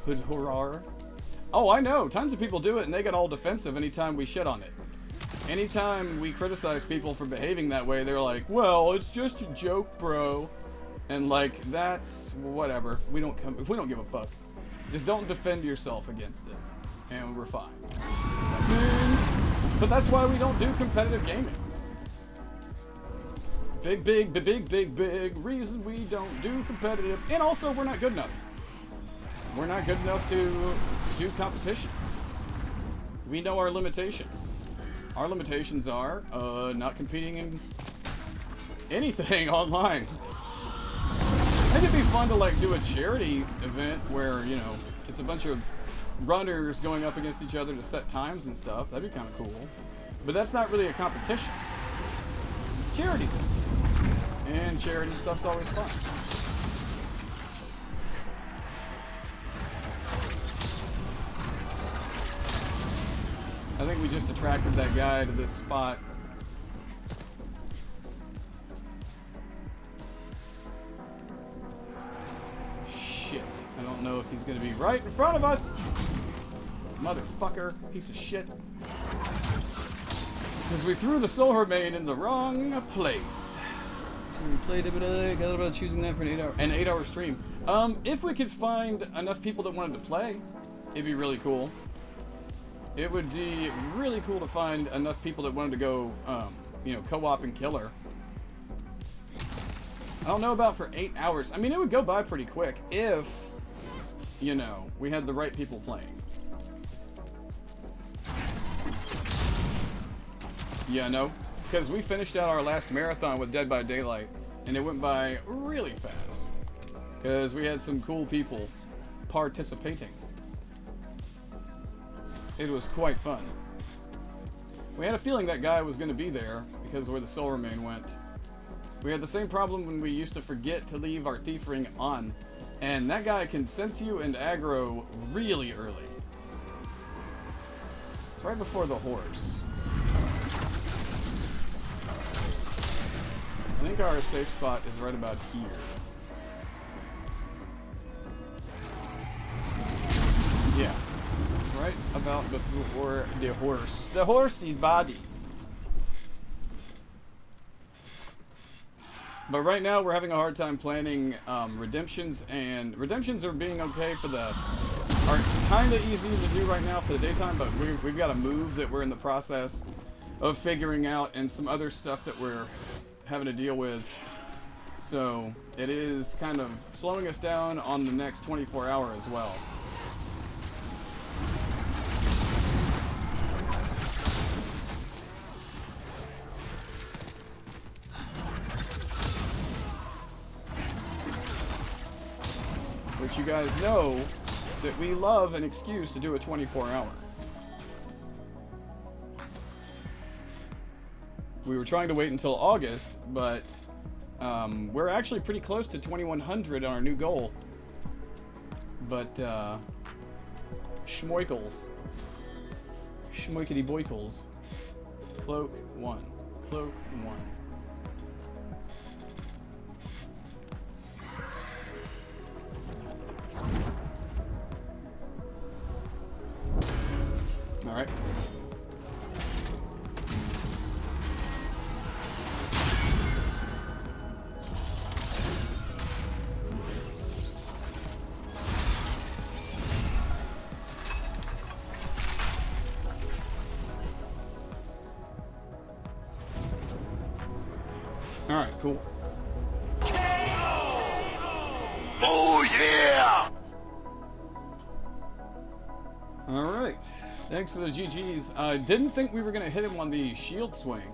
[SPEAKER 1] Hood horror? Oh, I know. Tons of people do it, and they get all defensive anytime we shit on it. Anytime we criticize people for behaving that way, they're like, well, it's just a joke, bro. And, like, that's... whatever. We don't give a fuck. Just don't defend yourself against it. And we're fine. But that's why we don't do competitive gaming. Big reason we don't do competitive. And also, we're not good enough. We're not good enough to do competition. We know our limitations. Our limitations are not competing in anything online. I think it'd be fun to like do a charity event where, you know, it's a bunch of runners going up against each other to set times and stuff. That'd be kind of cool. But that's not really a competition. It's charity. And charity stuff's always fun. I think we just attracted that guy to this spot. Shit. I don't know if he's gonna be right in front of us. Motherfucker. Piece of shit. Because we threw the soul remain in the wrong place. We played a bit of choosing that for an 8-hour stream. If we could find enough people that wanted to play, it'd be really cool. It would be really cool to find enough people that wanted to go, you know, co-op and killer. I don't know about for 8 hours. I mean, it would go by pretty quick if, you know, we had the right people playing. Yeah, no. Because we finished out our last marathon with Dead by Daylight, and it went by really fast. Because we had some cool people participating. It was quite fun. We had a feeling that guy was going to be there because of where the soul remain went. We had the same problem when we used to forget to leave our thief ring on, and that guy can sense you and aggro really early. It's right before the horse. I think our safe spot is right about here. Yeah. Right about before the horse. The horse's body. But right now we're having a hard time planning redemptions, and redemptions are being okay for the... are kind of easy to do right now for the daytime, but we've got a move that we're in the process of figuring out, and some other stuff that we're having to deal with. So it is kind of slowing us down on the next 24 hour as well. Which you guys know that we love an excuse to do a 24 hour. We were trying to wait until August, but we're actually pretty close to 2100 on our new goal. But schmoikles. Schmoikity boykles. Cloak 1. Cloak 1. All right. All right, cool.
[SPEAKER 6] Oh yeah!
[SPEAKER 1] Alright. Thanks for the GGs. I didn't think we were going to hit him on the shield swing.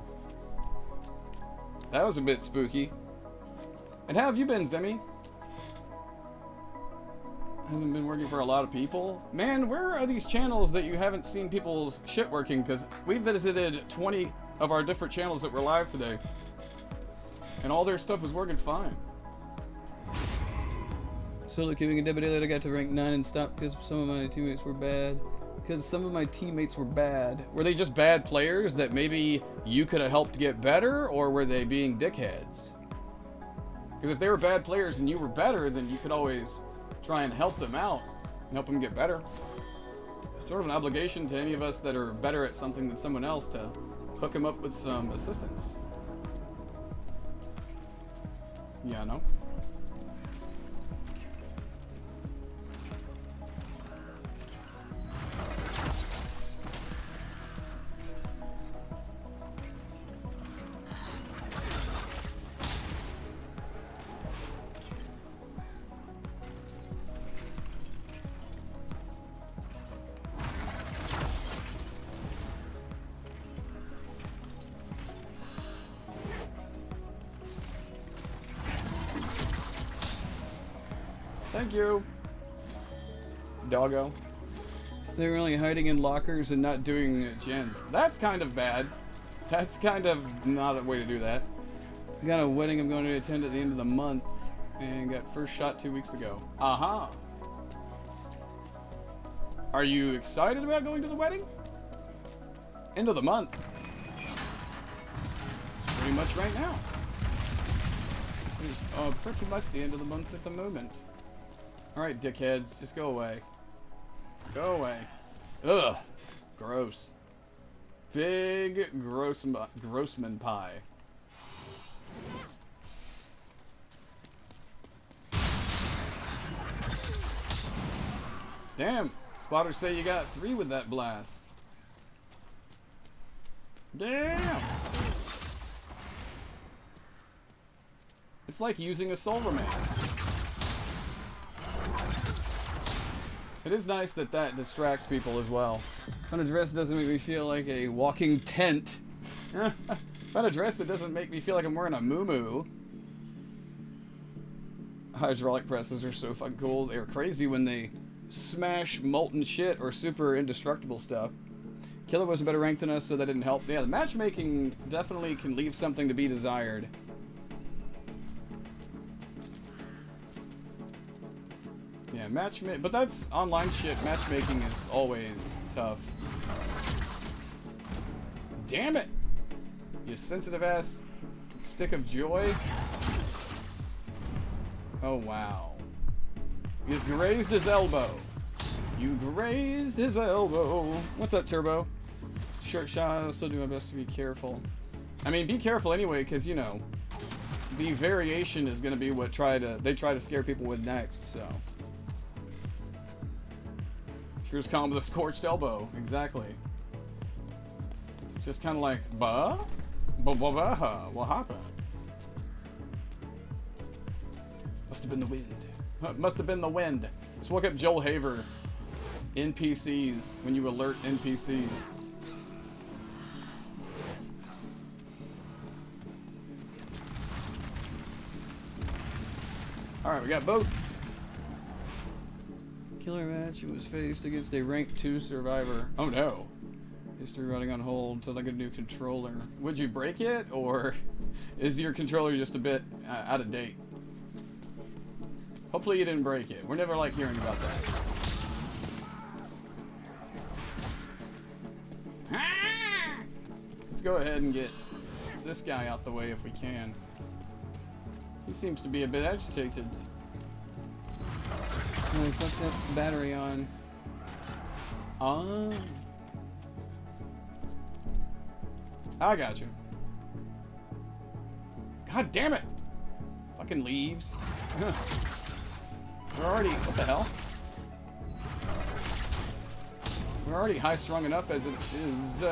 [SPEAKER 1] That was a bit spooky. And how have you been, Zemi? Haven't been working for a lot of people. Man, where are these channels that you haven't seen people's shit working? Because we visited 20 of our different channels that were live today. And all their stuff was working fine. Solo queuing a deputy later got to rank 9 and stopped because some of my teammates were bad. Because some of my teammates were bad. Were they just bad players that maybe you could have helped get better? Or were they being dickheads? Because if they were bad players and you were better, then you could always try and help them out and help them get better. Sort of an obligation to any of us that are better at something than someone else to hook them up with some assistance. Yeah, no? Thank you, doggo. They're only hiding in lockers and not doing gens. That's kind of bad. That's kind of not a way to do that. I got a wedding I'm going to attend at the end of the month and got first shot 2 weeks ago. Aha. Are you excited about going to the wedding? End of the month. It's pretty much right now. It's pretty much the end of the month at the moment. Alright, dickheads, just go away. Go away. Ugh. Gross. Big Grossman pie. Damn. Spotters say you got 3 with that blast. Damn. It's like using a Solar Man. It is nice that that distracts people as well. Fun a dress doesn't make me feel like a walking tent. Fun a dress that doesn't make me feel like I'm wearing a muumuu. Hydraulic presses are so fucking cool. They're crazy when they smash molten shit or super indestructible stuff. Killer was a better rank than us, so that didn't help. Yeah, the matchmaking definitely can leave something to be desired. Yeah, but that's online shit. Matchmaking is always tough. Damn it! You sensitive ass stick of joy. Oh wow. He's grazed his elbow. You grazed his elbow. What's up, Turbo? Short shot, I'll still do my best to be careful. I mean, be careful anyway, because, you know, the variation is going to be what they try to scare people with next, so. Sure, just calm with a scorched elbow. Exactly. It's just kind of like, what happened? Must have been the wind. Must have been the wind. Just look up Joel Haver. NPCs, when you alert NPCs. Alright, we got both. Killer match was faced against a rank 2 survivor. Oh no. History running on hold until I get a new controller. Would you break it, or is your controller just a bit out of date? Hopefully you didn't break it. We're never like hearing about that. Let's go ahead and get this guy out the way if we can. He seems to be a bit agitated. Put that battery on. I got you. God damn it! Fucking leaves. We're already. What the hell? We're already high strung enough as it is.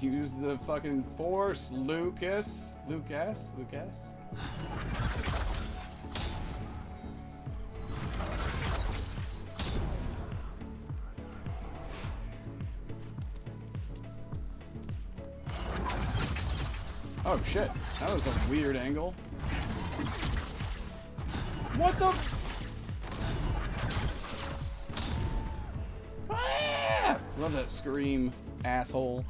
[SPEAKER 1] Use the fucking force, Lucas. Lucas? Oh shit, that was a weird angle. What the? Ah! Love that scream, asshole.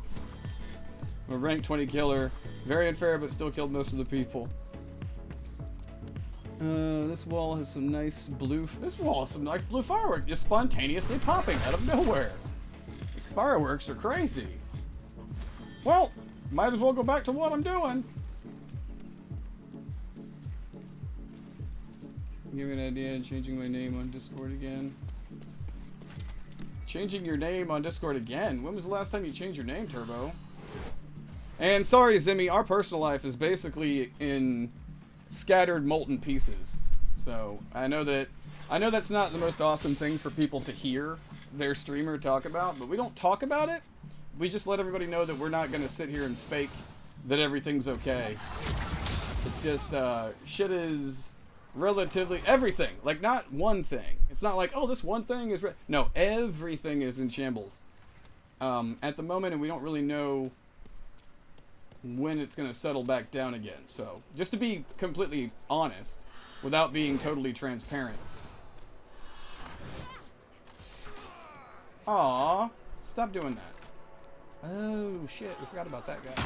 [SPEAKER 1] I'm a rank 20 killer. Very unfair, but still killed most of the people. This wall has some nice blue. This wall has some nice blue fireworks just spontaneously popping out of nowhere. These fireworks are crazy. Well, might as well go back to what I'm doing. Give me an idea of changing my name on Discord again. Changing your name on Discord again? When was the last time you changed your name, Turbo? And sorry, Zimmy, our personal life is basically in scattered molten pieces. So I know that's not the most awesome thing for people to hear their streamer talk about, but we don't talk about it. We just let everybody know that we're not going to sit here and fake that everything's okay. It's just, shit is relatively everything. Like, not one thing. It's not like, oh, this one thing is... No, everything is in shambles. At the moment, and we don't really know when it's going to settle back down again. So, just to be completely honest, without being totally transparent. Aww, stop doing that. Oh, shit, we forgot about that guy.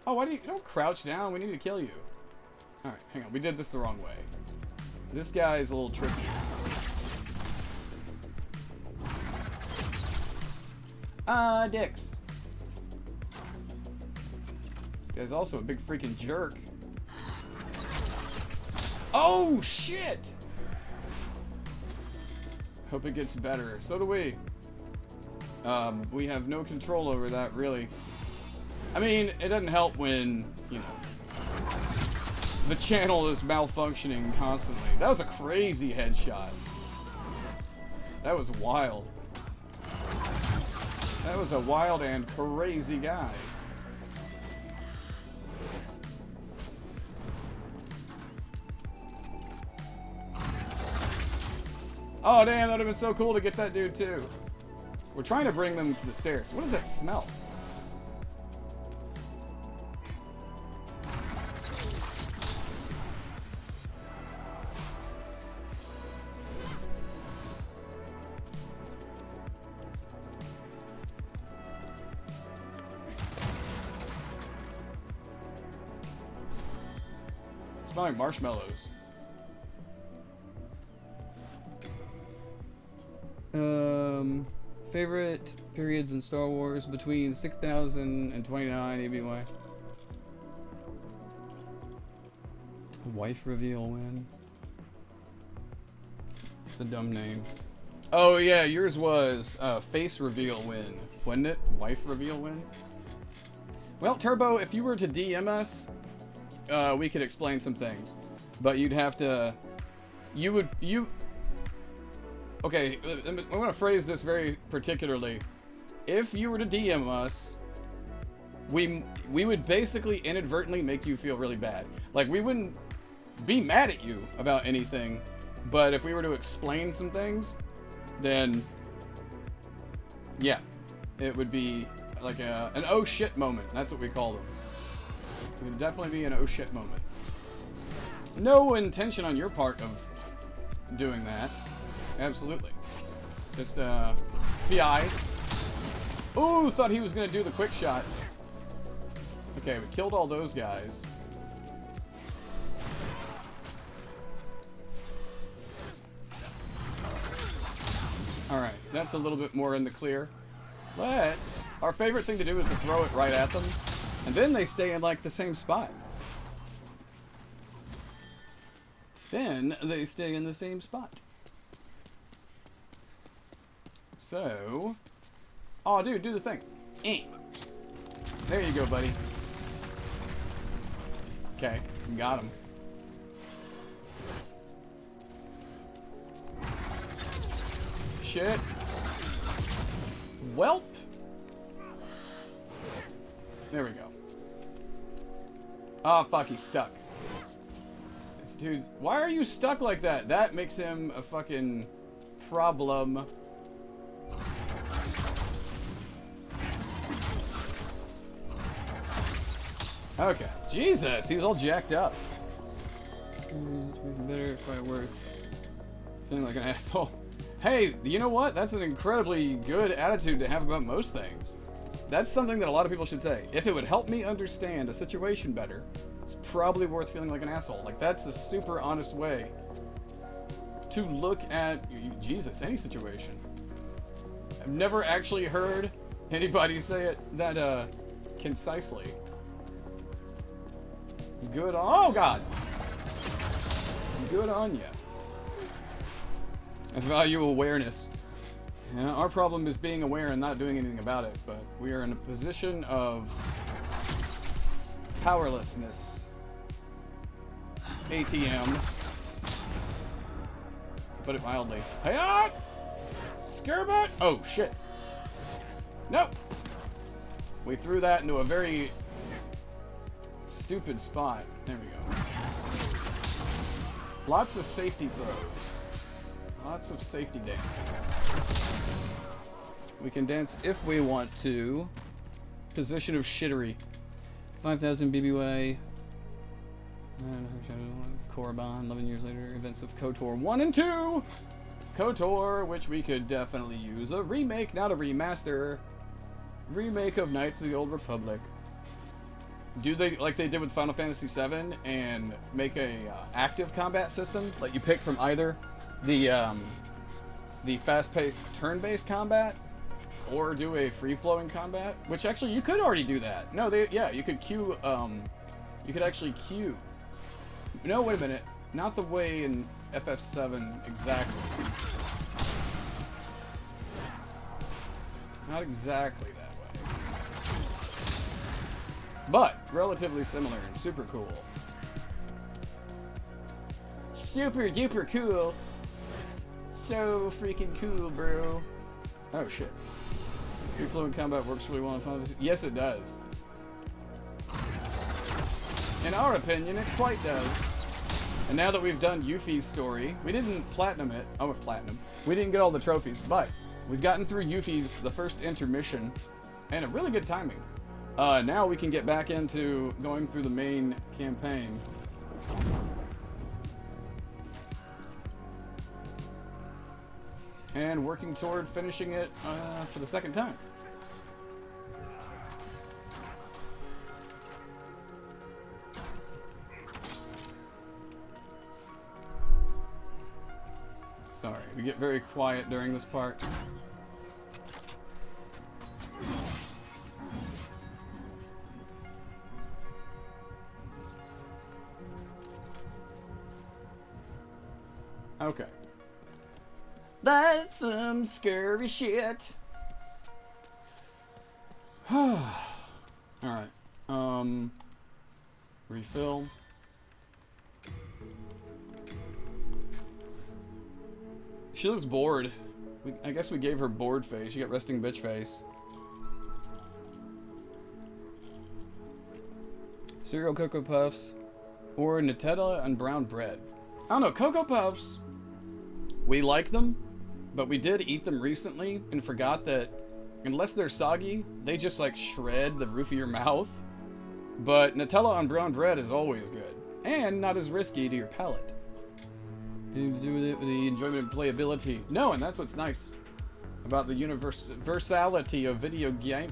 [SPEAKER 1] Oh, why do you don't crouch down? We need to kill you. Alright, hang on, we did this the wrong way. This guy is a little tricky. Dicks. This guy's also a big freaking jerk. Oh, shit! Hope it gets better. So do we. We have no control over that, really. I mean, it doesn't help when, you know, the channel is malfunctioning constantly. That was a crazy headshot. That was wild. That was a wild and crazy guy. Oh, damn, that would have been so cool to get that dude, too. We're trying to bring them to the stairs. What does that smell? Smell like marshmallows. Favorite periods in Star Wars between 6000 and 29 ABY. Wife reveal win. It's a dumb name. Oh yeah, yours was face reveal win, wasn't it? Wife reveal win. Well, Turbo, if you were to DM us, we could explain some things, but you'd have to. Okay, I'm going to phrase this very particularly. If you were to DM us, we would basically inadvertently make you feel really bad. Like, we wouldn't be mad at you about anything, but if we were to explain some things, then, yeah, it would be like an oh shit moment. That's what we call them. It would definitely be an oh shit moment. No intention on your part of doing that. Absolutely. Just, FI. Ooh, thought he was gonna do the quick shot. Okay, we killed all those guys. Alright, that's a little bit more in the clear. Our favorite thing to do is to throw it right at them, and then they stay in, like, the same spot. Then they stay in the same spot. So, oh dude, do the thing. There you go, buddy. Okay, got him. Shit. Welp. There we go. Oh fuck, he's stuck. This dude's. Why are you stuck like that? That makes him a fucking problem. Okay. Jesus, he was all jacked up. Better, it's probably worth feeling like an asshole. Hey, you know what? That's an incredibly good attitude to have about most things. That's something that a lot of people should say. If it would help me understand a situation better, it's probably worth feeling like an asshole. Like, that's a super honest way to look at, Jesus, any situation. I've never actually heard anybody say it that concisely. Good on, oh God. Good on ya. I value awareness. Yeah, our problem is being aware and not doing anything about it, but we are in a position of powerlessness. ATM. To put it mildly. Hey on! Scarebot! Oh shit. Nope. We threw that into a very stupid spot. There we go. Lots of safety throws. Lots of safety dances. We can dance if we want to. Position of shittery. 5,000 BBY. Korriban, 11 years later. Events of KOTOR 1 and 2. KOTOR, which we could definitely use. A remake, not a remaster. Remake of Knights of the Old Republic. Do they, like they did with Final Fantasy VII, and make a active combat system? Let you pick from either the fast-paced turn-based combat, or do a free-flowing combat? Which actually, you could already do that. No, yeah, you could queue, you could actually queue. No, wait a minute. Not the way in FF7 exactly. Not exactly that way. But relatively similar and super cool. Super duper cool. So freaking cool, bro. Oh shit. Free flowing combat works really well in Final Fantasy. Yes, it does. In our opinion, it quite does. And now that we've done Yuffie's story, we didn't platinum it. Oh, platinum. We didn't get all the trophies, but we've gotten through Yuffie's, the first intermission, and a really good timing. Now we can get back into going through the main campaign. And working toward finishing it for the second time. Sorry, we get very quiet during this part. Okay. That's some scary shit. Alright. Refill. She looks bored. I guess we gave her bored face. She got resting bitch face. Cereal Cocoa Puffs. Or Nutella and brown bread. I don't know, Cocoa Puffs, we like them, but we did eat them recently and forgot that unless they're soggy, they just like shred the roof of your mouth. But Nutella on brown bread is always good. And not as risky to your palate. Anything to do with it, with the enjoyment and playability? No, and that's what's nice about the universality of video gaming.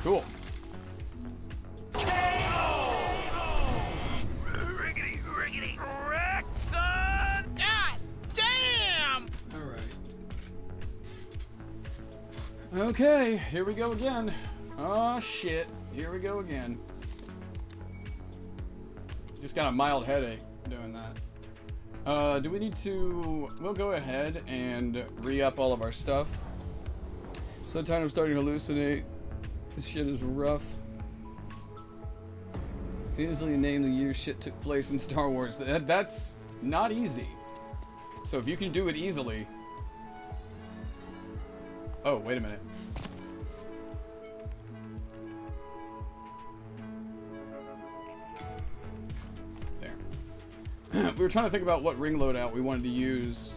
[SPEAKER 1] Cool.
[SPEAKER 2] Riggedy wrecked, son! God damn!
[SPEAKER 1] Alright. Okay, here we go again. Oh shit, here we go again. Just got a mild headache doing that. Do we need to... We'll go ahead and re-up all of our stuff. Sometimes I'm starting to hallucinate. This shit is rough. Easily name the year shit took place in Star Wars. That's not easy. So if you can do it easily... Oh, wait a minute. There. We were trying to think about what ring loadout we wanted to use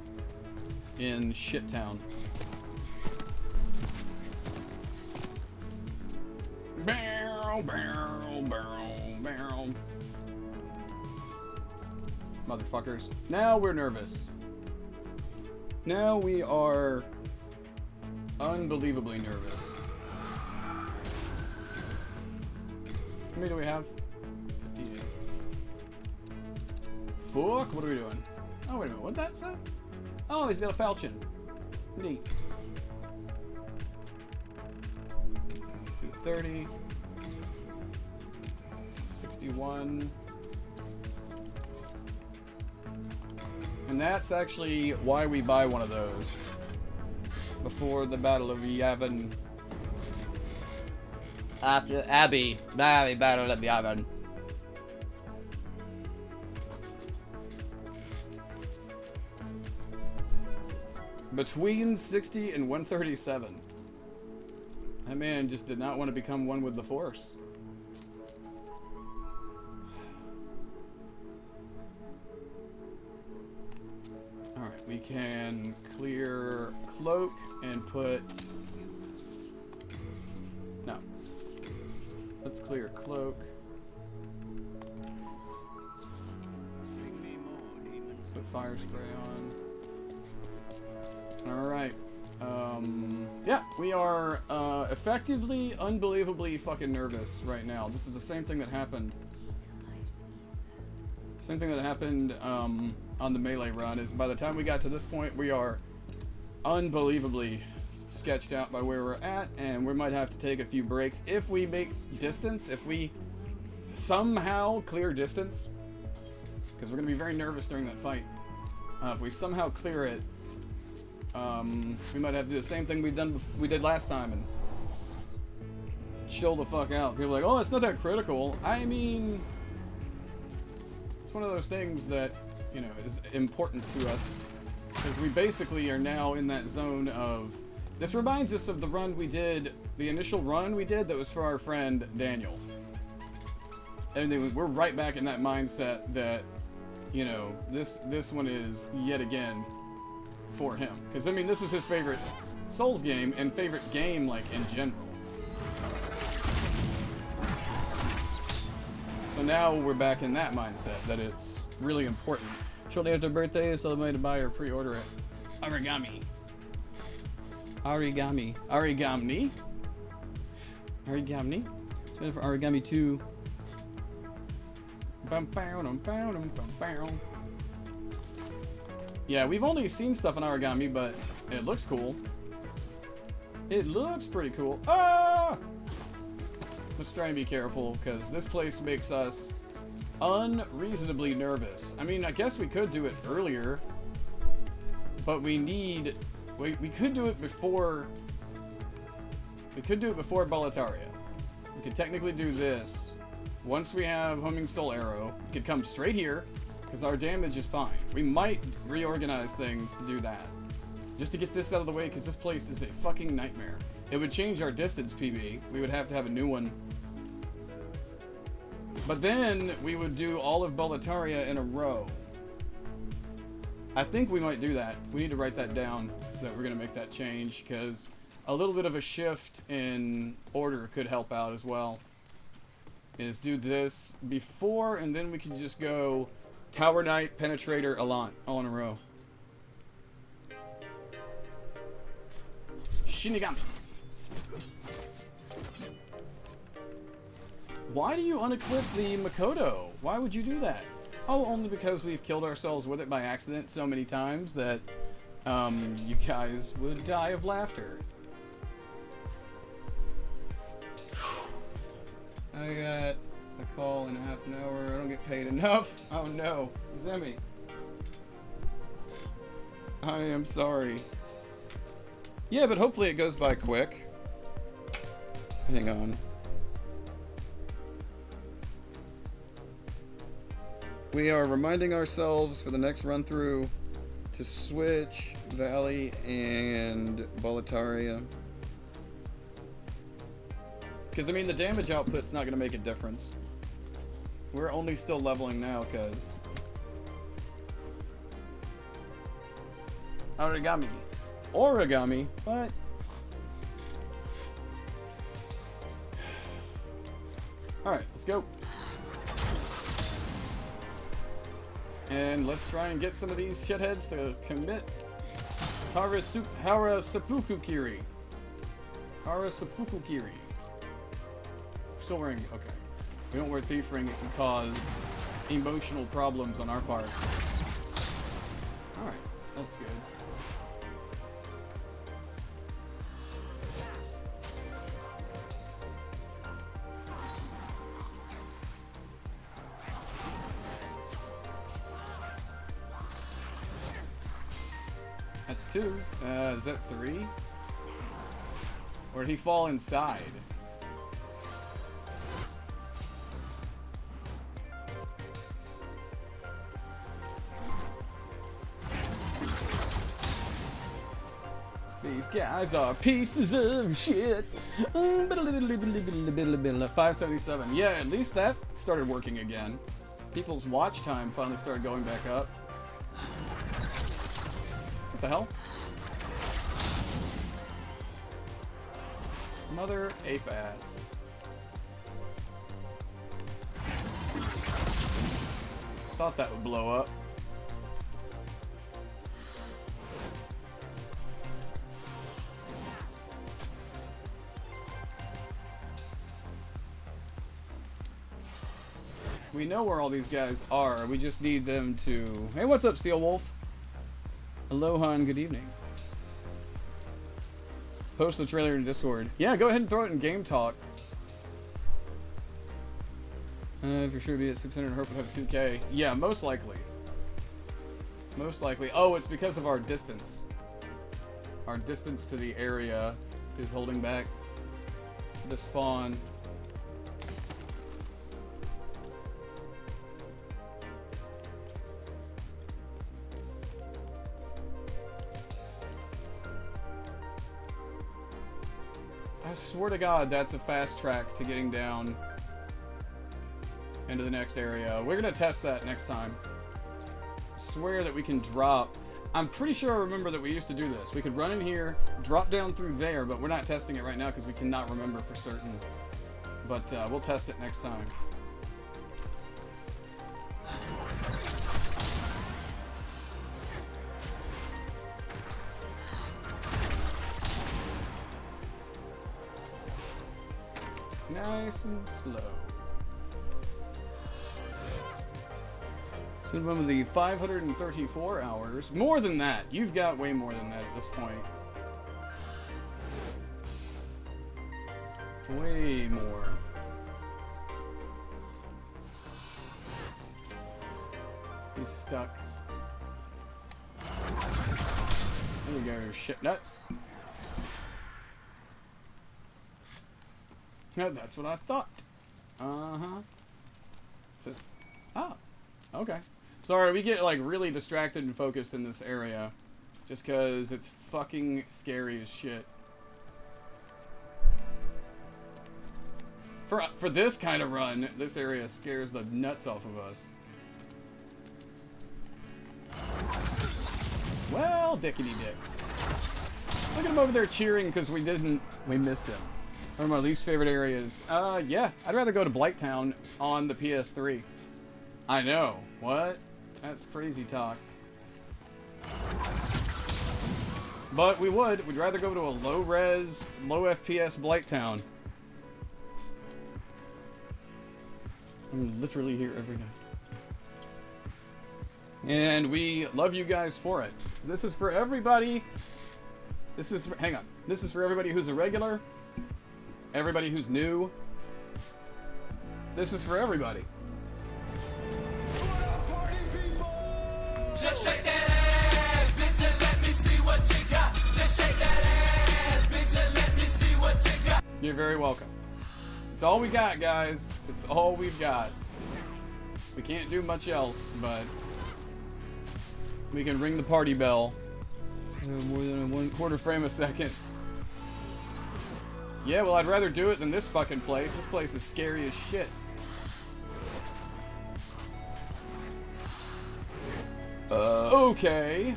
[SPEAKER 1] in Shit Town. Barrel, barrel, barrel, barrel. Motherfuckers. Now we're nervous. Now we are unbelievably nervous. How many do we have? 58. Fuck, what are we doing? Oh, wait a minute, what'd that say? Oh, he's got a falchion. Neat. 230. 61. And that's actually why we buy one of those. Before the Battle of Yavin. After Battle of Yavin. Between 60 and 137. That man just did not want to become one with the Force. Alright, we can clear Cloak and put... No. Let's clear Cloak. Put Fire Spray on. Alright. Yeah, we are effectively, unbelievably fucking nervous right now. This is the same thing that happened. Same thing that happened on the melee run, is by the time we got to this point, we are unbelievably sketched out by where we're at, and we might have to take a few breaks if we make distance, if we somehow clear distance, because we're going to be very nervous during that fight. If we somehow clear it, we might have to do the same thing we did last time and chill the fuck out. People are like, oh, it's not that critical. I mean, it's one of those things that, you know, is important to us, because we basically are now in that zone of... This reminds us of the run we did, the initial run we did that was for our friend Daniel. And then we're right back in that mindset that, you know, this one is yet again for him. Because, I mean, this was his favorite Souls game and favorite game, like, in general. So now we're back in that mindset that it's really important. Shortly after birthday, celebrated by or pre-order it. Origami. Origami. Origami? Origami? So for Origami 2. Yeah, we've only seen stuff in Origami, but it looks cool. It looks pretty cool. Ah! Let's try and be careful, because this place makes us unreasonably nervous. I mean, I guess we could do it earlier, but we need... We could do it before... We could do it before Boletaria. We could technically do this. Once we have Homing Soul Arrow, we could come straight here, because our damage is fine. We might reorganize things to do that. Just to get this out of the way, because this place is a fucking nightmare. It would change our distance PB. We would have to have a new one. But then, we would do all of Boletaria in a row. I think we might do that. We need to write that down, that we're going to make that change, because a little bit of a shift in order could help out as well. Is do this before, and then we can just go Tower Knight, Penetrator, Elant, all in a row. Shinigami. Why do you unequip the Makoto? Why would you do that? Oh, only because we've killed ourselves with it by accident so many times that you guys would die of laughter. I got a call in half an hour. I don't get paid enough. Oh no, Zemi. I am sorry. Yeah, but hopefully it goes by quick. Hang on. We are reminding ourselves for the next run through to switch Valley and Boletaria. Because, I mean, the damage output's not going to make a difference. We're only still leveling now because origami. Origami, but... Alright, let's go. And let's try and get some of these shitheads to commit Hara Seppuku Kiri. Hara Seppuku Kiri. Still wearing... Okay. We don't wear thief ring, it can cause emotional problems on our part. Alright, that's good. That's 2. Is that 3? Or did he fall inside? These guys are pieces of shit. 577. Yeah, at least that started working again. People's watch time finally started going back up. What the hell? Mother ape ass. Thought that would blow up. We know where all these guys are. We just need them to... Hey, what's up, Steel Wolf? Aloha and good evening. Post the trailer in Discord. Yeah, go ahead and throw it in Game Talk. For sure be at 600 and hope we have 2K. Yeah, most likely. Most likely. Oh, it's because of our distance. Our distance to the area is holding back the spawn. I swear to God, that's a fast track to getting down into the next area. We're gonna test that next time. I swear that we can drop. I'm pretty sure I remember that we used to do this. We could run in here, drop down through there, but we're not testing it right now because we cannot remember for certain. But we'll test it next time. Nice and slow. So one of the 534 hours. More than that. You've got way more than that at this point. Way more. He's stuck. There you go, shit nuts. No, that's what I thought. Uh-huh. It's this. Oh. Okay. Sorry, we get like really distracted and focused in this area. Just cause it's fucking scary as shit. For this kind of run, this area scares the nuts off of us. Well, dickety dicks. Look at him over there cheering because we missed him. One of my least favorite areas. Yeah, I'd rather go to Blighttown on the PS3. I know. What? That's crazy talk. But we'd rather go to a low-res, low-FPS Blighttown. I'm literally here every night. And we love you guys for it. This is for everybody. Hang on. This is for everybody who's a regular. Everybody who's new. This is for everybody.
[SPEAKER 5] Just shake that ass, bitch, and let me see what you got. Just shake that ass, bitch, and let me see what you got.
[SPEAKER 1] You're very welcome. It's all we got, guys. It's all we've got. We can't do much else, but we can ring the party bell. More than a 1/4 frame a second. Yeah, well, I'd rather do it than this fucking place. This place is scary as shit. Okay.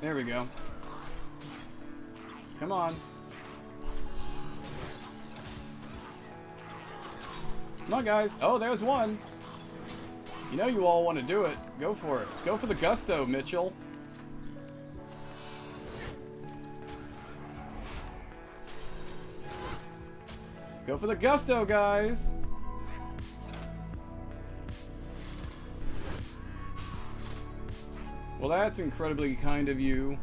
[SPEAKER 1] There we go. Come on. Come on, guys. Oh, there's one. You know you all want to do it. Go for it. Go for the gusto, Mitchell. Go for the gusto, guys. Well, that's incredibly kind of you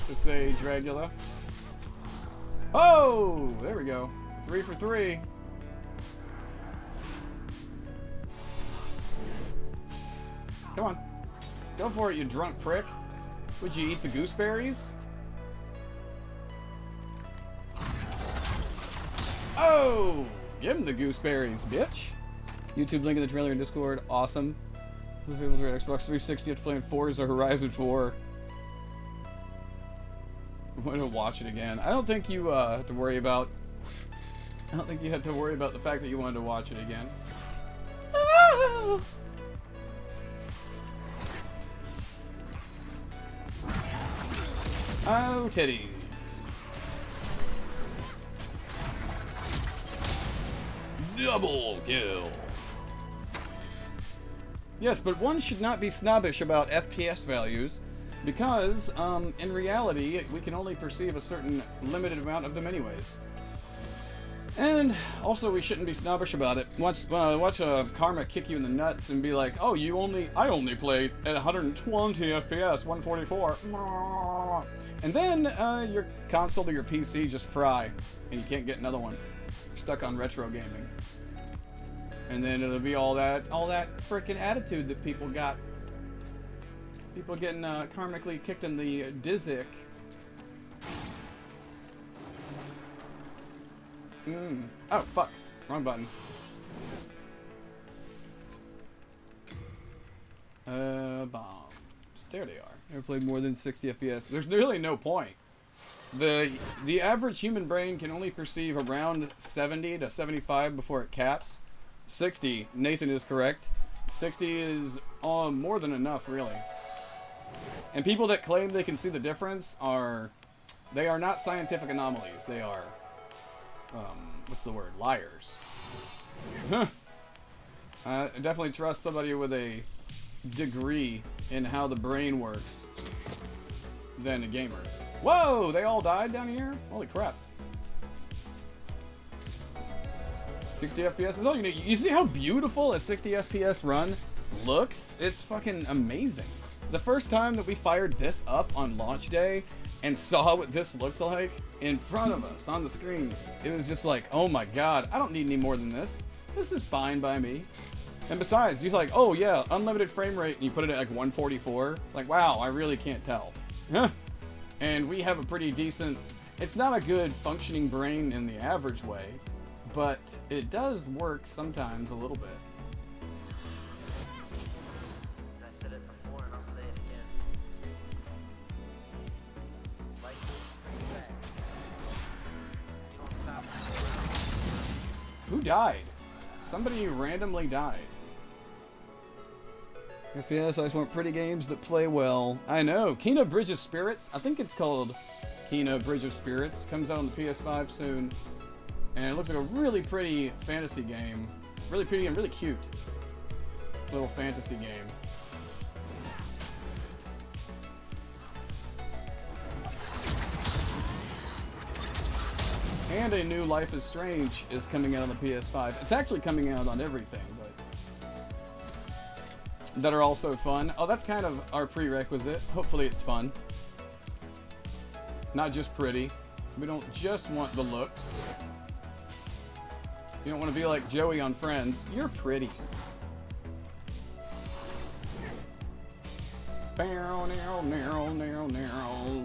[SPEAKER 1] to say, Dragula. Oh, there we go. 3 for 3. Come on. Go for it, you drunk prick. Would you eat the gooseberries? Oh! Give him the gooseberries, bitch. YouTube link in the trailer in Discord. Awesome. People to Xbox 360 after playing Forza Horizon 4. I'm going to watch it again. I don't think you have to worry about... I don't think you have to worry about the fact that you wanted to watch it again. Ah! Oh, titties. Double kill. Yes, but one should not be snobbish about FPS values because, in reality, we can only perceive a certain limited amount of them anyways. And also, we shouldn't be snobbish about it. Watch a karma kick you in the nuts and be like, "Oh, I only play at 120 FPS, 144," and then your console or your PC just fry, and you can't get another one. You're stuck on retro gaming, and then it'll be all that freaking attitude that people got. People getting karmically kicked in the dizzick. Oh, fuck. Wrong button. Bombs. There they are. Never played more than 60 FPS. There's really no point. The average human brain can only perceive around 70 to 75 before it caps. 60, Nathan is correct. 60 is more than enough, really. And people that claim they can see the difference are not scientific anomalies. They are what's the word? Liars. I definitely trust somebody with a degree in how the brain works than a gamer. Whoa! They all died down here? Holy crap. 60 FPS is all you need. You see how beautiful a 60 FPS run looks? It's fucking amazing. The first time that we fired this up on launch day and saw what this looked like in front of us on the screen, it was just like, oh my god, I don't need any more than this. This is fine by me. And besides, he's like, oh yeah, unlimited frame rate, and you put it at like 144. Like, wow, I really can't tell. Huh. And we have a pretty decent, it's not a good functioning brain in the average way, but it does work sometimes a little bit.
[SPEAKER 7] I said it before and I'll say it again. Like that. You don't stop.
[SPEAKER 1] Who died? Somebody randomly died. FPS, I just want pretty games that play well. I know. Kena Bridge of Spirits. I think it's called Kena Bridge of Spirits. Comes out on the PS5 soon. And it looks like a really pretty fantasy game. Really pretty and really cute. Little fantasy game. And a new Life is Strange is coming out on the PS5. It's actually coming out on everything, but that are also fun. Oh, that's kind of our prerequisite. Hopefully it's fun. Not just pretty. We don't just want the looks. You don't want to be like Joey on Friends. You're pretty.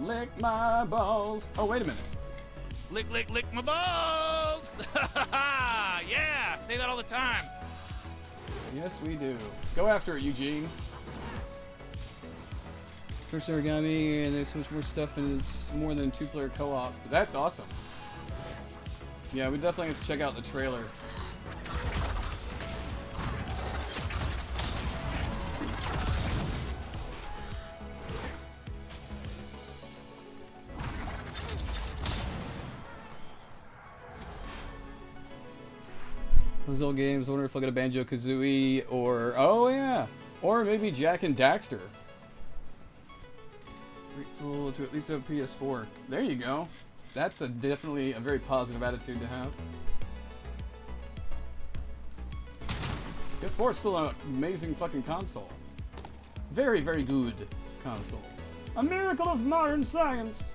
[SPEAKER 1] Lick my balls. Oh, wait a minute.
[SPEAKER 2] Lick, lick, lick my balls! Yeah! Say that all the time.
[SPEAKER 1] Yes, we do. Go after it, Eugene. First origami, and there's so much more stuff, and it's more than 2-player co-op. That's awesome. Yeah, we definitely have to check out the trailer. Those old games. I wonder if I'll get a Banjo-Kazooie or... Oh, yeah. Or maybe Jack and Daxter. Grateful to at least have a PS4. There you go. That's definitely a very positive attitude to have. PS4 is still an amazing fucking console. Very, very good console. A miracle of modern science.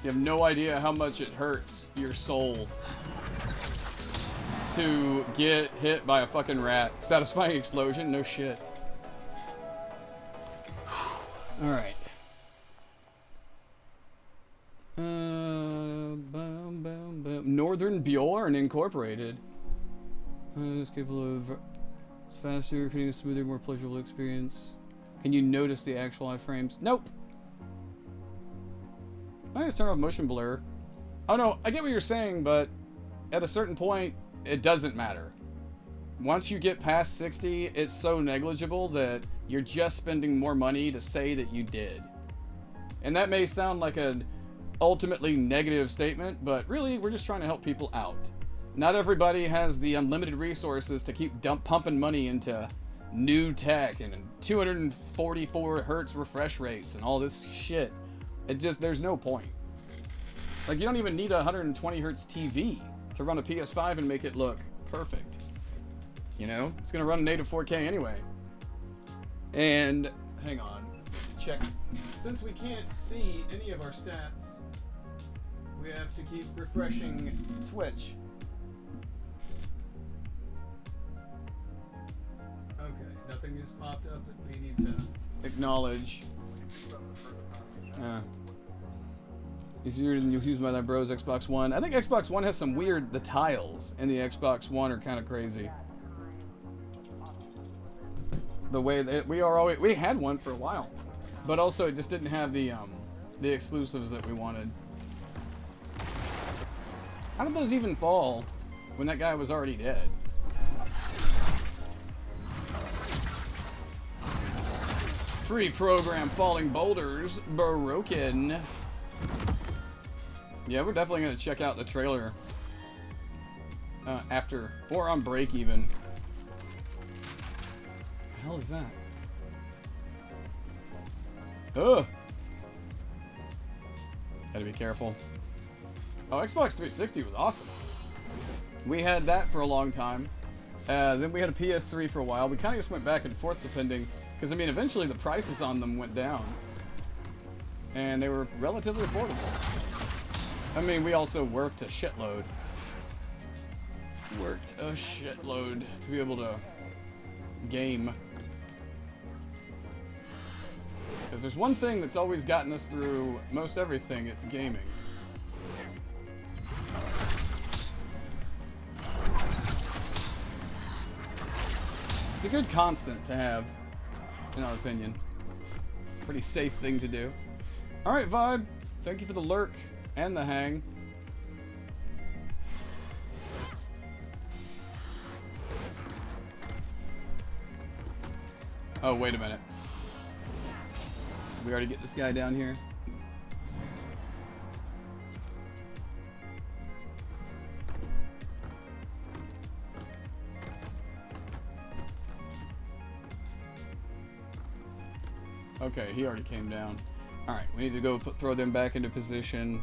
[SPEAKER 1] You have no idea how much it hurts your soul to get hit by a fucking rat. Satisfying explosion? No shit. Alright. Northern Bjorn Incorporated. It's capable of... It's faster, creating a smoother, more pleasurable experience. Can you notice the actual iframes? Nope! I just turn off motion blur. Oh no, I get what you're saying, but at a certain point, it doesn't matter. Once you get past 60, it's so negligible that you're just spending more money to say that you did. And that may sound like an ultimately negative statement, but really, we're just trying to help people out. Not everybody has the unlimited resources to keep pumping money into new tech and 244 hertz refresh rates and all this shit. It just, there's no point. Like, you don't even need a 120 hertz TV to run a PS5 and make it look perfect. You know? It's gonna run native 4K anyway. And, hang on, check. Since we can't see any of our stats, we have to keep refreshing Twitch. Okay, nothing has popped up that we need to acknowledge. Easier than you use my bros Xbox One. I think Xbox One has some weird, the tiles in the Xbox One are kind of crazy. The way that we had one for a while, but also it just didn't have the exclusives that we wanted. How did those even fall when that guy was already dead? Pre-program falling boulders broken. Yeah, we're definitely gonna check out the trailer after, or on break even. What the hell is that? Ugh. Gotta be careful. Oh, Xbox 360 was awesome. We had that for a long time. Then we had a PS3 for a while. We kind of just went back and forth depending, because I mean, eventually the prices on them went down, and they were relatively affordable. I mean, we also worked a shitload. To be able to game. If there's one thing that's always gotten us through most everything, it's gaming. It's a good constant to have, in our opinion. Pretty safe thing to do. Alright, Vibe. Thank you for the lurk and the hang. Oh, wait a minute. We already get this guy down here. Okay, he already came down. Alright, we need to go throw them back into position.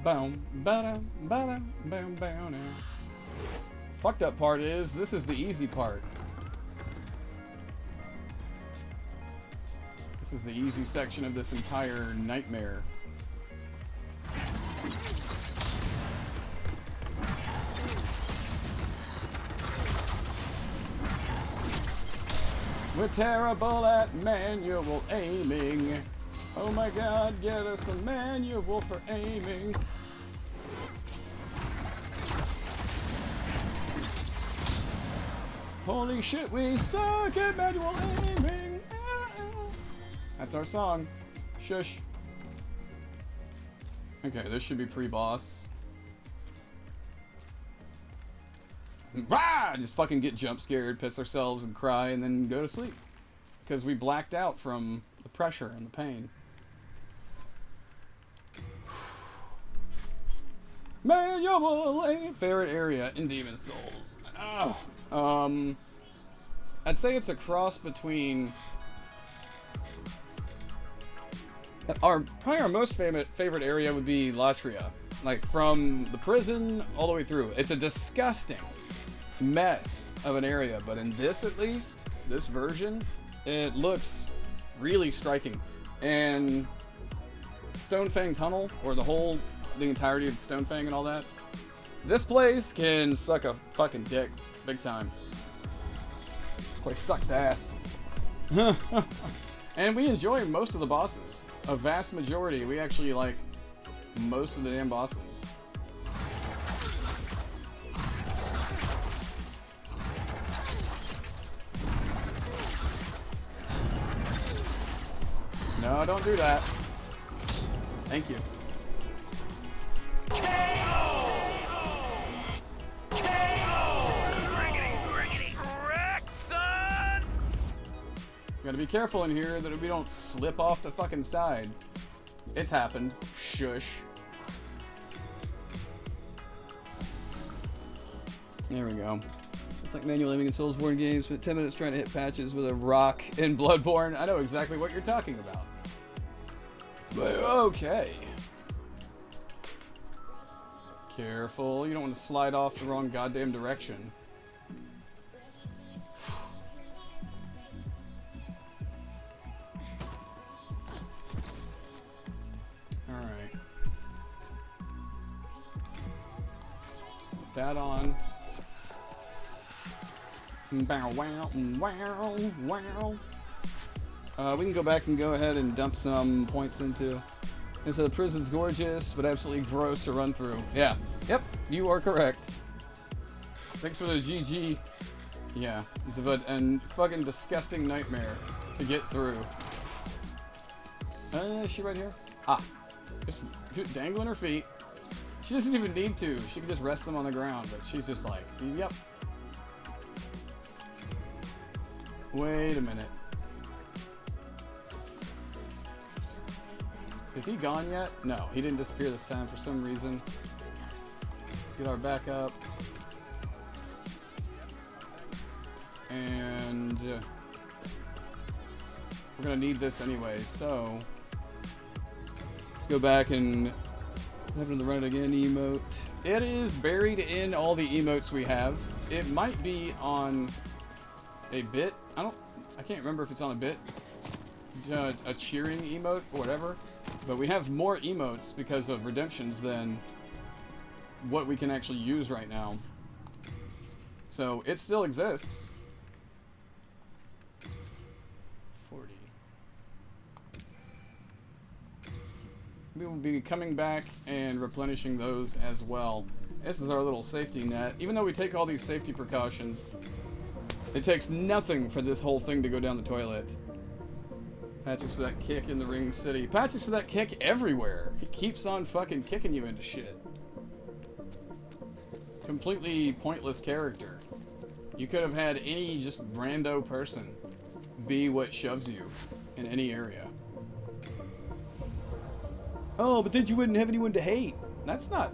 [SPEAKER 1] Boom, ba-dum, ba-dum, boom, boom, now. Fucked up part is, this is the easy part. This is the easy section of this entire nightmare. We're terrible at manual aiming. Oh my god, get us a manual for aiming. Holy shit, we suck at manual aiming. That's our song. Shush. Okay, this should be pre-boss. Rah! Just fucking get jump scared, piss ourselves, and cry, and then go to sleep. Because we blacked out from the pressure and the pain. Manual aim. Favorite area in Demon Souls. Oh. I'd say it's a cross between probably our most favorite area would be Latria. Like from the prison all the way through. It's a disgusting mess of an area, but in this at least, this version, it looks really striking. And Stonefang Tunnel, or the entirety of Stonefang and all that, this place can suck a fucking dick big time. This place sucks ass. And we enjoy most of the bosses. A vast majority. We actually like most of the damn bosses. No, don't do that. Thank you. Gotta be careful in here that we don't slip off the fucking side. It's happened. Shush. There we go. It's like manual aiming in Soulsborne games. Spent 10 minutes trying to hit patches with a rock in Bloodborne. I know exactly what you're talking about. But okay. Careful. You don't want to slide off the wrong goddamn direction. Alright. Put that on. Bow wow wow wow. We can go back and go ahead and dump some points into. And so the prison's gorgeous, but absolutely gross to run through. Yeah. Yep. You are correct. Thanks for the GG. Yeah. But and fucking disgusting nightmare to get through. Is she right here? Ah. Just dangling her feet. She doesn't even need to. She can just rest them on the ground, but she's just like, yep. Wait a minute. Is he gone yet? No, he didn't disappear this time for some reason. Get our backup. And we're gonna need this anyway, so let's go back and having to run it again emote. It is buried in all the emotes we have. It might be on a bit. I can't remember if it's on a bit. A cheering emote or whatever. But we have more emotes because of redemptions than what we can actually use right now. So it still exists. 40. We will be coming back and replenishing those as well. This is our little safety net. Even though we take all these safety precautions, it takes nothing for this whole thing to go down the toilet. Patches for that kick in the Ring City. Patches for that kick everywhere. He keeps on fucking kicking you into shit. Completely pointless character. You could have had any just rando person be what shoves you in any area. Oh, but then you wouldn't have anyone to hate. That's not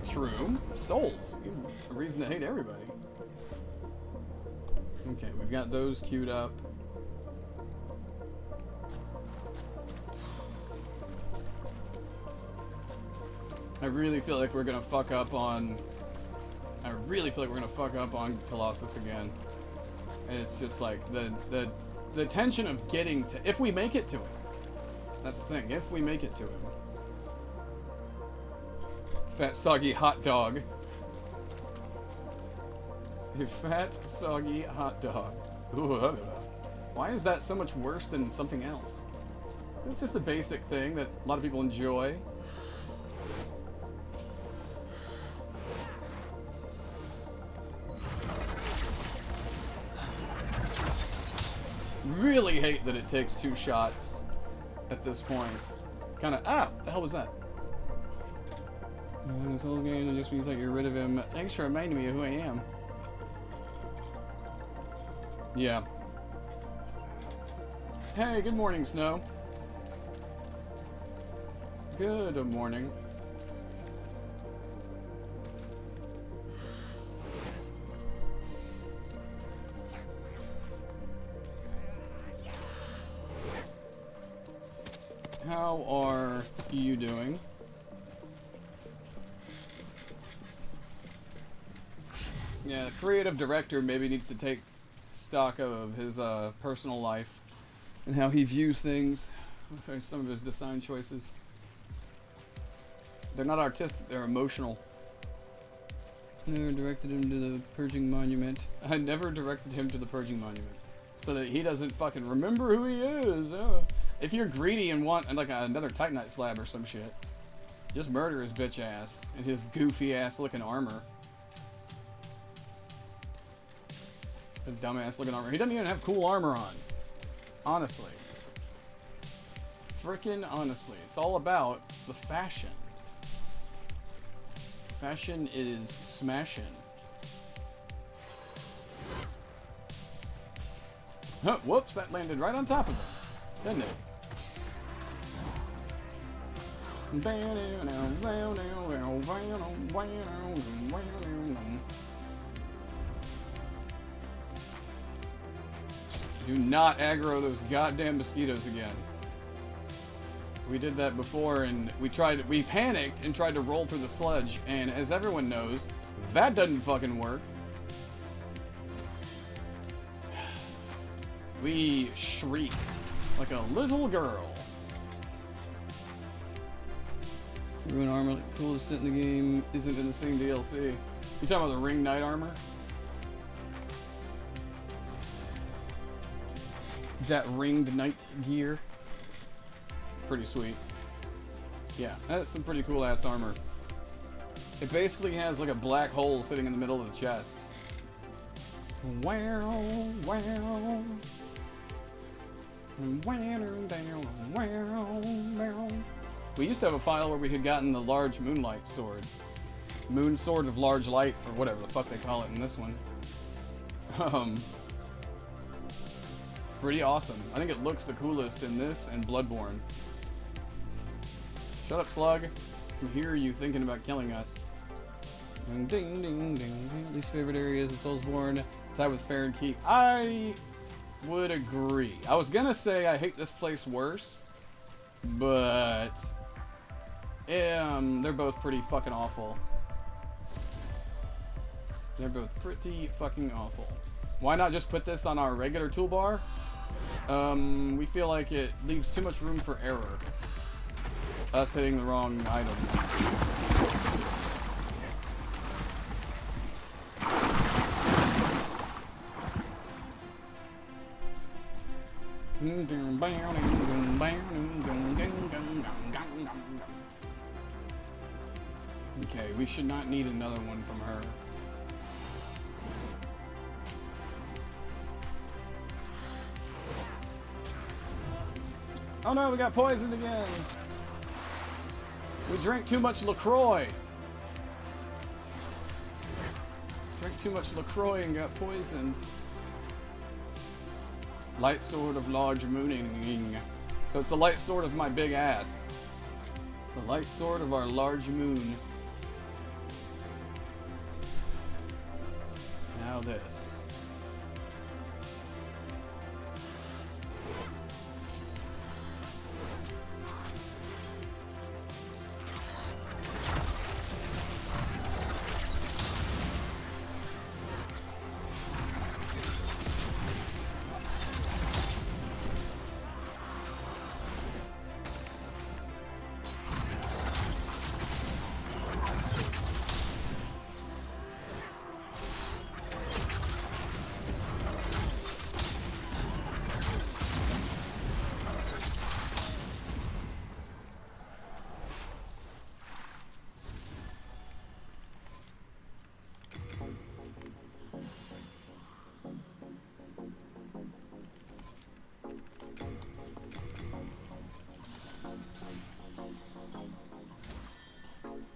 [SPEAKER 1] true. Souls. You have a reason to hate everybody. Okay, we've got those queued up. I really feel like we're gonna fuck up on Colossus again. And it's just like the tension of getting to, if we make it to him. That's the thing, if we make it to him. Fat soggy hot dog. A fat soggy hot dog. Ooh, Why is that so much worse than something else? It's just a basic thing that a lot of people enjoy. Really hate that it takes 2 shots at this point. Kinda, the hell was that? This whole game just means like you're rid of him. Thanks for reminding me of who I am. Yeah. Hey, good morning, Snow. Good morning. How are you doing? Yeah, the creative director maybe needs to take stock of his personal life and how he views things. Some of his design choices. They're not artistic, they're emotional. Never directed him to the Purging Monument. I never directed him to the Purging Monument. So that he doesn't fucking remember who he is. If you're greedy and want like another Titanite slab or some shit, just murder his bitch ass and his goofy ass looking armor. The dumbass looking armor. He doesn't even have cool armor on. Honestly. Frickin' honestly. It's all about the fashion. Fashion is smashing. Huh, whoops, that landed right on top of him. Didn't it? Do not aggro those goddamn mosquitoes again. We did that before and we panicked and tried to roll through the sludge, and as everyone knows, that doesn't fucking work. We shrieked like a little girl. Ruin armor, the coolest set in the game, isn't in the same DLC. You talking about the Ring Knight armor? That ringed knight gear. Pretty sweet. Yeah, that's some pretty cool ass armor. It basically has like a black hole sitting in the middle of the chest. Wow, wow. We used to have a file where we had gotten the large moonlight sword. Moon sword of large light, or whatever the fuck they call it in this one. Pretty awesome. I think it looks the coolest in this and Bloodborne. Shut up, Slug. I can hear you thinking about killing us. Ding, ding, ding, ding. Least favorite area is the Soulsborne, tied with Fair and Keep. I would agree. I was gonna say I hate this place worse, but they're both pretty fucking awful. They're both pretty fucking awful. Why not just put this on our regular toolbar? We feel like it leaves too much room for error. Us hitting the wrong item. Okay, we should not need another one from her. Oh no, we got poisoned again! We drank too much LaCroix! Drank too much LaCroix and got poisoned. Light sword of large mooning. So it's the light sword of my big ass. The light sword of our large moon. Now this.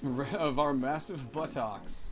[SPEAKER 1] Of our massive buttocks.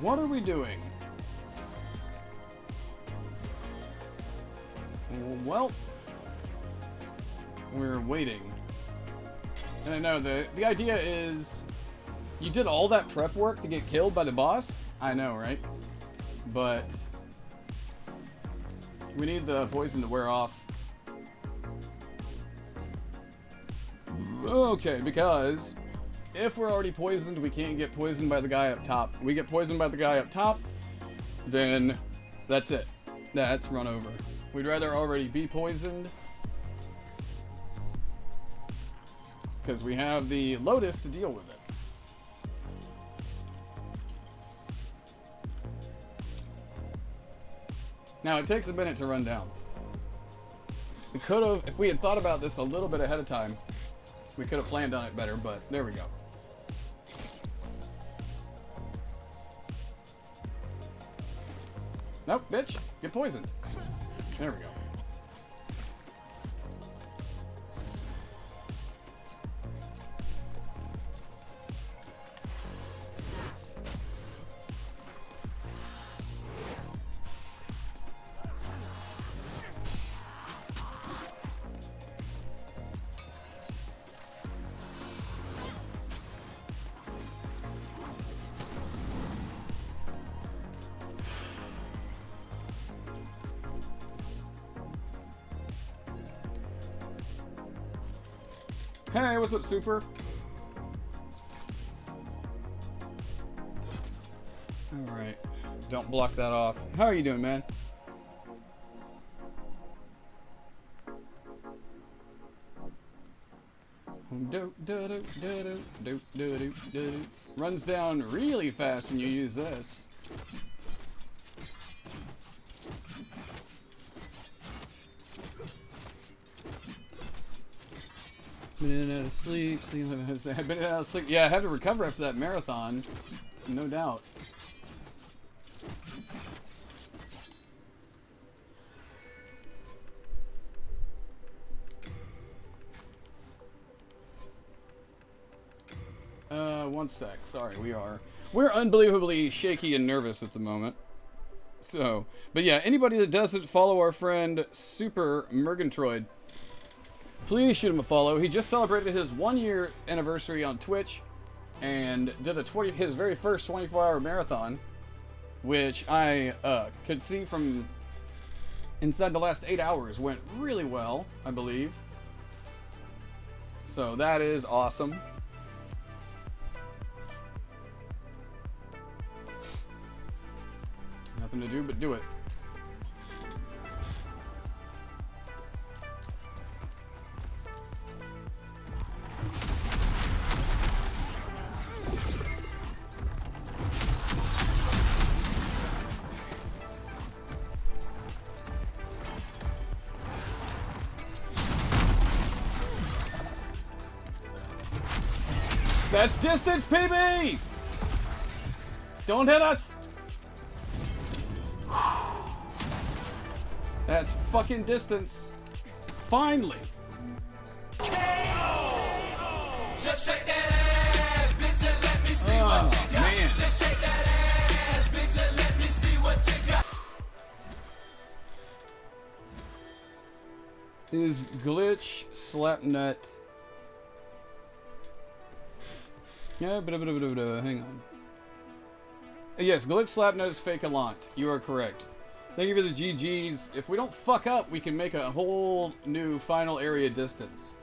[SPEAKER 1] What are we doing? Well, we're waiting. And I know the idea is you did all that prep work to get killed by the boss. I know, right? But we need the poison to wear off. Okay, because if we're already poisoned, we can't get poisoned by the guy up top. We get poisoned by the guy up top, then that's it. That's run over. We'd rather already be poisoned, because we have the Lotus to deal with it. Now, it takes a minute to run down. We could have, if we had thought about this a little bit ahead of time, we could have planned on it better, but there we go. Nope, bitch. Get poisoned. There we go. Hey, what's up, Super? Alright. Don't block that off. How are you doing, man? Runs down really fast when you use this. Been in and out of sleep. I've been in and out of sleep. Yeah, I had to recover after that marathon. No doubt. One sec. Sorry, we're unbelievably shaky and nervous at the moment. So, but yeah, anybody that doesn't follow our friend Super Murgantroid, please shoot him a follow. He just celebrated his 1-year anniversary on Twitch and did his very first 24-hour marathon, which I could see from inside the last 8 hours went really well, I believe. So that is awesome. Nothing to do but do it. That's distance, PB! Don't hit us! That's fucking distance. Finally!
[SPEAKER 5] Just shake that ass, bitch, and let me see what you got.
[SPEAKER 1] Man.
[SPEAKER 5] Just shake that ass, bitch, and let me see what you got.
[SPEAKER 1] Is Glitch Slapnut... Yeah, hang on. Yes, Glitch Slapnut is fake Alant. You are correct. Thank you for the GGs. If we don't fuck up, we can make a whole new final area distance.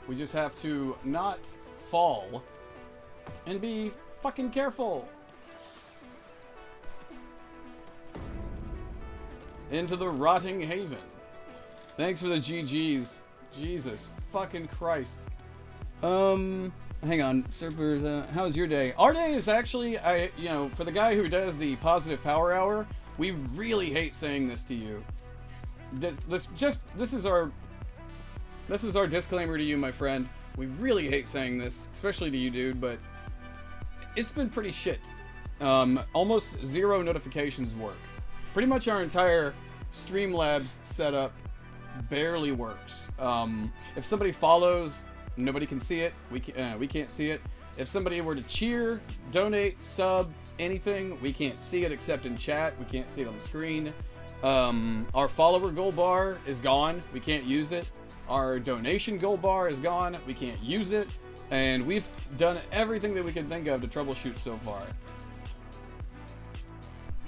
[SPEAKER 1] We just have to not fall and be fucking careful. into the rotting haven. Thanks for the GGs. Jesus fucking Christ. Hang on, Serpers, how's your day? Our day is actually, for the guy who does the positive power hour, we really hate saying this to you. This is our disclaimer to you, my friend. We really hate saying this, especially to you, dude, but it's been pretty shit. Almost zero notifications work. Pretty much our entire Streamlabs setup barely works. If somebody follows, nobody can see it. We can't see it. If somebody were to cheer, donate, sub, anything, we can't see it except in chat. We can't see it on the screen. Our follower gold bar is gone. We can't use it. Our donation gold bar is gone. We can't use it. And we've done everything that we could think of to troubleshoot so far.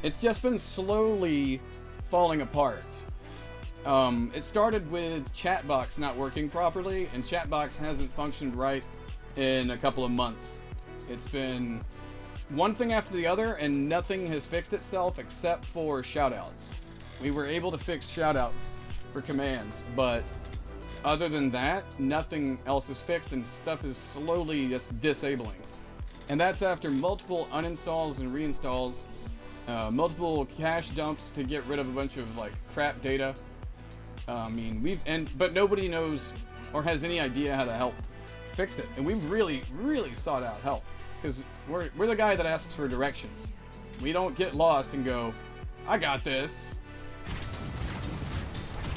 [SPEAKER 1] It's just been slowly falling apart. It started with Chatbox not working properly, and Chatbox hasn't functioned right in a couple of months. It's been one thing after the other, and nothing has fixed itself except for shoutouts. We were able to fix shoutouts for commands, but other than that, nothing else is fixed, and stuff is slowly just disabling. And that's after multiple uninstalls and reinstalls, multiple cache dumps to get rid of a bunch of like crap data. But nobody knows or has any idea how to help fix it, and we've really sought out help because we're the guy that asks for directions. We don't get lost and go, I got this.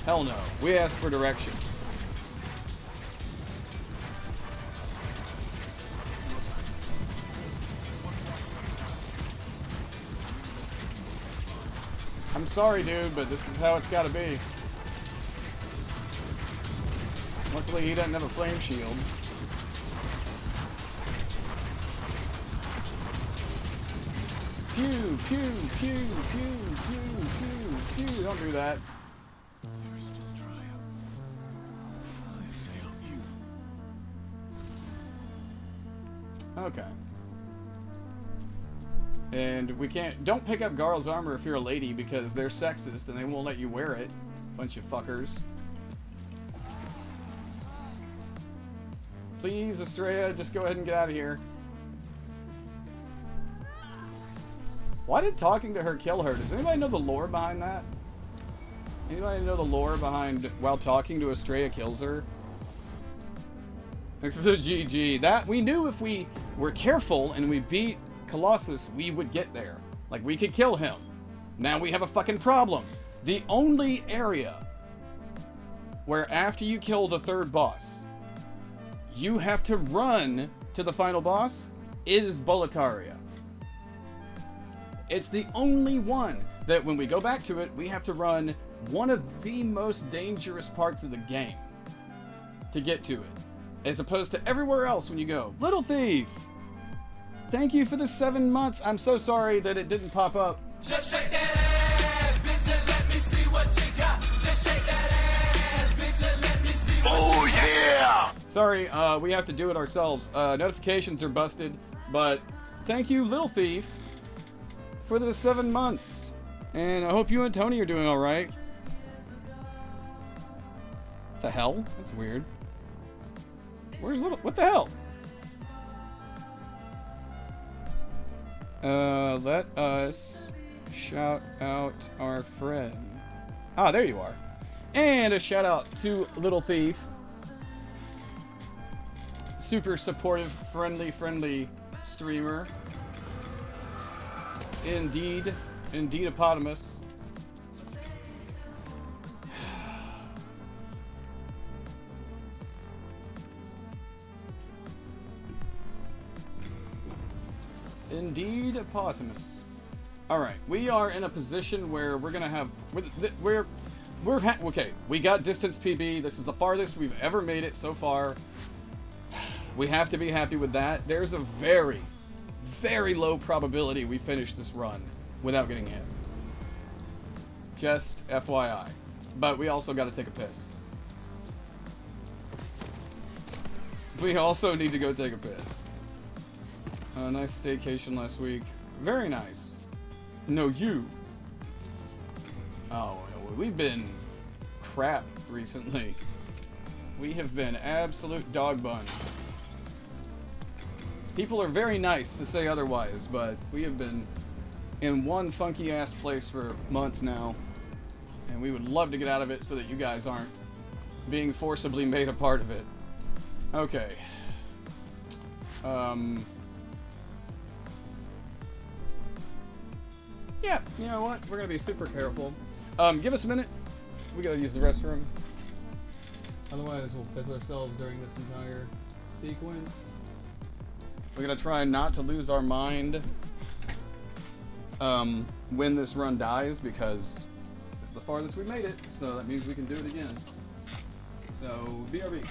[SPEAKER 1] Hell no, we ask for directions. I'm sorry, dude, but this is how it's gotta be. Luckily, he doesn't have a flame shield. Pew, pew, pew, pew, pew, pew, pew. Don't do that. Okay. And we can't... Don't pick up Garl's armor if you're a lady because they're sexist and they won't let you wear it. Bunch of fuckers. Please, Estrella, just go ahead and get out of here. Why did talking to her kill her? Does anybody know the lore behind that? Anybody know the lore behind while talking to Estrella kills her? Thanks for the GG. That we knew if we were careful and we beat Colossus, we would get there. Like, we could kill him. Now we have a fucking problem. The only area where after you kill the third boss, you have to run to the final boss is Boletaria. It's the only one that when we go back to it, we have to run one of the most dangerous parts of the game to get to it. As opposed to everywhere else when you go. Little Thief! Thank you for the 7 months. I'm so sorry that it didn't pop up.
[SPEAKER 5] Just shake that ass, bitch, and let me see what you got. Just shake that ass, bitch, and let me see what
[SPEAKER 6] Oh
[SPEAKER 5] you got.
[SPEAKER 6] yeah!
[SPEAKER 1] Sorry, we have to do it ourselves. Notifications are busted, but thank you, Little Thief, for the 7 months. And I hope you and Tony are doing alright. The hell? That's weird. Where's Little... What the hell? Let us shout out our friend. Ah, there you are. And a shout out to Little Thief. Super supportive, friendly streamer. Indeed. Indeed-opotamus. Indeed-opotamus. Alright, we are in a position where we're gonna have... okay, we got distance PB. This is the farthest we've ever made it so far. We have to be happy with that. There's a very, very low probability we finish this run without getting hit. Just FYI. But we also gotta take a piss. We also need to go take a piss. Nice staycation last week. Very nice. No, you. Oh, we've been crap recently. We have been absolute dog buns. People are very nice to say otherwise, but we have been in one funky ass place for months now. And we would love to get out of it so that you guys aren't being forcibly made a part of it. Okay. Yeah, you know what? We're gonna be super careful. Give us a minute. We gotta use the restroom. Otherwise, we'll piss ourselves during this entire sequence. We're gonna try not to lose our mind when this run dies, because it's the farthest we made it, so that means we can do it again. So, BRB.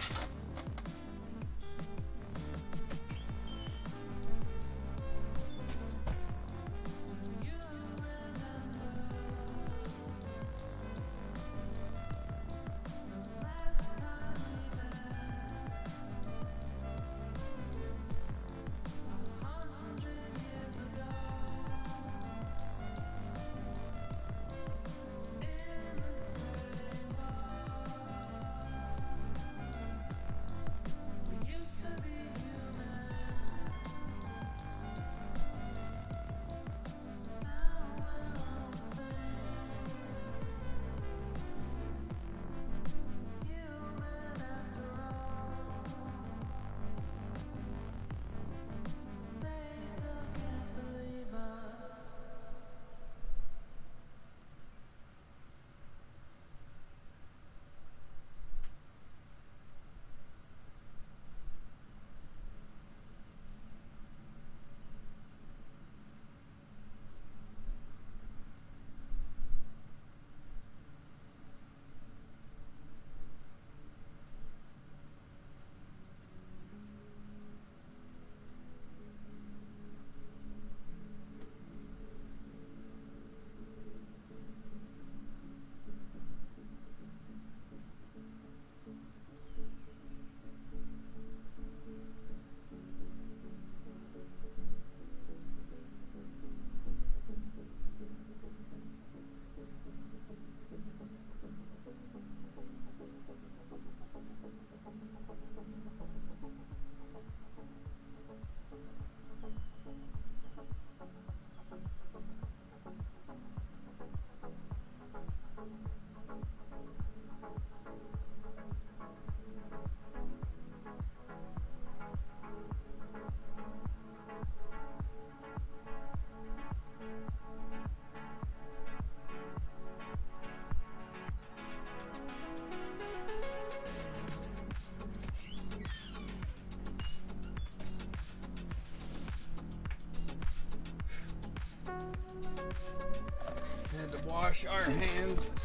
[SPEAKER 1] Had to wash our hands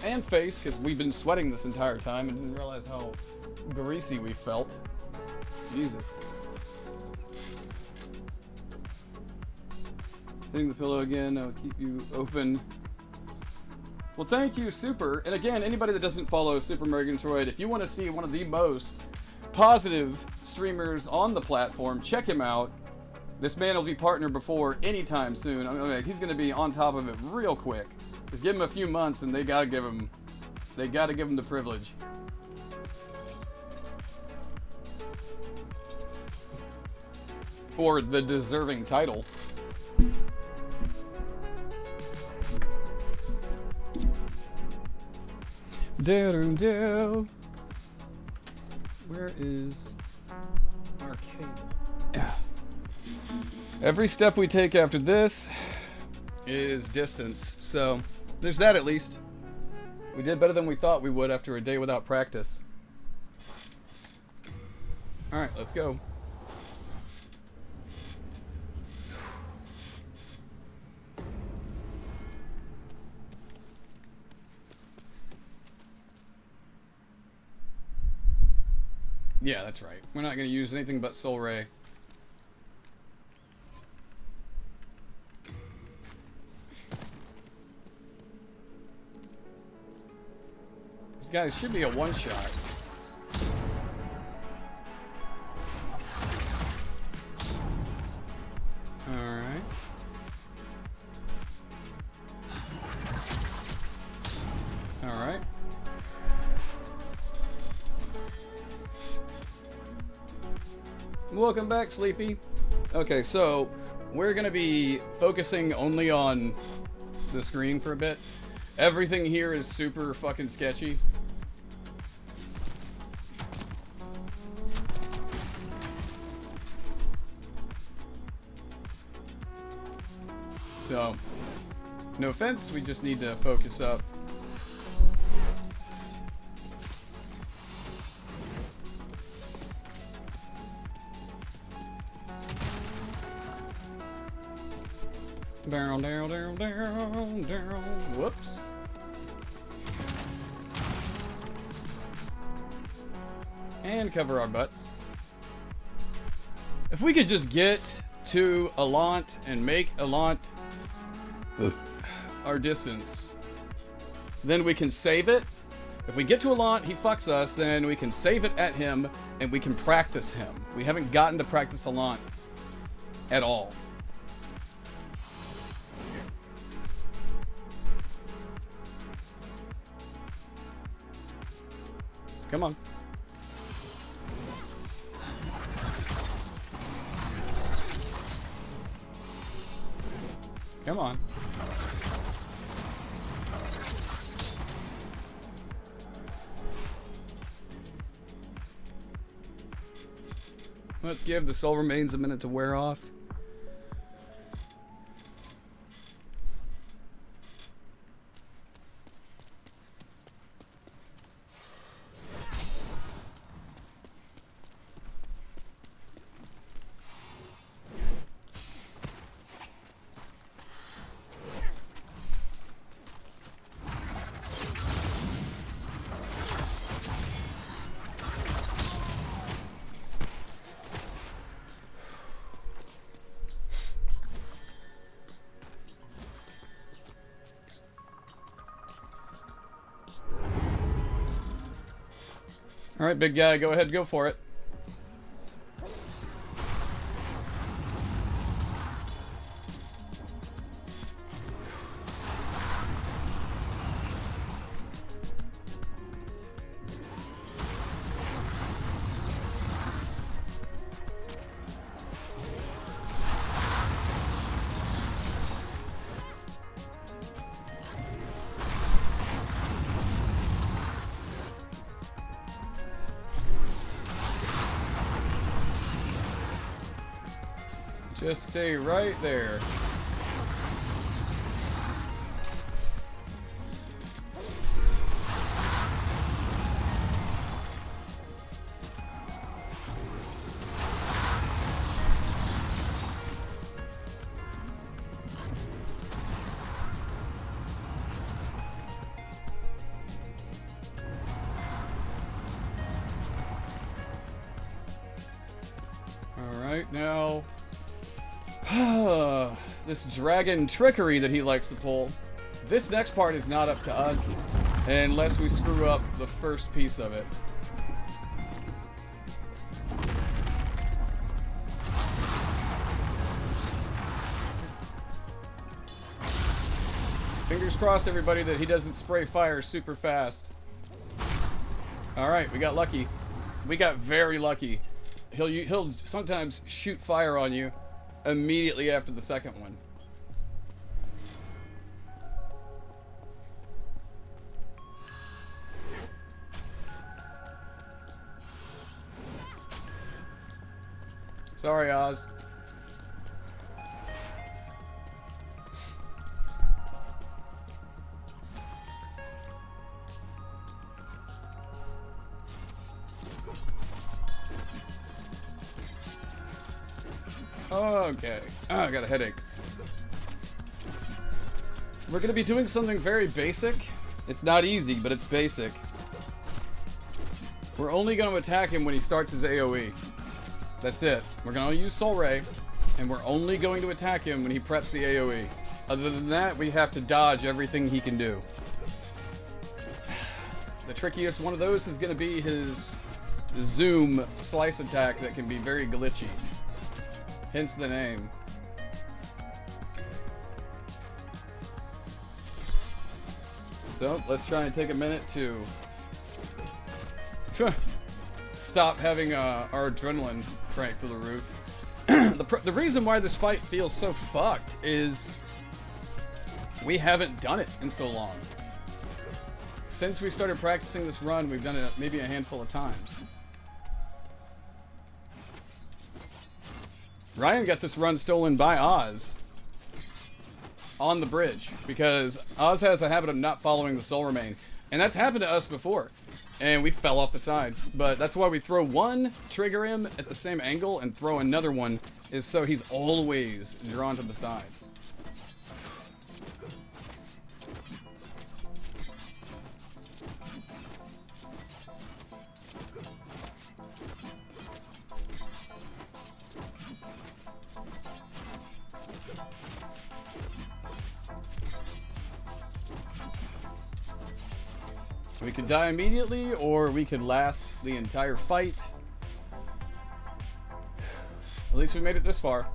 [SPEAKER 1] and face because we've been sweating this entire time and didn't realize how greasy we felt. Jesus. Hitting the pillow again, I'll keep you open. Well, thank you, Super. And again, anybody that doesn't follow Super Murgatroyd, if you want to see one of the most positive streamers on the platform, check him out. This man will be partner before anytime soon. I mean, he's going to be on top of it real quick. Just give him a few months, and they got to give him the privilege. Or the deserving title. Where is our cable? Yeah. Every step we take after this is distance, so there's that at least. We did better than we thought we would after a day without practice. Alright, let's go. Yeah, that's right. We're not going to use anything but Soul Ray. These guys should be a one-shot. Alright. Welcome back, Sleepy. Okay, so we're gonna be focusing only on the screen for a bit. Everything here is super fucking sketchy. So, no offense, we just need to focus up. Down, down, down, down, down. Whoops. And cover our butts. If we could just get to Elant and make Elant our distance, then we can save it. If we get to Elant, he fucks us, then we can save it at him and we can practice him. We haven't gotten to practice Elant at all. Come on. Come on. Let's give the soul remains a minute to wear off. All right, big guy, go ahead, go for it. Just stay right there. All right, now this dragon trickery that he likes to pull. This next part is not up to us unless we screw up the first piece of it. Fingers crossed, everybody, that he doesn't spray fire super fast. Alright, we got lucky. We got very lucky. He'll sometimes shoot fire on you immediately after the second one. Sorry, Oz. Okay. Oh, I got a headache. We're gonna be doing something very basic. It's not easy, but it's basic. We're only gonna attack him when he starts his AoE. That's it. We're gonna use Soul Ray, and we're only going to attack him when he preps the AoE. Other than that, we have to dodge everything he can do. The trickiest one of those is gonna be his zoom slice attack that can be very glitchy. Hence the name. So, let's try and take a minute to stop having our adrenaline crank through the roof. The reason why this fight feels so fucked is we haven't done it in so long. Since we started practicing this run, we've done it maybe a handful of times. Ryan got this run stolen by Oz on the bridge because Oz has a habit of not following the soul remain, and that's happened to us before, and we fell off the side. But that's why we throw one, trigger him at the same angle, and throw another one, is so he's always drawn to the side. We could die immediately, or we could last the entire fight. At least we made it this far.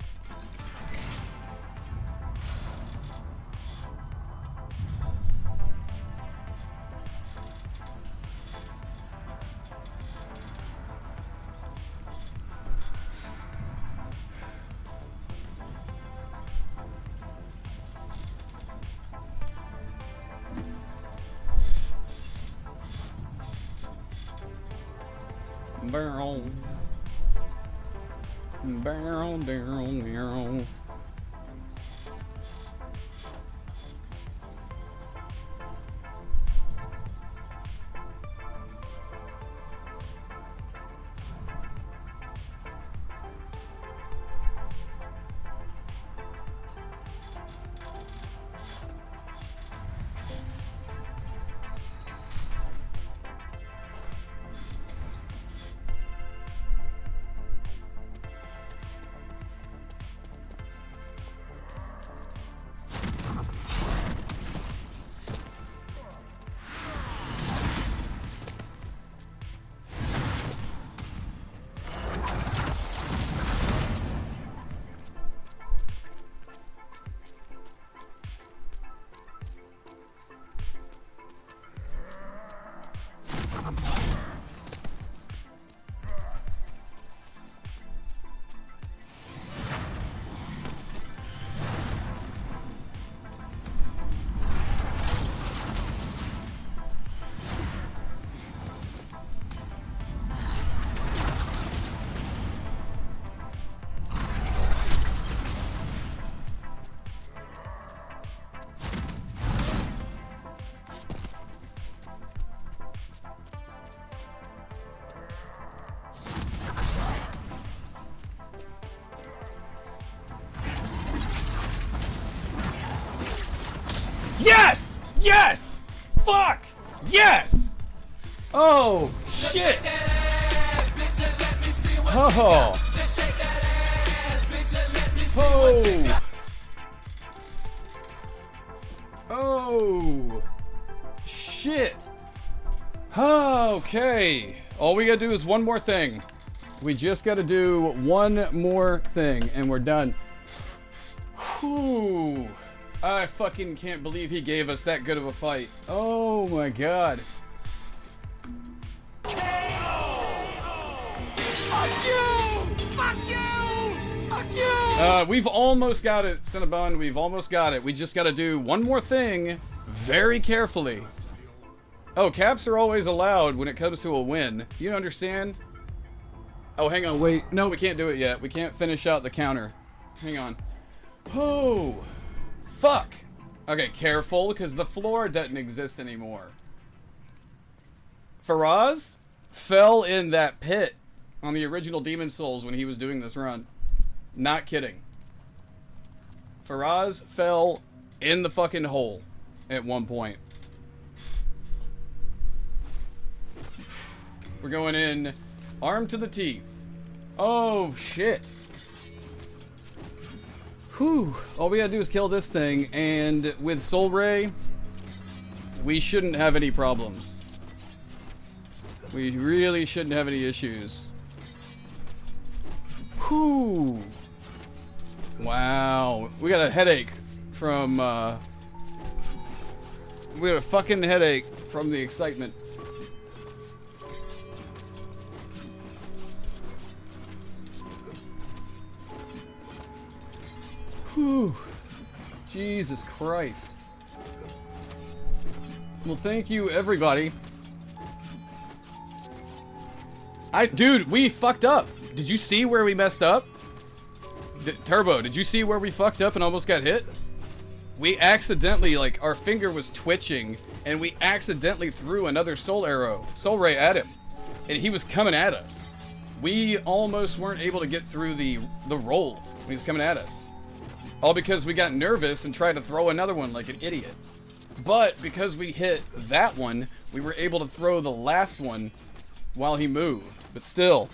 [SPEAKER 1] Barrel. Barrel, barrel, barrel. Yes! Yes! Fuck! Yes! Oh, shit! Oh! Oh! Oh! Shit! Okay. All we gotta do is one more thing. We just gotta do one more thing, and we're done. Whew. I fucking can't believe he gave us that good of a fight. Oh my god.
[SPEAKER 5] Fuck you! Fuck you! Fuck you!
[SPEAKER 1] We've almost got it, Cinnabon. We've almost got it. We just gotta do one more thing very carefully. Oh, caps are always allowed when it comes to a win. You understand? Oh, hang on, wait. No, we can't do it yet. We can't finish out the counter. Hang on. Oh, fuck. Okay, careful, because the floor doesn't exist anymore. Faraz fell in that pit on the original Demon Souls when he was doing this run. Not kidding. Faraz fell in the fucking hole at one point. We're going in armed to the teeth. Oh, shit. Whew. All we gotta do is kill this thing, and with Soul Ray, we shouldn't have any problems. We really shouldn't have any issues. Whew. Wow. We got a headache from, we got a fucking headache from the excitement. Whew. Jesus Christ. Well, thank you, everybody. Dude, we fucked up. Did you see where we messed up? Turbo, did you see where we fucked up and almost got hit? We accidentally, like, our finger was twitching, and we accidentally threw another soul ray at him. And he was coming at us. We almost weren't able to get through the roll when he was coming at us. All because we got nervous and tried to throw another one like an idiot. But because we hit that one, we were able to throw the last one while he moved. But still.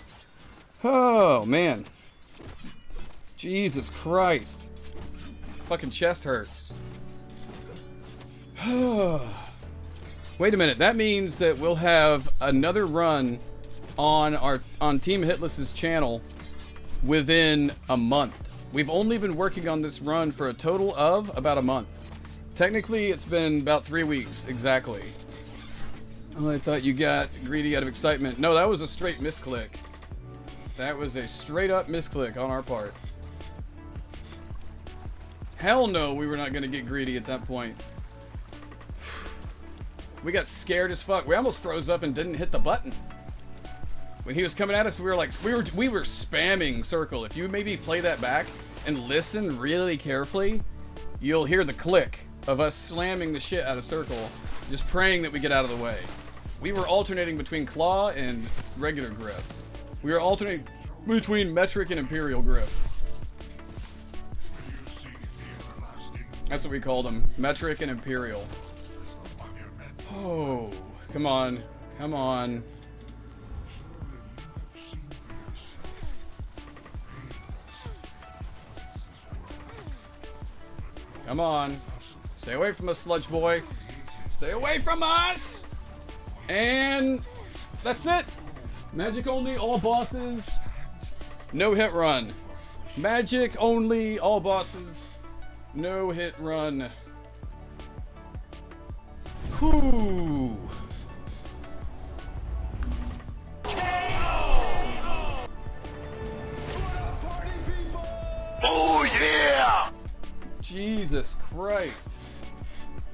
[SPEAKER 1] Oh, man. Jesus Christ. Fucking chest hurts. Wait a minute. That means that we'll have another run on Team Hitless's channel within a month. We've only been working on this run for a total of about a month. Technically, it's been about 3 weeks, exactly. Oh, I thought you got greedy out of excitement. No, that was a straight misclick. That was a straight up misclick on our part. Hell no, we were not going to get greedy at that point. We got scared as fuck. We almost froze up and didn't hit the button. When he was coming at us, we were like, we were spamming circle. If you maybe play that back and listen really carefully, you'll hear the click of us slamming the shit out of circle, just praying that we get out of the way. We were alternating between claw and regular grip. We were alternating between metric and imperial grip. That's what we called them, metric and imperial. Oh, come on, come on. Come on. Stay away from us, sludge boy. Stay away from us! And that's it. Magic only, all bosses. No hit run. Magic only, all bosses. No hit run. Whew.
[SPEAKER 6] Oh yeah!
[SPEAKER 1] Jesus Christ.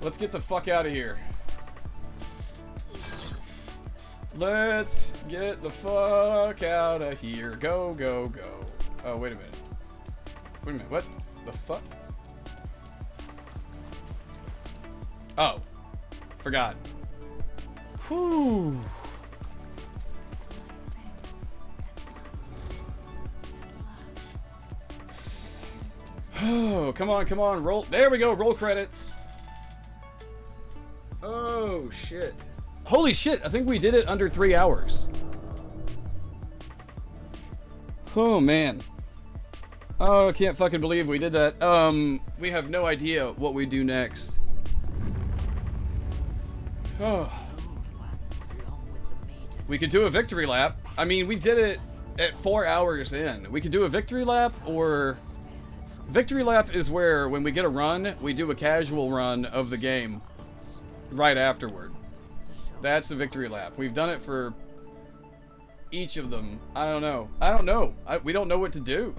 [SPEAKER 1] Let's get the fuck out of here. Let's get the fuck out of here. Go, go, go. Oh, wait a minute. Wait a minute. What the fuck? Oh. Forgot. Whew. Oh, come on, come on. Roll. There we go. Roll credits. Oh, shit. Holy shit. I think we did it under 3 hours. Oh, man. Oh, I can't fucking believe we did that. We have no idea what we do next. Oh. We could do a victory lap. I mean, we did it at 4 hours in. We could do a victory lap, or... Victory lap is where, when we get a run, we do a casual run of the game right afterward. That's a victory lap. We've done it for each of them. I don't know. We don't know what to do.